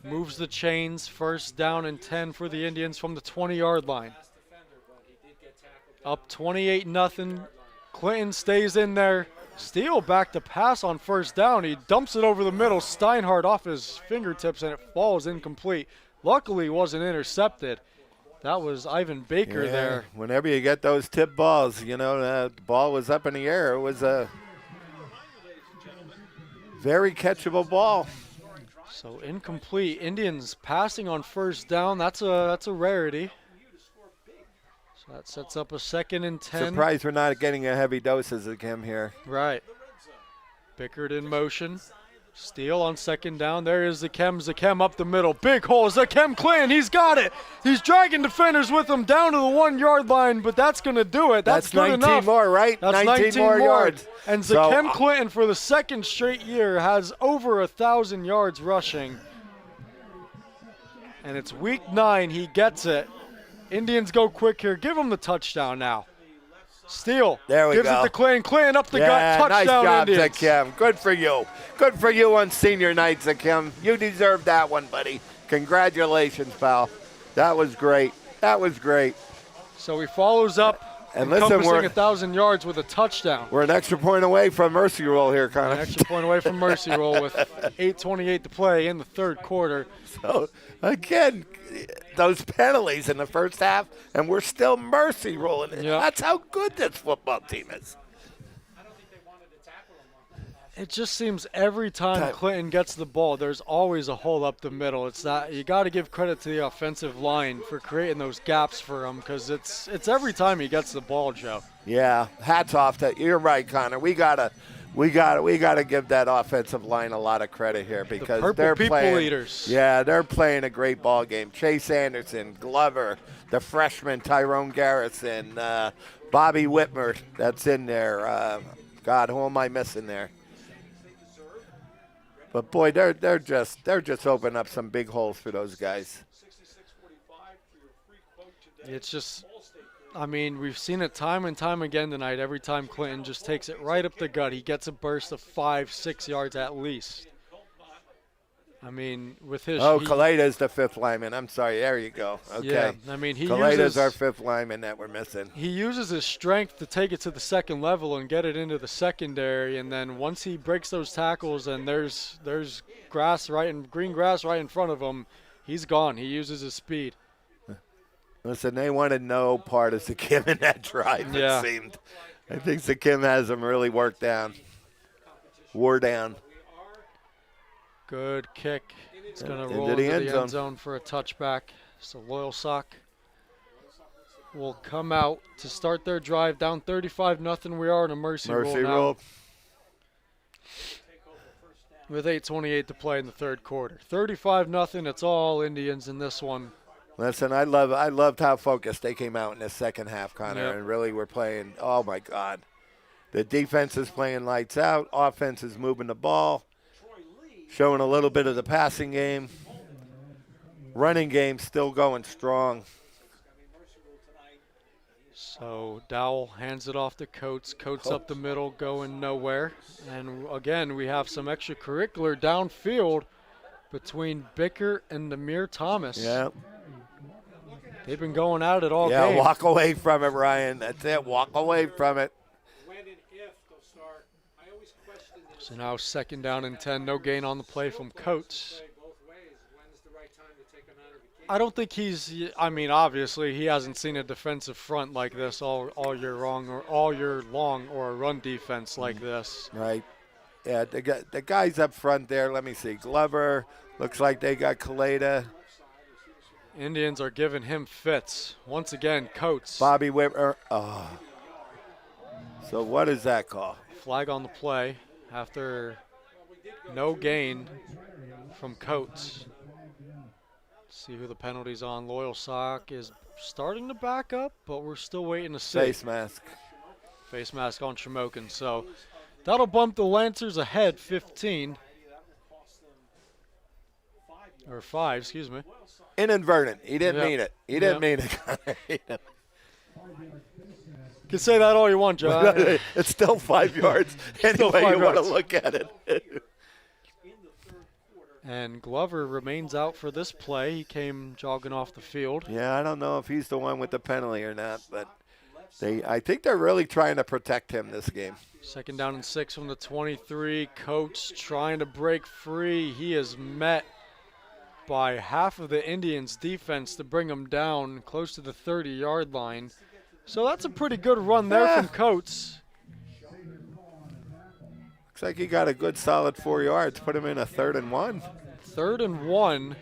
moves the chains. First down and 10 for the Indians from the 20-yard line. Up 28-0. Clinton stays in there. Steele back to pass on first down. He dumps it over the middle. Steinhardt off his fingertips, and it falls incomplete. Luckily, it wasn't intercepted. That was Ivan Baker there. Whenever you get those tip balls, the ball was up in the air. It was a very catchable ball. So incomplete. Indians passing on first down. That's a rarity. So that sets up a 2nd and 10. Surprised we're not getting a heavy doses of him here. Right. Bickert in motion. Steele on second down. There is Zakim up the middle. Big hole. Zakim Clinton, he's got it. He's dragging defenders with him down to the 1-yard line, but that's going to do it. That's good 19 enough. more, right? That's 19 more yards. And Zakim Clinton, for the second straight year, has over 1,000 yards rushing. And it's week 9. He gets it. Indians go quick here. Give him the touchdown now. Steele gives it to Clinton. Clinton up the gut. Touchdown, nice job, Indians. Zakim. Good for you. Good for you on senior night, Zakim. You deserved that one, buddy. Congratulations, pal. That was great. That was great. So he follows up, and listen, encompassing 1,000 yards with a touchdown. We're an extra point away from mercy roll here, Connor. An extra point away from mercy roll with 8:28 to play in the third quarter. So, again, those penalties in the first half, and we're still mercy rolling. Yep. That's how good this football team is. It just seems every time Clinton gets the ball, there's always a hole up the middle. It's that you got to give credit to the offensive line for creating those gaps for him, because it's every time he gets the ball, Joe. Yeah, hats off to you're right, Connor. We gotta give that offensive line a lot of credit here because they're people playing. Eaters. Yeah, they're playing a great ball game. Chase Anderson, Glover, the freshman Tyrone Garrison, Bobby Whitmer, that's in there. God, who am I missing there? But boy, they're just opening up some big holes for those guys. It's just, I mean, we've seen it time and time again tonight. Every time Clinton just takes it right up the gut, he gets a burst of 5-6 yards at least. I mean, with his... Kaleda's the fifth lineman. I'm sorry. There you go. Okay. Yeah, I mean, Kaleda's our fifth lineman that we're missing. He uses his strength to take it to the second level and get it into the secondary, and then once he breaks those tackles and there's green grass right in front of him, he's gone. He uses his speed. Listen, they wanted no part of Sakim in that drive, it seemed. I think Sakim has them really wore down. Good kick. It's going to roll into the end zone for a touchback. So Loyalsock will come out to start their drive down 35-0. We are in a mercy roll now. With 8:28 to play in the third quarter. 35-0. It's all Indians in this one. Listen, I loved how focused they came out in the second half, Connor, and really were playing. Oh my God, the defense is playing lights out. Offense is moving the ball. Showing a little bit of the passing game. Running game still going strong. So Dowell hands it off to Coates. Coates up the middle, going nowhere. And again, we have some extracurricular downfield between Bicker and Namir Thomas. Yeah. They've been going at it all game. Yeah, walk away from it, Ryan. That's it. Walk away from it. So now 2nd down and 10. No gain on the play from Coates. I don't think obviously he hasn't seen a defensive front like this all year long or a run defense like this. Right. Yeah, the guys up front there, let me see. Glover, looks like they got Kaleda. Indians are giving him fits. Once again, Coates. Bobby Whitmer. Oh. So what is that call? Flag on the play after no gain from Coates. See who the penalty's on. Loyalsock is starting to back up, but we're still waiting to see. Face mask. Face mask on Shamokin. So that'll bump the Lancers ahead 15. Or 5, excuse me. Inadvertent. He didn't mean it. He didn't mean it. You can say that all you want, John. It's still 5 yards. Anyway, you want to look at it. And Glover remains out for this play. He came jogging off the field. Yeah, I don't know if he's the one with the penalty or not, but I think they're really trying to protect him this game. 2nd down and 6 from the 23. Coates trying to break free. He is met by half of the Indians' defense to bring him down close to the 30-yard line. So that's a pretty good run there from Coates. Looks like he got a good solid 4 yards. Put him in a 3rd and 1. 3rd and 1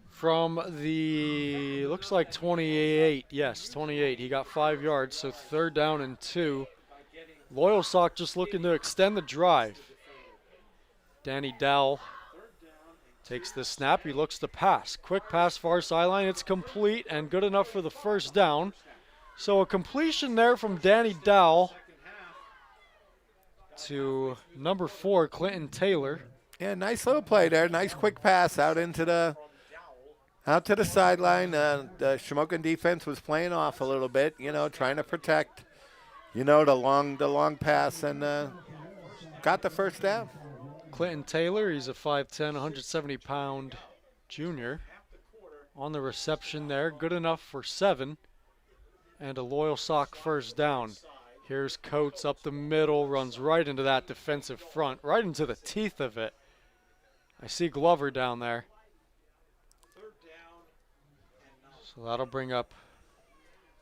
from the, looks like 28. Yes, 28. He got 5 yards, so 3rd down and 2. Loyalsock just looking to extend the drive. Danny Dowell takes the snap. He looks to pass. Quick pass, far sideline. It's complete and good enough for the 1st down. So a completion there from Danny Dowell to number 4, Clinton Taylor. Yeah, nice little play there. Nice quick pass out to the sideline. The Shamokin defense was playing off a little bit, trying to protect, the long pass, and got the 1st down. Clinton Taylor, he's a 5'10", 170-pound junior. On the reception there, good enough for 7. And a Loyalsock 1st down. Here's Coates up the middle, runs right into that defensive front, right into the teeth of it. I see Glover down there. So that'll bring up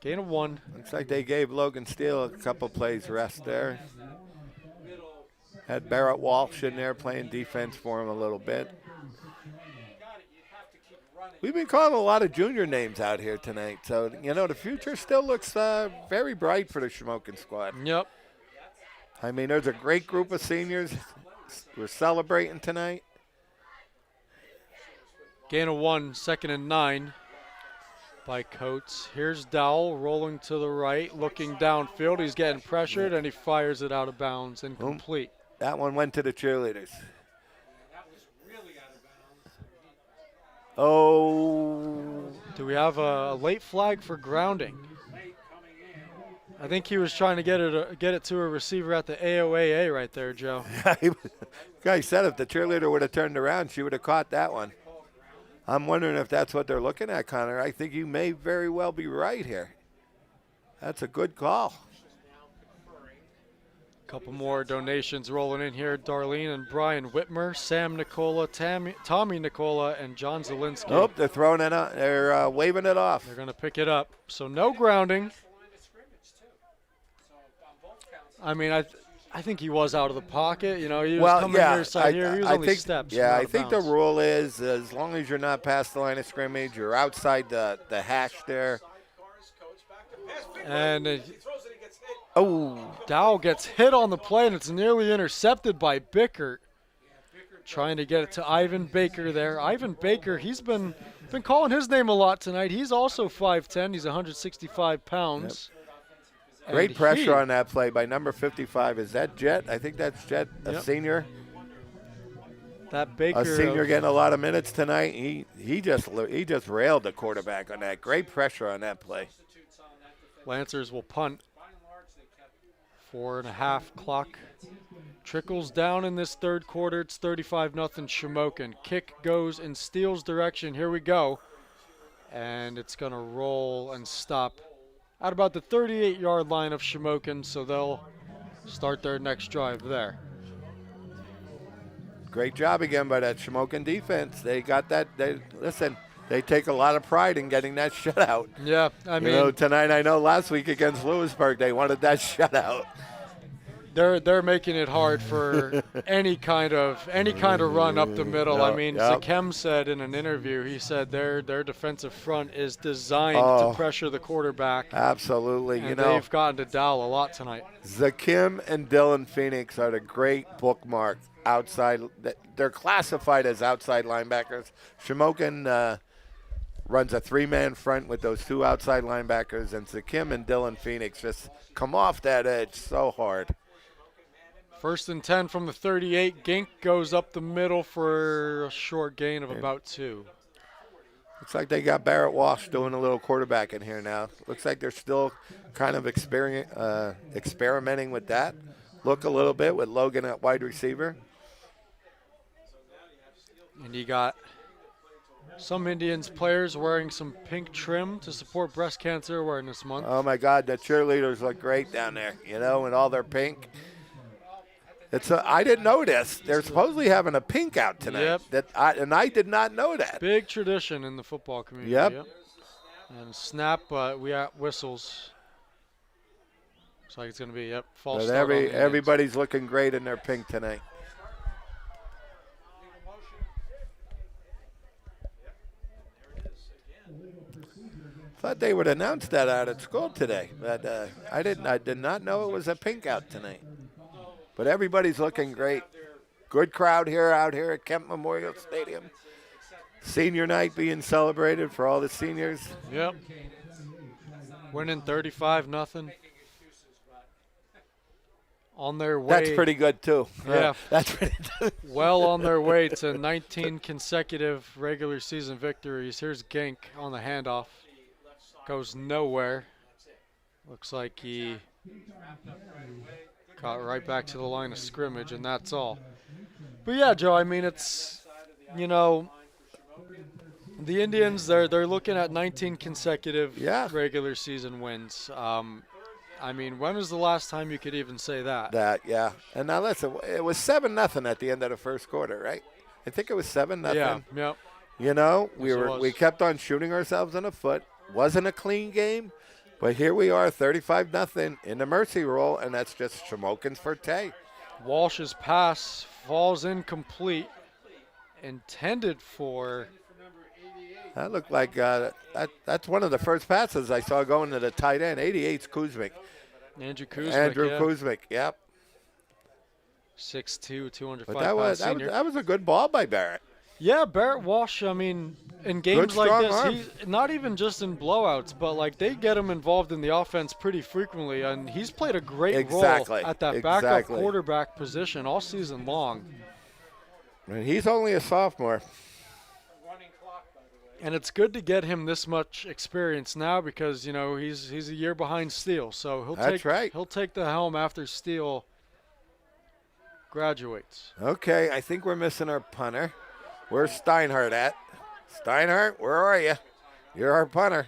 gain of 1. Looks like they gave Logan Steele a couple plays rest there. Had Barrett Walsh in there playing defense for him a little bit. We've been calling a lot of junior names out here tonight. So, you know, the future still looks very bright for the Shamokin squad. Yep. I mean, there's a great group of seniors. We're celebrating tonight. Gain of 1, 2nd and 9 by Coates. Here's Dowell rolling to the right, looking downfield. He's getting pressured, and he fires it out of bounds, incomplete. That one went to the cheerleaders. Oh. Do we have a late flag for grounding? I think he was trying to get it to a receiver at the AOAA right there, Joe. Guy said if the cheerleader would have turned around, she would have caught that one. I'm wondering if that's what they're looking at, Connor. I think you may very well be right here. That's a good call. Couple more donations rolling in here. Darlene and Brian Whitmer, Sam Nicola, Tommy Nicola, and John Zielinski. Oh, they're throwing it up. They're waving it off. They're going to pick it up. So no grounding. I mean, I think he was out of the pocket. You know, he was coming near side here. He was only steps. Yeah, I think the rule is as long as you're not past the line of scrimmage, you're outside the hash there. And Dow gets hit on the play, and it's nearly intercepted by Bickert. Trying to get it to Ivan Baker there. Ivan Baker, he's been calling his name a lot tonight. He's also 5'10". He's 165 pounds. Yep. Great pressure on that play by number 55. Is that Jet? I think that's Jet, a senior. That Baker, a senior getting a lot of minutes tonight. He just railed the quarterback on that. Great pressure on that play. Lancers will punt. 4.5 clock trickles down in this third quarter. It's 35-0 Shamokin. Kick goes in Steele's direction. Here we go. And it's going to roll and stop at about the 38-yard line of Shamokin, so they'll start their next drive there. Great job again by that Shamokin defense. They got that. They take a lot of pride in getting that shutout. Yeah, I mean, you know, tonight I know last week against Lewisburg they wanted that shutout. They're making it hard for any kind of run up the middle. No, I mean, Zakem said in an interview, he said their defensive front is designed to pressure the quarterback. Absolutely, and they've gotten to Dowell a lot tonight. Zakem and Dylan Phoenix are the great bookmark outside. They're classified as outside linebackers. Shamokin runs a 3-man front with those 2 outside linebackers, and Zakem and Dylan Phoenix just come off that edge so hard. 1st and 10 from the 38. Gink goes up the middle for a short gain of about 2. Looks like they got Barrett Walsh doing a little quarterback in here now. Looks like they're still kind of experimenting with that. Look a little bit with Logan at wide receiver. And you got some Indians players wearing some pink trim to support Breast Cancer Awareness Month. Oh, my God, the cheerleaders look great down there, you know, with all their pink. I didn't know this. They're supposedly having a pink out tonight. Yep. And I did not know that. Big tradition in the football community. Yep. And snap, but we got whistles. Looks like it's going to be, false But start. everybody's looking great in their pink tonight. Thought they would announce that out at school today, but I did not know it was a pink out tonight. But everybody's looking great. Good crowd out here at Kemp Memorial Stadium. Senior night being celebrated for all the seniors. Yep. Winning 35-0. On their way. That's pretty good too. Yeah. That's pretty good. Well on their way to 19 consecutive regular season victories. Here's Gink on the handoff. Goes nowhere. Looks like he got right back to the line of scrimmage, and that's all. But yeah, Joe, I mean, it's, you know, the Indians, they're looking at 19 consecutive regular season wins. I mean, when was the last time you could even say that? Yeah. And now listen, it was 7-0 at the end of the first quarter, right? I think it was 7-0. Yeah, yep. You know, Yes, we kept on shooting ourselves in the foot. Wasn't a clean game, but here we are, 35-0 in the mercy roll, and that's just Shamokin's forte. Walsh's pass falls incomplete. Intended for. That looked like that's one of the first passes I saw going to the tight end. 88's Kuzmic. Andrew Kuzmic. Andrew yeah. Kuzmic, yep. 6'2", 205 But pound that was a good ball by Barrett. Yeah, Barrett Walsh, I mean, in games like strong this, arm. not even just in blowouts, but like they get him involved in the offense pretty frequently, and he's played a great role at that backup quarterback position all season long. And he's only a sophomore. And it's good to get him this much experience now because, you know, he's a year behind Steele, so he'll take the helm after Steele graduates. Okay, I think we're missing our punter. Where's Steinhardt at? Steinhardt, where are you? You're our punter.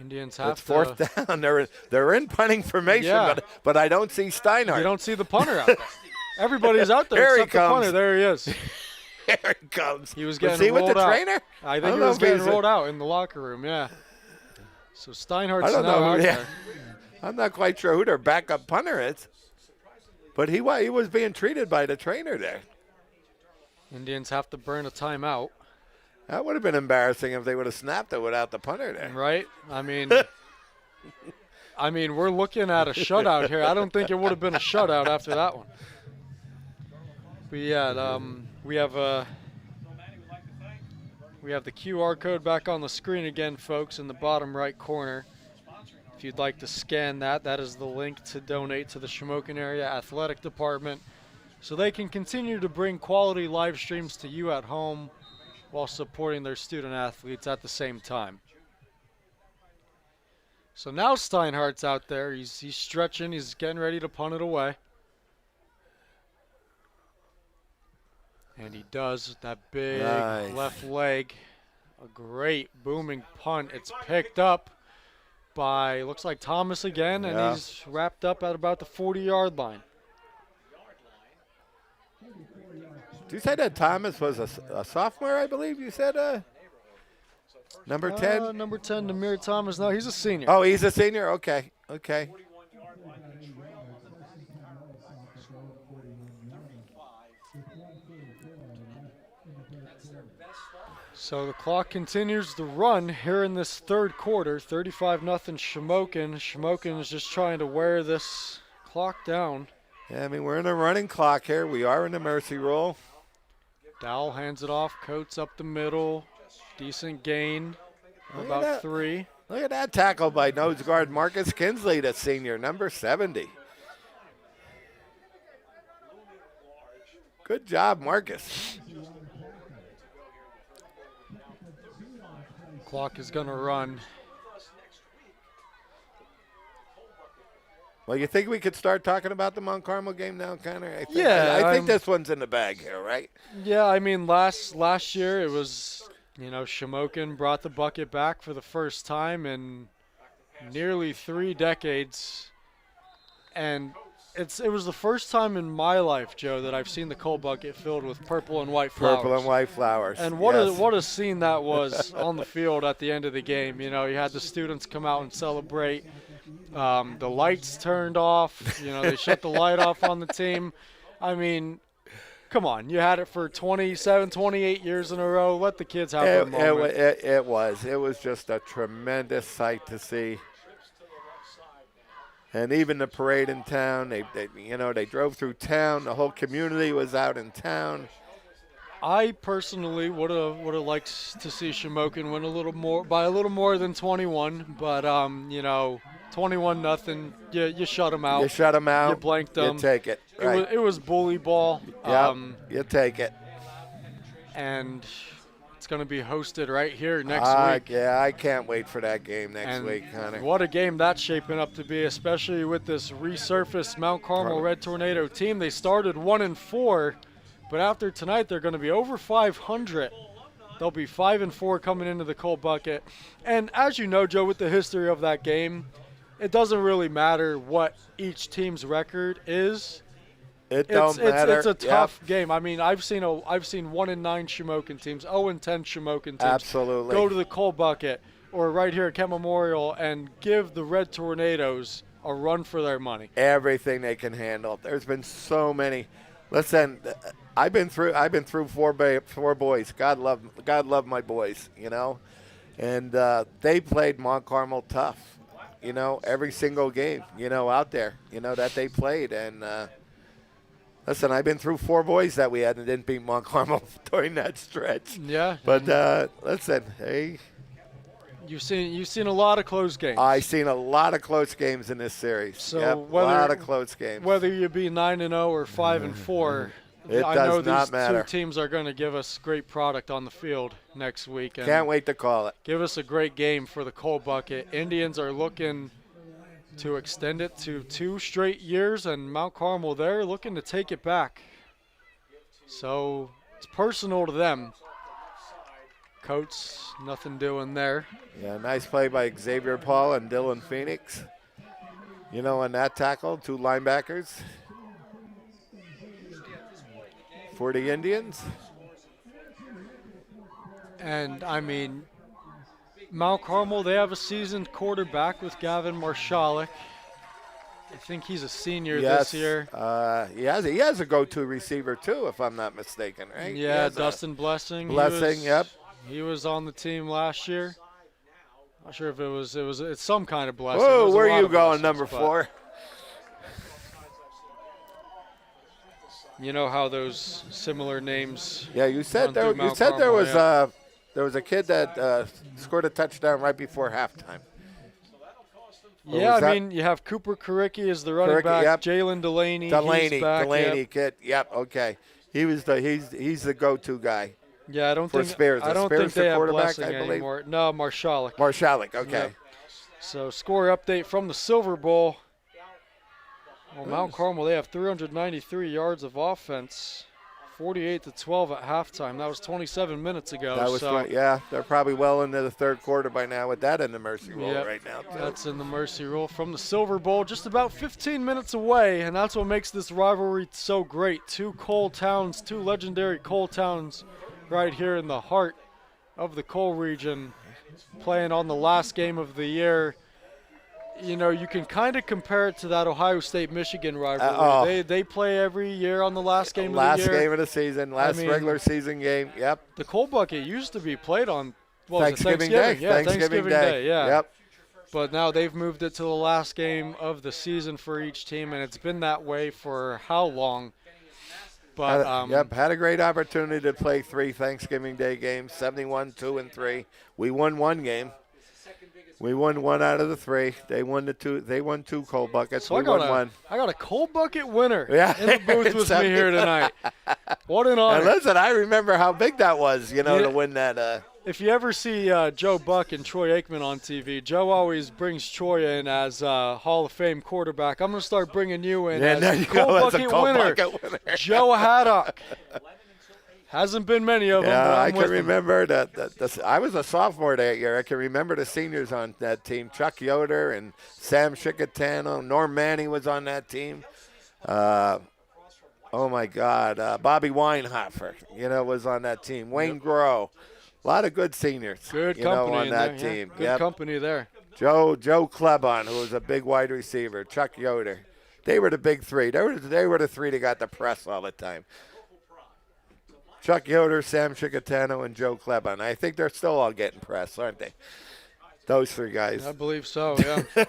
Indians have it's fourth down. They're in punting formation, Yeah. but I don't see Steinhardt. You don't see the punter out there. Everybody's out there Here he except the comes. punter. There he is. Here he comes. He was getting Was he rolled with the out. trainer? I think don't he know was if getting he's rolled out in the locker room, yeah. So Steinhardt's I don't now know. out Yeah. there. I'm not quite sure who their backup punter is. But he was being treated by the trainer there. Indians have to burn a timeout. That would have been embarrassing if they would have snapped it without the punter there. Right? I mean, we're looking at a shutout here. I don't think it would have been a shutout after that one. But yeah, we have the QR code back on the screen again, folks, in the bottom right corner. If you'd like to scan that, that is the link to donate to the Shamokin Area Athletic Department so they can continue to bring quality live streams to you at home while supporting their student athletes at the same time. So now Steinhardt's out there. He's stretching. He's getting ready to punt it away. And he does that big left leg. A great booming punt. It's picked up by, looks like Thomas again, and he's wrapped up at about the 40-yard line. Did you say that Thomas was a sophomore, I believe you said? Number 10? Number 10, Namir Thomas. No, he's a senior. Oh, he's a senior? Okay. So the clock continues to run here in this third quarter. 35-0 Shamokin. Shamokin is just trying to wear this clock down. Yeah, I mean, we're in a running clock here. We are in the mercy rule. Dowell hands it off. Coates up the middle. Decent gain. About 3. Look at that tackle by nose guard Marcus Kinsley, the senior, number 70. Good job, Marcus. Clock is going to run. Well, you think we could start talking about the Mount Carmel game now, Connor? I think this one's in the bag here, right? Yeah, I mean, last year it was, Shamokin brought the bucket back for the first time in nearly 3 decades. And it was the first time in my life, Joe, that I've seen the coal bucket filled with purple and white flowers. Purple and white flowers. And what a scene that was on the field at the end of the game. You had the students come out and celebrate. The lights turned off. They shut the light off on the team. I mean, come on. You had it for 27, 28 years in a row. Let the kids have their moment. It was just a tremendous sight to see. And even the parade in town, they drove through town. The whole community was out in town. I personally would have liked to see Shamokin win by a little more than 21, but 21-0. You shut them out. You shut them out. You blanked them. You take it. Right. It was bully ball. Yep. You take it. And it's going to be hosted right here next week. Yeah, I can't wait for that game next week, Connor. What a game that's shaping up to be, especially with this resurfaced Mount Carmel Red Tornado team. They started 1-4, but after tonight they're going to be over 500. They'll be 5-4 coming into the coal bucket. And as you know, Joe, with the history of that game, it doesn't really matter what each team's record is. It don't matter. It's a tough game. I mean, I've seen 1-9 Shamokin teams, 0-10 Shamokin teams. Absolutely. Go to the coal bucket or right here at Kent Memorial and give the Red Tornadoes a run for their money. Everything they can handle. There's been so many. Listen, I've been through four boys. God love my boys, you know. And they played Mount Carmel tough, you know, every single game, you know, out there, you know, that they played. And listen, I've been through four boys that we had and didn't beat Mount Carmel during that stretch. Yeah. But listen, hey. You've seen a lot of close games. I've seen a lot of close games in this series. So a lot of close games. Whether you be 9-0 or 5-4, it I does know not these matter. two teams are going to give us great product on the field next week. And Can't wait to call it. give us a great game for the Coal Bucket. Indians are looking to extend it to 2 straight years, and Mount Carmel, they're looking to take it back. So it's personal to them. Coates, nothing doing there. Yeah, nice play by Xavier Paul and Dylan Phoenix. You know, on that tackle, 2 linebackers for the Indians. And, I mean, Mount Carmel, they have a seasoned quarterback with Gavin Marshalik. I think he's a senior this year. He has a go-to receiver, too, if I'm not mistaken, right? Yeah, Dustin Blessing. Yep. He was on the team last year. Not sure if it's some kind of blessing. Whoa, where are you going, number 4? You know how those similar names. Yeah, you said run through Mount Carmel, there was a kid that scored a touchdown right before halftime. Yeah, I mean, you have Cooper Karicki as the running back. Yep. Jalen Delaney. He's back, Delaney kid. Yep, okay. He's the go-to guy. Yeah, I don't for think Spears. I don't Spears think they the have quarterback, Blessing I believe. anymore. No, Marshalik. Marshalik, okay. Yep. So score update from the Silver Bowl. Well, Mount Carmel, they have 393 yards of offense, 48-12 at halftime. That was 27 minutes ago. That was they're probably well into the third quarter by now with that in the Mercy Rule right now. Too. That's in the Mercy Rule from the Silver Bowl, just about 15 minutes away, and that's what makes this rivalry so great. 2 coal towns, 2 legendary coal towns right here in the heart of the coal region, playing on the last game of the year. You know, you can kind of compare it to that Ohio State-Michigan rivalry. They play every year on the last game of the year. Last game of the season, regular season game, yep. The Coal Bucket used to be played on Thanksgiving Day. Yeah, Thanksgiving Day, yeah. Yep. But now they've moved it to the last game of the season for each team, and it's been that way for how long? But had a great opportunity to play 3 Thanksgiving Day games, 71, 2, and 3. We won 1 game. We won 1 out of the 3. They won 2. They won 2 coal buckets. So we won 1. I got a coal bucket winner in Yeah. the booth with me here tonight. What an honor! And listen, I remember how big that was, to win that. If you ever see Joe Buck and Troy Aikman on TV, Joe always brings Troy in as Hall of Fame quarterback. I'm going to start bringing you in as Coal Bucket winner, Joe Haddock. Hasn't been many of them. Yeah, but I can remember that. I was a sophomore that year. I can remember the seniors on that team: Chuck Yoder and Sam Chicatano. Norm Manning was on that team. Oh my God, Bobby Weinhofer, was on that team. Wayne Groh, a lot of good seniors. Good company on that there, team. Yeah. Good company there. Joe Klebon, who was a big wide receiver. Chuck Yoder. They were the big 3. They were the 3 that got the press all the time. Chuck Yoder, Sam Chicatano, and Joe Klebon. I think they're still all getting press, aren't they? Those 3 guys. I believe so. Yeah.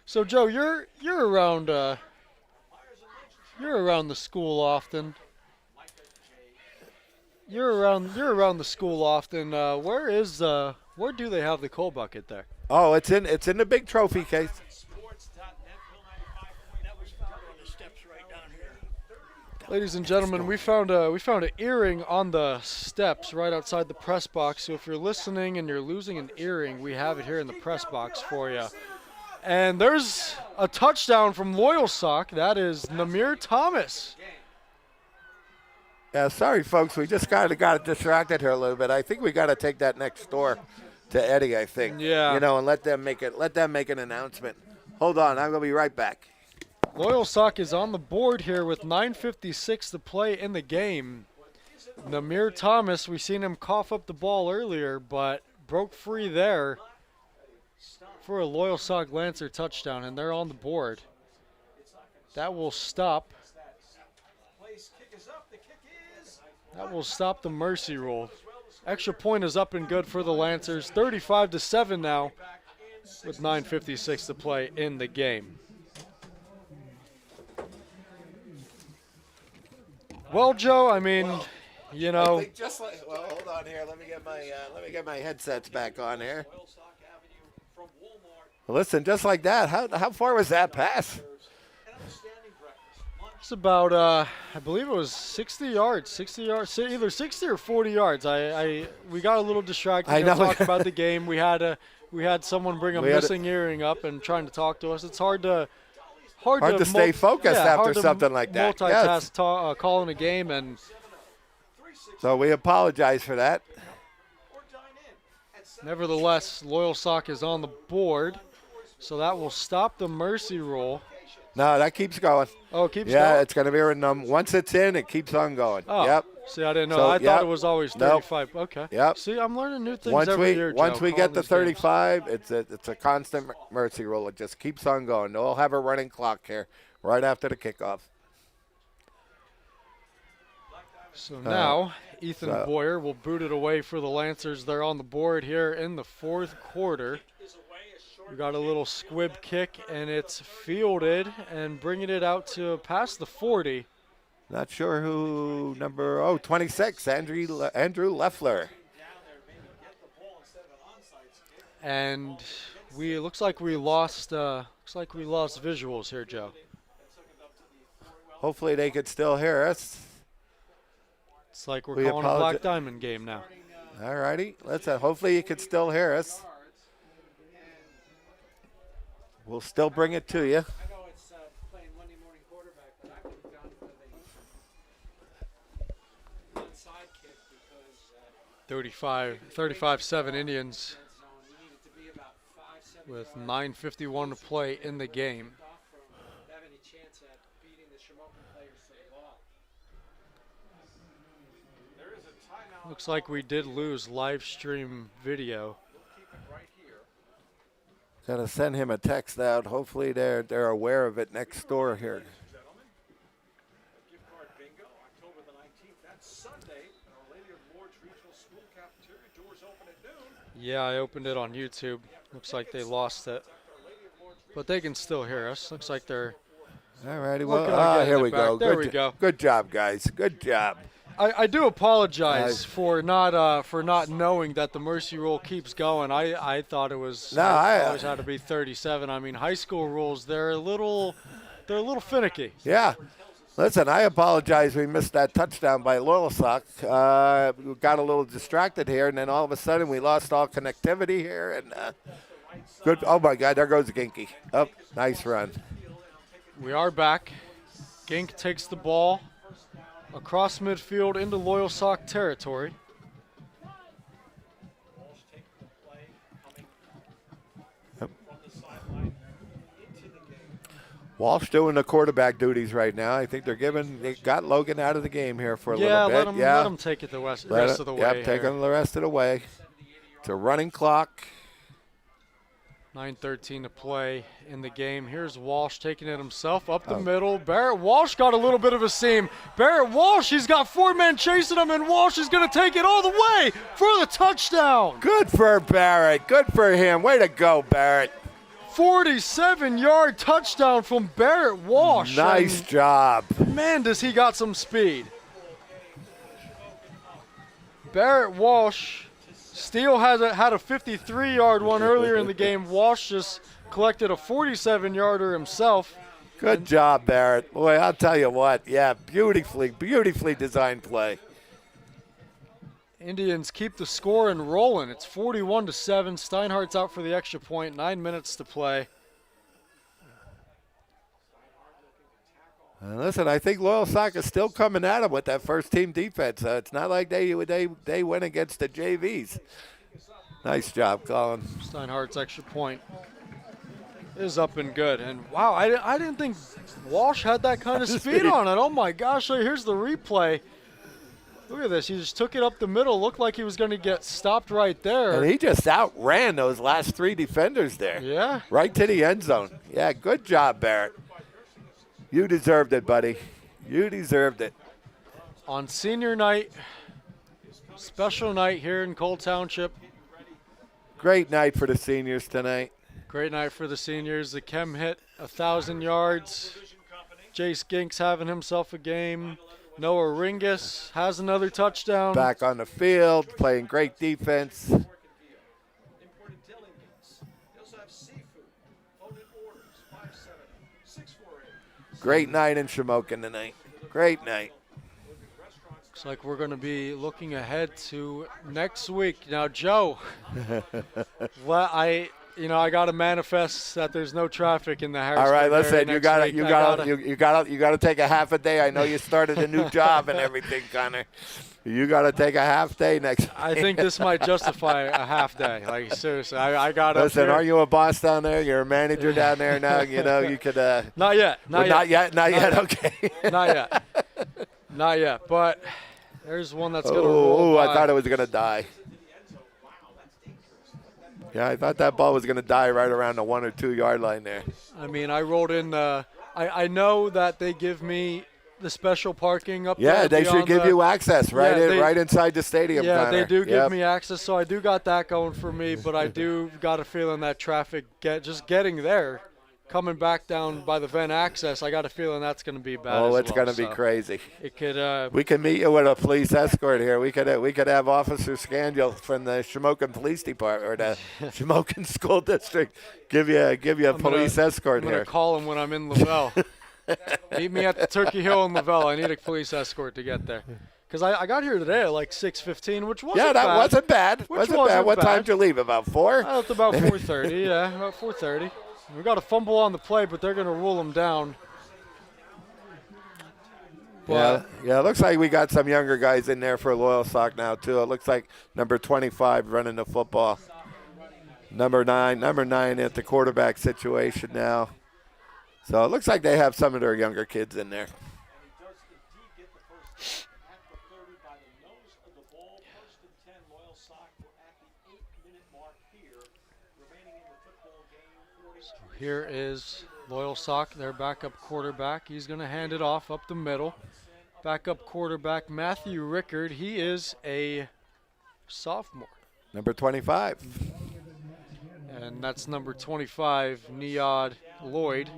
So Joe, you're around the school often. You're around the school often. Where do they have the coal bucket there? Oh, it's in the big trophy case. Ladies and gentlemen, we found an earring on the steps right outside the press box. So if you're listening and you're losing an earring, we have it here in the press box for you. And there's a touchdown from Loyalsock. That is Namir Thomas. Yeah, sorry folks, we just got distracted here a little bit. I think we got to take that next door to Eddie. I think. Yeah. And let them make an announcement. Hold on, I'm gonna be right back. Loyalsock is on the board here with 9:56 to play in the game. Namir Thomas, we seen him cough up the ball earlier, but broke free there for a Loyalsock Lancer touchdown, and they're on the board. That will stop. That will stop the mercy rule. Extra point is up and good for the Lancers. 35-7 now with 9:56 to play in the game. Well, Joe, I mean, you know. I think just like, well, hold on here. Let me get my headsets back on here. Listen, just like that. How far was that pass? It's about, I believe it was 60 yards. 60 yards, either 60 or 40 yards. We got a little distracted. I know. Talked about the game. We had someone bring a missing earring up and trying to talk to us. It's hard to stay focused after something like that. Multitask calling a game, and so we apologize for that. Nevertheless, Loyalsock is on the board, so that will stop the mercy rule. No, that keeps going. Oh, it keeps going? Yeah, it's going to be once it's in, it keeps on going. Oh, yep. See, I didn't know. So, I thought it was always 35. Nope. Okay. Yep. See, I'm learning new things every year, Joe. Once we get to these 35, it's a constant mercy rule. It just keeps on going. We'll have a running clock here right after the kickoff. So now Ethan Boyer will boot it away for the Lancers. They're on the board here in the fourth quarter. We got a little squib kick, and it's fielded and bringing it out to past the 40. Not sure who 26, Andrew Leffler. And looks like we lost visuals here, Joe. Hopefully they could still hear us. It's like we're calling a Black Diamond game now. All righty. Hopefully you could still hear us. We'll still bring it to you. I know it's playing Monday morning quarterback, but I would have gone for the onside kick because 35-7 Indians with 9:51 to play in the game. have any chance at beating the Shamokin players to the ball. There is a timeout. Looks like we did lose live stream video. Got to send him a text out. Hopefully they're aware of it next door here. Gift card bingo, October the 19th. That's Sunday. Our Lady of Lourdes Regional School cafeteria doors open at noon. Yeah, I opened it on YouTube. Looks like they lost it, but they can still hear us. Looks like they're. All righty. Well, here we go. There we go. Good job, guys. Good job. I do apologize for not knowing that the mercy rule keeps going. I thought it was always had to be 37. I mean, high school rules they're a little finicky. Yeah. Listen, I apologize. We missed that touchdown by Loyalsock. We got a little distracted here, and then all of a sudden we lost all connectivity here. And good. Oh my God, there goes Ginky. Oh, nice run. We are back. Gink takes the ball across midfield into Loyalsock territory. Yep. Walsh doing the quarterback duties right now. I think they got Logan out of the game here for a little bit. Let him take it the rest of the way. Yep, taking the rest of the way. It's a running clock. 9:13 to play in the game. Here's Walsh taking it himself up the middle. Barrett Walsh got a little bit of a seam. Barrett Walsh, he's got 4 men chasing him, and Walsh is going to take it all the way for the touchdown. Good for Barrett. Good for him. Way to go, Barrett. 47-yard touchdown from Barrett Walsh. Nice job. Man, does he got some speed. Barrett Walsh. Steele had a 53-yard one earlier in the game. Walsh just collected a 47-yarder himself. Good job, Barrett. Boy, I'll tell you what. Yeah, beautifully designed play. Indians keep the score and rolling. It's 41-7. Steinhardt's out for the extra point. 9 minutes to play. Listen, I think Loyalsock is still coming at him with that first-team defense. It's not like they went against the JVs. Nice job, Colin. Steinhardt's extra point is up and good. And, wow, I didn't think Walsh had that kind of speed on it. Oh, my gosh. Here's the replay. Look at this. He just took it up the middle. Looked like he was going to get stopped right there. And he just outran those last 3 defenders there. Yeah. Right to the end zone. Yeah, good job, Barrett. You deserved it, buddy. You deserved it. On senior night, special night here in Cole Township. Great night for the seniors tonight. Great night for the seniors. The Chem hit 1,000 yards. Jace Ginks having himself a game. Noah Ringus has another touchdown. Back on the field, playing great defense. Great night in Shamokin tonight. Great night. Looks like we're going to be looking ahead to next week. Now, Joe, well, I got to manifest that there's no traffic in the Harrisburg All right, listen, area you got to take a half a day. I know you started a new job and everything, Connor. You got to take a half day next. I think this might justify a half day. Like, seriously, I got to. Listen, are you a boss down there? You're a manager down there now. You know, you could. Not yet. Not yet. Not yet. Okay. Not yet. Not yet. But there's one that's going to roll by. I thought it was going to die. Yeah, I thought that ball was going to die right around the 1 or 2 yard line there. I mean, I rolled in. I know that they give me the special parking up there. Yeah, they should give you access right inside the stadium. Yeah, Connor. they do give me access, so I do got that going for me. But I do got a feeling that traffic just getting there, coming back down by the Venn access, I got a feeling that's going to be bad. Oh, it's going to be crazy. It could. We can meet you with a police escort here. We could have Officer Scandal from the Shamokin Police Department or the Shamokin School District give you a police escort here. I'm here. going to call him when I'm in Lavelle. Meet me at the Turkey Hill in Lavelle. I need a police escort to get there. Because I got here today at like 6:15, which wasn't bad. Wasn't bad. Wasn't bad. What time did you leave? About 4? I left about 4:30. Yeah, about 4:30. We got a fumble on the play, but they're going to rule them down. Yeah, it looks like we got some younger guys in there for Loyalsock now too. It looks like number 25 running the football. Number 9 at the quarterback situation now. So it looks like they have some of their younger kids in there. Here is Loyalsock, their backup quarterback. He's going to hand it off up the middle. Backup quarterback Matthew Rickard. He is a sophomore. Number 25. And that's number 25, Neod Lloyd.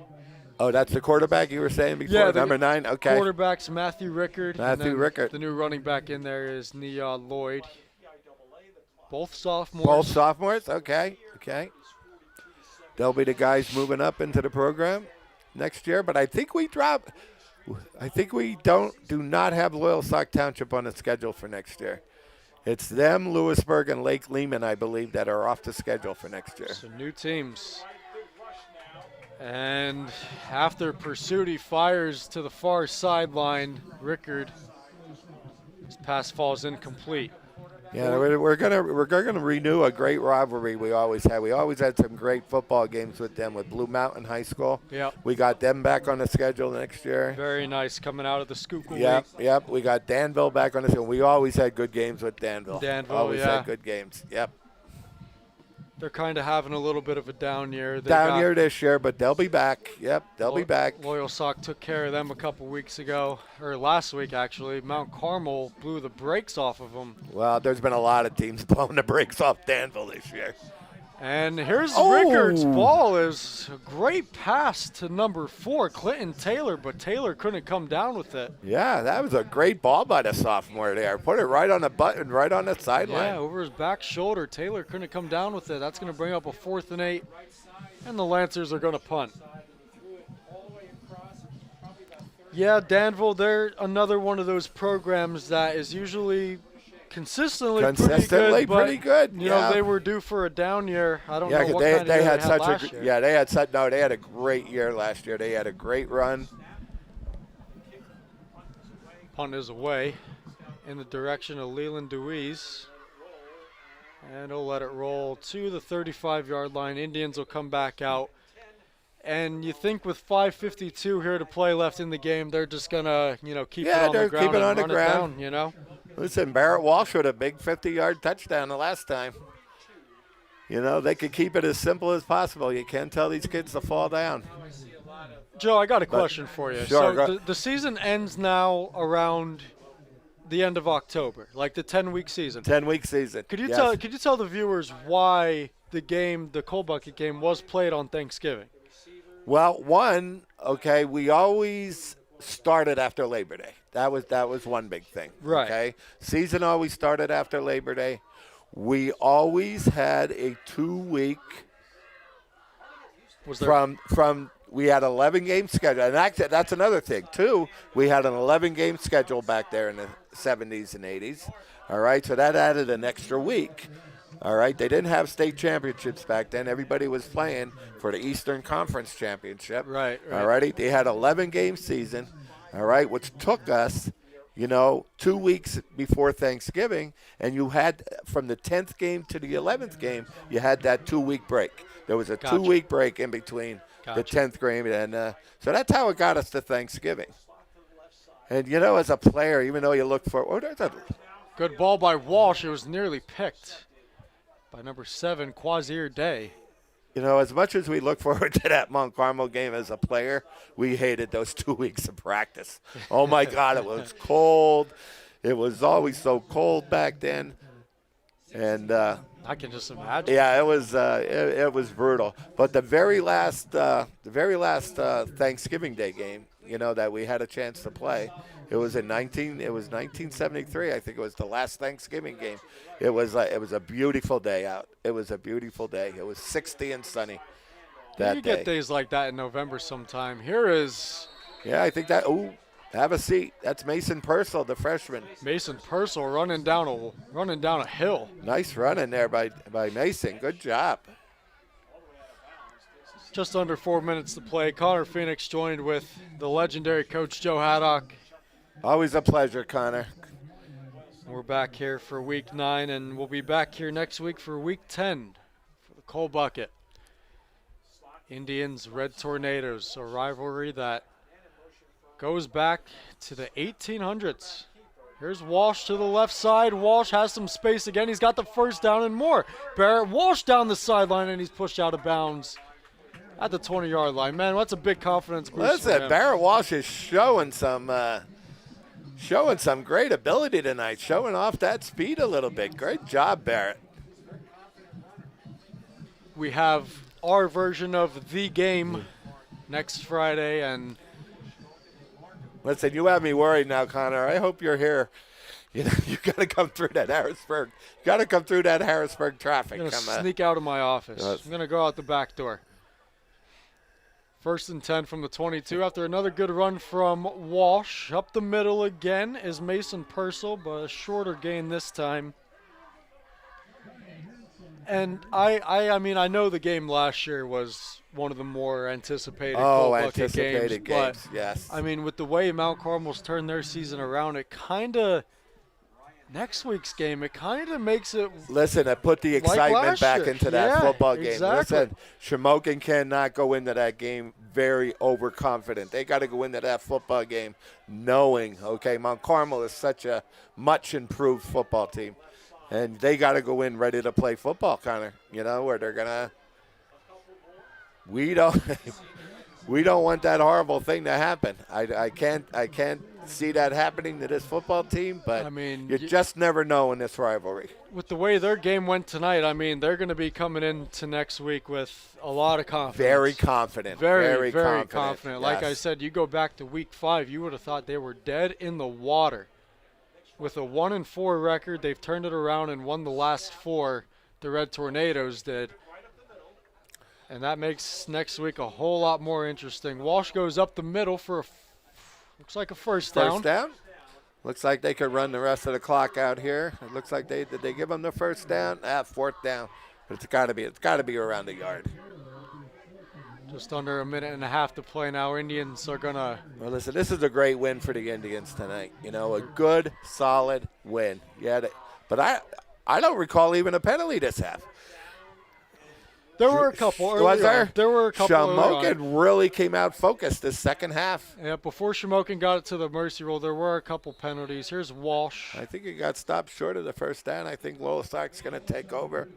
Oh, that's the quarterback you were saying before? Yeah, number 9? Okay. Quarterback's Matthew Rickard. Matthew Rickard. The new running back in there is Neod Lloyd. Both sophomores. Both sophomores? Okay. They'll be the guys moving up into the program next year. But I think we do not have Loyalsock Township on the schedule for next year. It's them, Lewisburg, and Lake Lehman, I believe, that are off the schedule for next year. So new teams. And after pursuit, he fires to the far sideline. Rickard. His pass falls incomplete. Yeah, we're gonna renew a great rivalry we always had. We always had some great football games with them with Blue Mountain High School. Yep. We got them back on the schedule next year. Very nice coming out of the Schuylkill Yep. League. Yep. We got Danville back on the schedule. We always had good games with Danville. Always had good games. Yep. They're kind of having a little bit of a down year. Down year this year, but they'll be back. Yep, they'll be back. Loyalsock took care of them a couple weeks ago, or last week actually. Mount Carmel blew the brakes off of them. Well, there's been a lot of teams blowing the brakes off Danville this year. And here's Rickard's ball. Is a great pass to number 4, Clinton Taylor, but Taylor couldn't come down with it. Yeah, that was a great ball by the sophomore there. Put it right on the button, right on the sideline. Yeah, over his back shoulder. Taylor couldn't come down with it. That's going to bring up a 4th and 8, and the Lancers are going to punt. Yeah, Danville, they're another one of those programs that is usually consistently pretty good. You know, they were due for a down year. I don't know what kind of year they had last year. Yeah, they had a great year last year. They had a great run. Punt is away in the direction of Leland Deweese. And he'll let it roll to the 35-yard line. Indians will come back out. And you think with 5:52 here to play left in the game, they're just going to, keep it on the ground and run it down, Listen, Barrett Walsh with a big 50-yard touchdown the last time. You know, they could keep it as simple as possible. You can't tell these kids to fall down. Joe, I got a question for you. Sure, So the season ends now around the end of October, like the 10-week season. 10-week season. Could you yes. tell the viewers why the Coal Bucket game, was played on Thanksgiving? Well, we always started after Labor Day. That was one big thing. Right. Okay. Season always started after Labor Day. We always had a 2-week we had 11 game schedule. And actually, that's another thing, too. We had an 11 game schedule back there in the 70s and 80s. All right. So that added an extra week. All right. They didn't have state championships back then. Everybody was playing for the Eastern Conference Championship. Right. All righty. They had 11 game season. All right. Which took us, 2 weeks before Thanksgiving. And you had from the 10th game to the 11th game, you had that 2-week break. There was a 2-week break in between the 10th game. And so that's how it got us to Thanksgiving. And, as a player, even though you look for good ball by Walsh. It was nearly picked by number 7, Quasier Day. As much as we look forward to that Mount Carmel game as a player, we hated those 2 weeks of practice. Oh, my God, it was cold. It was always so cold back then. And I can just imagine. Yeah, it was brutal. But the very last Thanksgiving Day game, that we had a chance to play, it was 1973. I think it was the last Thanksgiving game. It was a beautiful day out. It was a beautiful day. It was 60 and sunny that you day. get days like that in November sometime. Here is. Yeah, I think that. Ooh, have a seat. That's Mason Purcell, the freshman. Mason Purcell running down a hill. Nice running there by Mason. Good job. Just under 4 minutes to play. Connor Phoenix joined with the legendary coach Joe Haddock. Always a pleasure, Connor. We're back here for week 9, and we'll be back here next week for week 10 for the Coal Bucket. Indians, Red Tornadoes, a rivalry that goes back to the 1800s. Here's Walsh to the left side. Walsh has some space again. He's got the first down and more. Barrett Walsh down the sideline, and he's pushed out of bounds at the 20-yard line. Man, that's a big confidence boost. Listen, Barrett Walsh is showing some great ability tonight, showing off that speed a little bit. Great job, Barrett. We have our version of the game next Friday, and listen, you have me worried now, Connor. I hope you're here. You got to come through that Harrisburg. You got to come through that Harrisburg traffic. I'm going to sneak out of my office. I'm going to go out the back door. 1st and 10 from the 22 after another good run from Walsh. Up the middle again is Mason Purcell, but a shorter gain this time. And I mean, I know the game last year was one of the more anticipated Coal Bucket games. But, yes. I mean, with the way Mount Carmel's turned their season around, it kind of – next week's game, it kind of makes it – Listen, it put the excitement back into that football game. Exactly. Listen, Shamokin cannot go into that game very overconfident. They got to go into that football game knowing, okay, Mount Carmel is such a much improved football team. And they got to go in ready to play football, Connor, where they're going to – we don't want that horrible thing to happen. I can't see that happening to this football team, but I mean, you just never know in this rivalry. With the way their game went tonight, I mean, they're going to be coming into next week with a lot of confidence. Very confident. Very confident. Yes. Like I said, you go back to week 5, you would have thought they were dead in the water. With a 1-4 record, they've turned it around and won the last 4. The Red Tornadoes did. And that makes next week a whole lot more interesting. Walsh goes up the middle for looks like a first down. First down? Looks like they could run the rest of the clock out here. It looks like did they give them the first down? 4th down. But it's got to be around the yard. Just under a minute and a half to play now. Indians are going to. Well, listen, this is a great win for the Indians tonight. A good, solid win. Yeah, but I don't recall even a penalty this half. There were a couple early Was there? on. There were a couple early on. Shamokin really came out focused this second half. Yeah, before Shamokin got it to the mercy rule, there were a couple penalties. Here's Walsh. I think he got stopped short of the first down. I think Loyalsock's going to take over.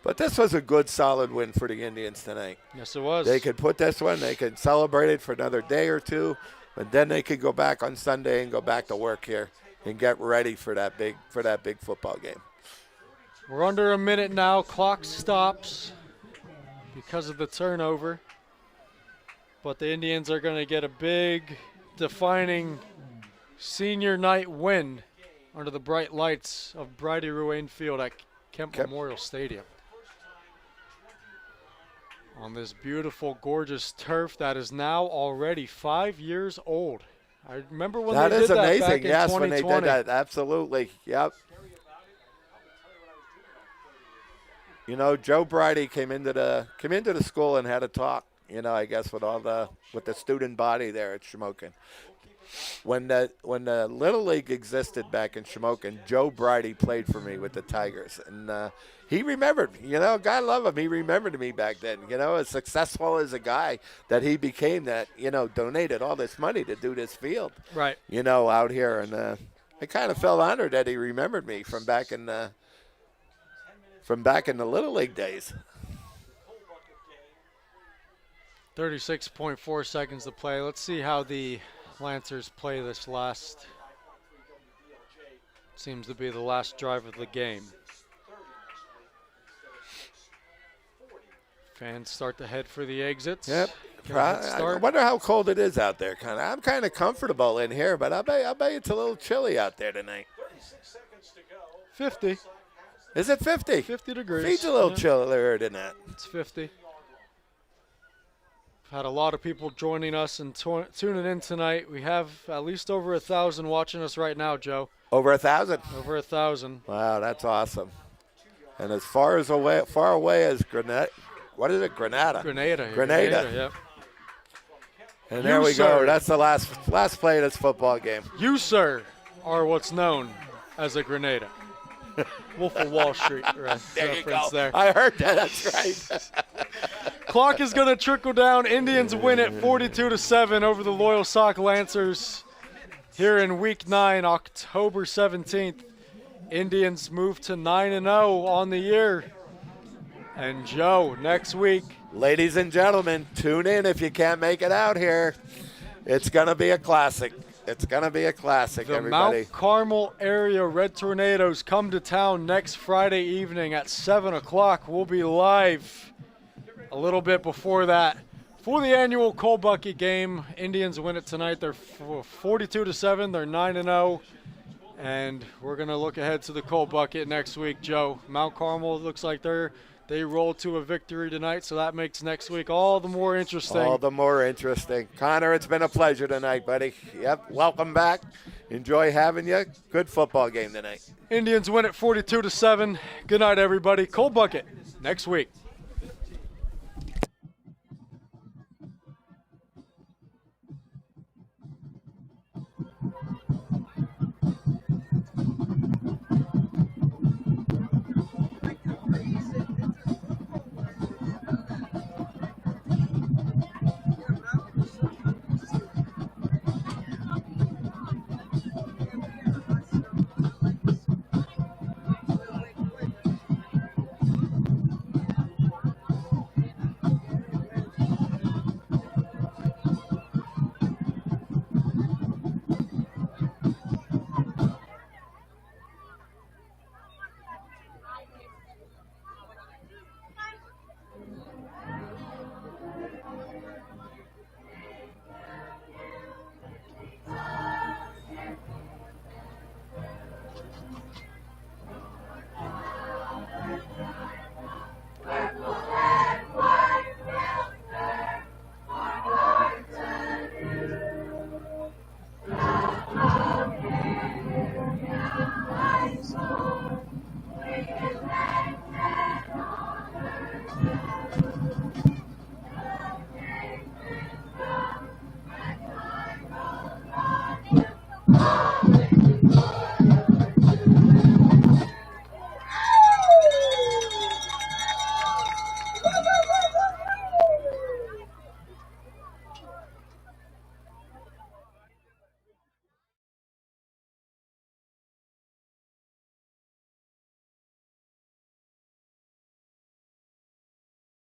But this was a good, solid win for the Indians tonight. Yes, it was. They could put this one. They could celebrate it for another day or two, but then they could go back on Sunday and go back to work here and get ready for that big football game. We're under a minute now. Clock stops because of the turnover. But the Indians are going to get a big, defining senior night win under the bright lights of Bridie Ruane Field at Kemp Memorial Stadium. On this beautiful, gorgeous turf that is now already 5 years old. I remember when they did that amazing. back in Yes, 2020. when they did that, absolutely. Yep. You know, Joe Bridie came into the school and had a talk. You know, I guess with the student body there at Shamokin. When the Little League existed back in Shamokin, Joe Bridie played for me with the Tigers, and he remembered. You know, God love him, he remembered me back then. You know, as successful as a guy that he became, that donated all this money to do this field. Right. You know, out here, and I kind of felt honored that he remembered me from back in the Little League days. 36.4 seconds to play. Let's see how the Lancers play this last. Seems to be the last drive of the game. Fans start to head for the exits. Yep. I I wonder how cold it is out there. I'm kind of comfortable in here, but I bet it's a little chilly out there tonight. 50. Is it 50? 50 degrees. Feels a little chillier than that. It's 50. Had a lot of people joining us and tuning in tonight. We have at least over 1,000 watching us right now, Joe. Over 1,000? Over 1,000. Wow, that's awesome. And as far away as Grenada. What is it? Grenada. Grenada, yep. And there we go. That's the last play of this football game. You, sir, are what's known as a Grenada. Wolf of Wall Street There you reference go. there. I heard that. That's right. Clock is going to trickle down. Indians win it 42-7 over the Loyalsock Lancers here in Week 9, October 17th. Indians move to 9-0 on the year. And Joe, next week. Ladies and gentlemen, tune in if you can't make it out here. It's going to be a classic. It's going to be a classic, everybody. Mount Carmel area Red Tornadoes come to town next Friday evening at 7 o'clock. We'll be live a little bit before that for the annual Coal Bucket game. Indians win it tonight. They're 42-7. They're 9-0. And we're going to look ahead to the Coal Bucket next week, Joe. Mount Carmel looks like they rolled to a victory tonight, so that makes next week all the more interesting. All the more interesting. Connor, it's been a pleasure tonight, buddy. Yep, welcome back. Enjoy having you. Good football game tonight. Indians win it 42-7. Good night, everybody. Coal Bucket next week.